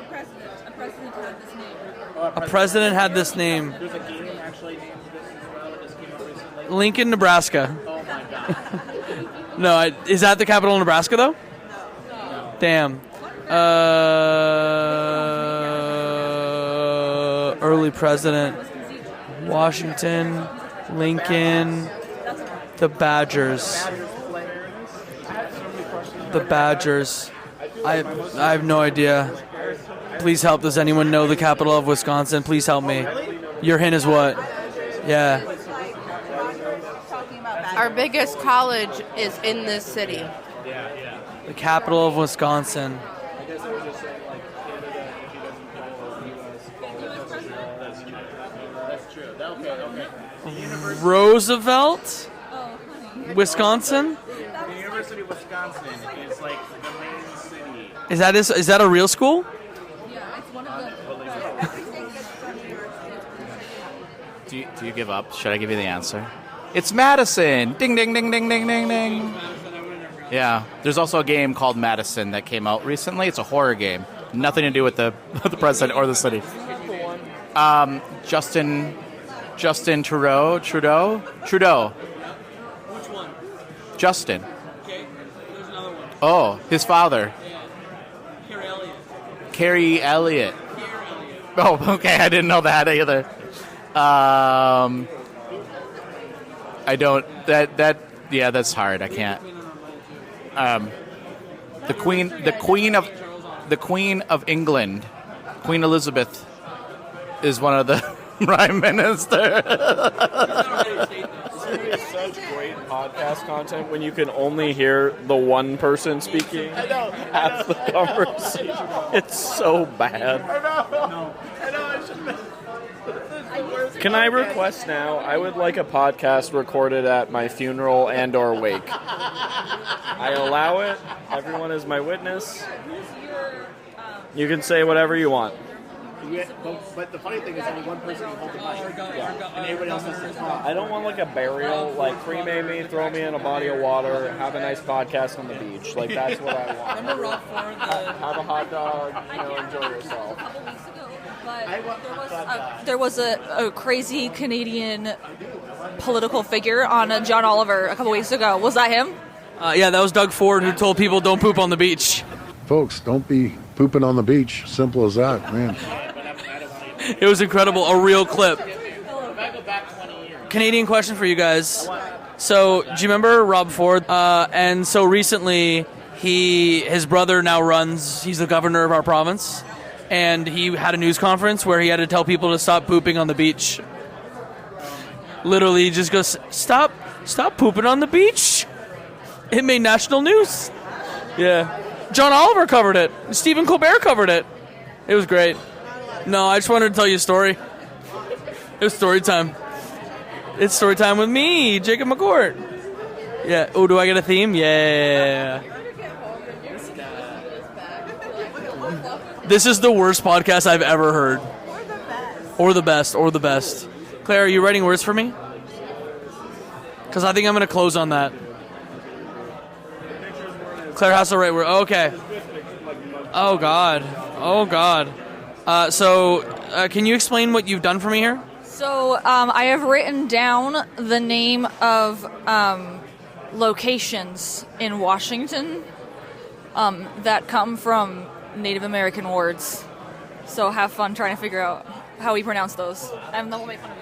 A president had this name. There's a game actually named this as well. It just came out recently. Lincoln, Nebraska. Oh my god. No, is that the capital of Nebraska, though? No. Damn. Early president. Washington, Lincoln, the Badgers. The Badgers. I have no idea. Please help. Does anyone know the capital of Wisconsin? Please help me. Your hint is what? Yeah. Our biggest college is in this city. The capital of Wisconsin. Roosevelt? Wisconsin? The University of Wisconsin is like the main city. Is that a real school? Do you give up? Should I give you the answer? It's Madison! Ding, ding, ding, ding, ding, ding, ding. Yeah. There's also a game called Madison that came out recently. It's a horror game. Nothing to do with the president or the city. Justin Trudeau? Which one? Justin. Okay. There's another one. Oh, his father. Carrie Elliott. Oh, okay. I didn't know that either. I don't. Yeah, that's hard. I can't. The Queen of England, Queen Elizabeth, is one of the prime minister. It's such great podcast content when you can only hear the one person speaking half the conversation. It's so bad. I know. I should have. Can I request now? I would like a podcast recorded at my funeral and or wake. I allow it. Everyone is my witness. You can say whatever you want. But the funny thing is only one person can hold the mic. And everybody else has to talk. I don't want like a burial, like cremate me, throw me in a body of water, have a nice podcast on the beach. Like that's what I want. Remember Rob Ford? Have a hot dog, enjoy yourself. There was a crazy Canadian political figure on John Oliver a couple weeks ago. Was that him? Yeah, that was Doug Ford who told people don't poop on the beach. Folks, don't be pooping on the beach. Simple as that, man. It was incredible. A real clip. Canadian question for you guys. So, do you remember Rob Ford? And so recently, his brother now he's the governor of our province. And he had a news conference where he had to tell people to stop pooping on the beach. Literally, he just goes, stop pooping on the beach. It made national news. Yeah. John Oliver covered it. Stephen Colbert covered it. It was great. No, I just wanted to tell you a story. It was story time. It's story time with me, Jacob McCourt. Yeah. Oh, do I get a theme? Yeah. This is the worst podcast I've ever heard. Or the best. Claire, are you writing words for me? Because I think I'm going to close on that. Claire has to write words. Okay. Oh, God. So, can you explain what you've done for me here? So I have written down the name of locations in Washington that come from Native American words. So have fun trying to figure out how we pronounce those. And then we'll make fun of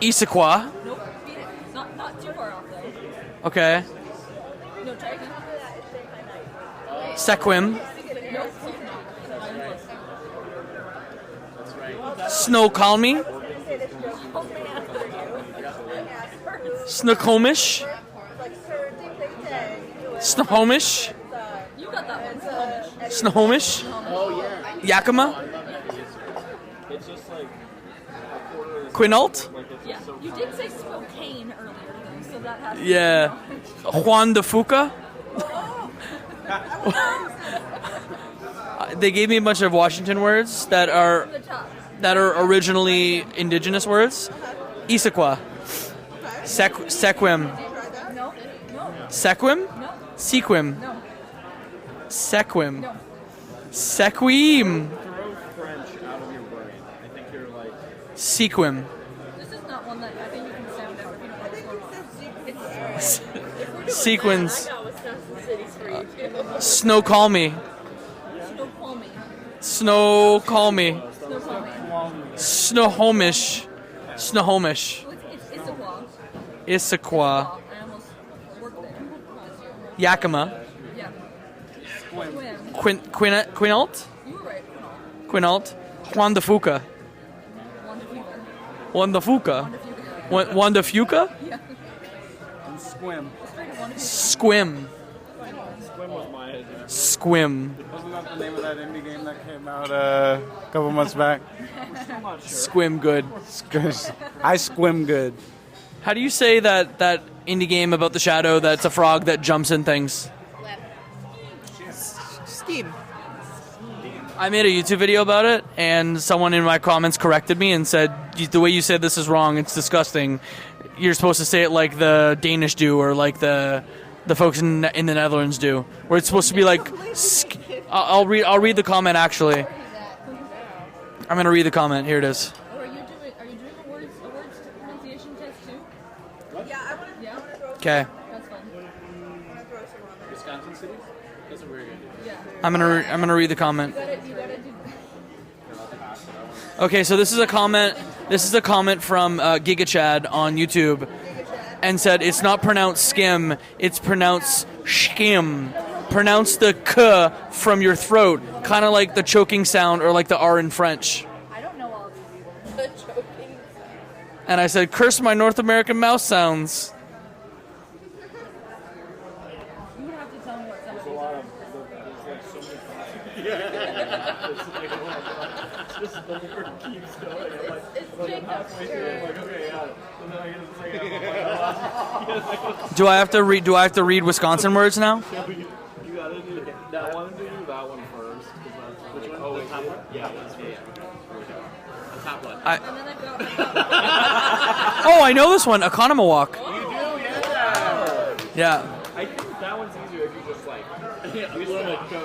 you. Issaquah. Nope. Not too far off though. Okay. No, try again. Sequim. Snoqualmie, Snoqualmie, Snohomish, Snohomish, Yakima, Quinault. Yeah, you did say Spokane earlier, though, so that has. Yeah, Juan de Fuca. They gave me a bunch of Washington words that are originally indigenous words. Issaquah, Sequim, Sequim, Sequim, Sequim, Sequim, Sequim. This is not one that I think you can sound out. If you know what's going on. Sequins. Snoqualmie. Snoqualmie. Snohomish. Snohomish. Issaquah. Yakima. Quinault. Quinault. Juan de Fuca. Juan de Fuca. Juan de Fuca? Squim. Squim. Squim was my idea. Squim. Wasn't that the name of that indie game that came out a couple months back? Squim good. I squim good. How do you say that indie game about the shadow that's a frog that jumps in things? Scheme. I made a YouTube video about it, and someone in my comments corrected me and said, the way you said this is wrong, it's disgusting. You're supposed to say it like the Danish do, or like the folks in the Netherlands do, where it's supposed to be like... I'll read the comment, actually. I'm going to read the comment. Here it is. Are you doing a words pronunciation test too? Yeah, I want to throw. Okay. That's fun. Wisconsin cities? That's a weird idea. Yeah. I'm gonna read the comment. You gotta do. Okay, so this is a comment. This is a comment from GigaChad on YouTube, and said it's not pronounced skim, it's pronounced skim. Pronounce the k from your throat, kind of like the choking sound or like the R in French. I don't know all these either. The choking. And I said, curse my North American mouse sounds. You would have to tell me what some of these are. The word keeps going. I'm halfway through. I'm like, okay, yeah. And then I get to say, Do I have to read Wisconsin words now? You gotta do that one. Do that one first. Which one? Oh, wait, top one? Yeah. The top one. Oh, I know this one. Economawalk. You do, yeah. Yeah. I think that one's easier if you just like. You let it go.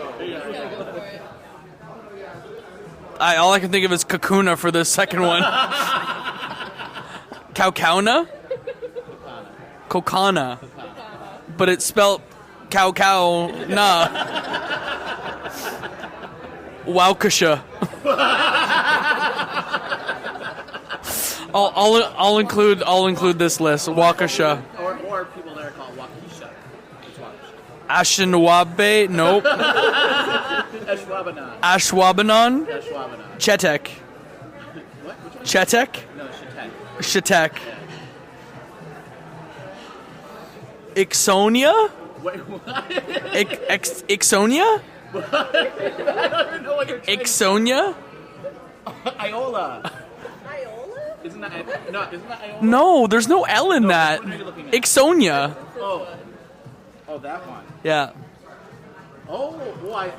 All I can think of is Kakuna for the second one. Kaukauna? Kokana. But it's spelled cow-cow-na. Waukesha. I'll include this list. Waukesha. Or people that are called Waukesha. It's Waukesha. Ashinawabe? Nope. Ashwaubenon. Ashwaubenon? Ashwaubenon. Chetek. What? Which one? Chetek? No, Shatek. Shatek. Ixonia? Wait, what? Ixonia? What? I don't even know what you're trying Ixonia? Iola. Iola? Isn't that Iola? No, there's no L in that. What are you looking at? Ixonia. Oh, that one. Yeah. Oh,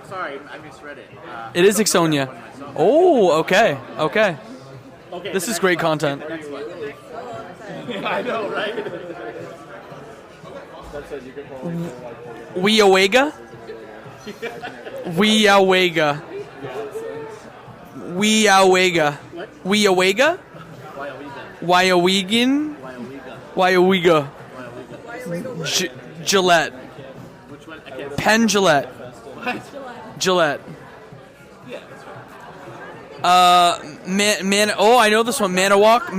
sorry, I misread it. It is Ixonia. Oh, okay. Okay. This is great content. I know, right? Weawega? Weawega. Weawega. Weawega? Wyowegan? Wyowega. Gillette. Penn Gillette. Gillette. Oh, I know this one. Manitowoc.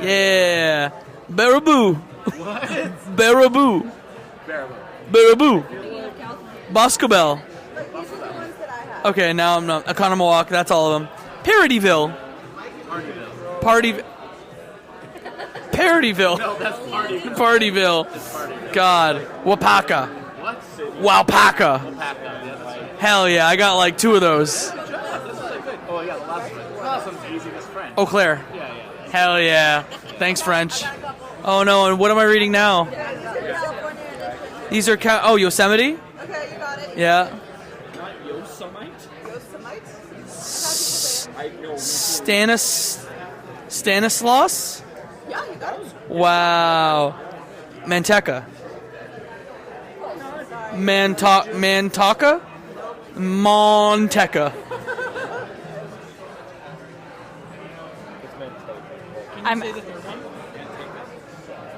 Yeah. Baraboo. Baraboo. Boscobel. Okay, now I'm not. Economawalk, that's all of them. Parodyville. Parodyville. No, that's Partyville. Partyville. God. Wapaka. What? Wapaka. Wapaka. Hell yeah, I got like 2 of those. Oh, yeah, the last one's easy. That's French. Eau Claire. Yeah. Hell yeah. Thanks, French. Oh no, and what am I reading now? These are Yosemite? Okay, you got it. Yeah. Not Yosemite? Stanislaus? Yeah, you got it. Wow. Manteca. Manteca? Monteca.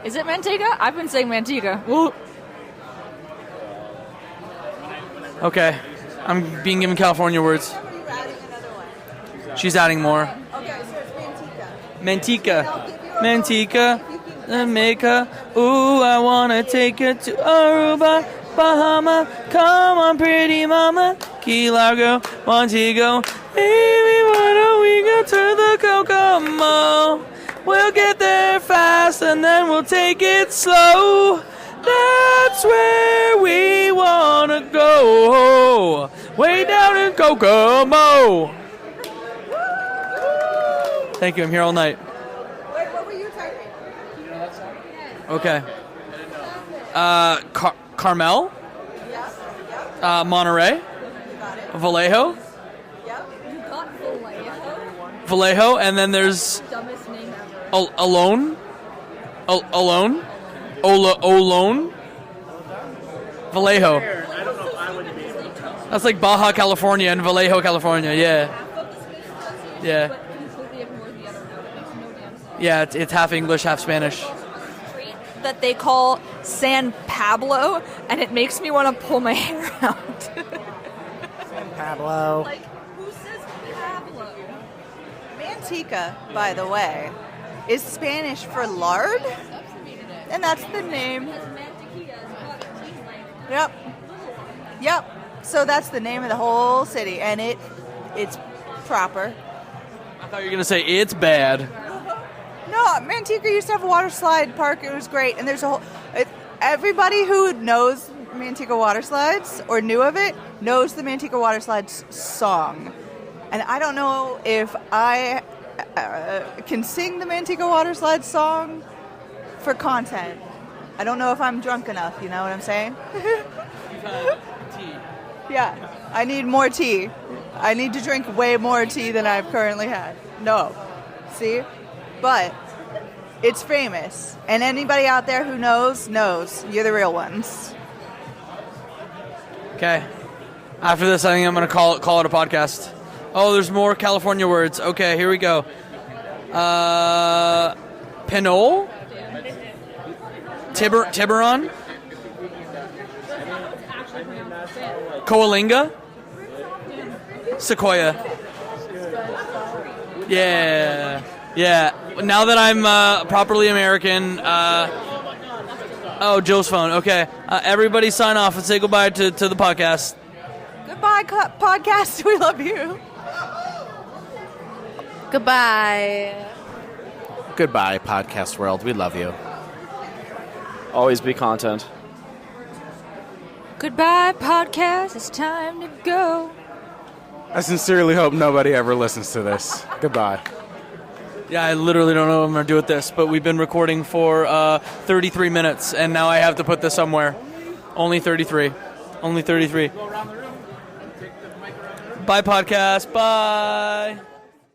Is it Manteca? I've been saying Manteca. Woo. Okay. I'm being given California words. She's adding more. Okay, so it's Manteca. Manteca. Jamaica. Ooh, I wanna take you to Aruba, Bahama. Come on, pretty mama. Key Largo, Montego. Baby, why don't we go to the Kokomo? We'll get there fast and then we'll take it slow. That's where we wanna go. Way down in Kokomo. Thank you. I'm here all night. Wait, what were you typing? Okay. Carmel. Monterey. Vallejo. Vallejo, and then there's Alone. Vallejo. That's like Baja California and Vallejo, California. Yeah. Yeah, it's half English, half Spanish. That they call San Pablo, and it makes me want to pull my hair out. San Pablo. Like, who says Pablo? Manteca, by the way, is Spanish for lard, and that's the name. Yep. So that's the name of the whole city, and it's proper. I thought you were gonna say it's bad. No, Manteca used to have a water slide park. It was great, and there's a whole. Everybody who knows Manteca water slides or knew of it knows the Manteca water slides song, and I don't know if I can sing the Manteca water slide song for content. I don't know if I'm drunk enough. You know what I'm saying? Yeah, I need more tea. I need to drink way more tea than I've currently had. No, see. But it's famous, and anybody out there who knows you're the real ones. Okay. After this, I think I'm going to call it a podcast. Oh, there's more California words. Okay, here we go. Pinole? Tiburon? Coalinga? Sequoia. Yeah. Now that I'm properly American, Joe's phone. Okay, everybody sign off and say goodbye to the podcast. Goodbye, podcast. We love you. Goodbye. Goodbye, podcast world. We love you. Always be content. Goodbye, podcast. It's time to go. I sincerely hope nobody ever listens to this. Goodbye. Yeah, I literally don't know what I'm going to do with this, but we've been recording for 33 minutes, and now I have to put this somewhere. Only 33. Bye, podcast. Bye.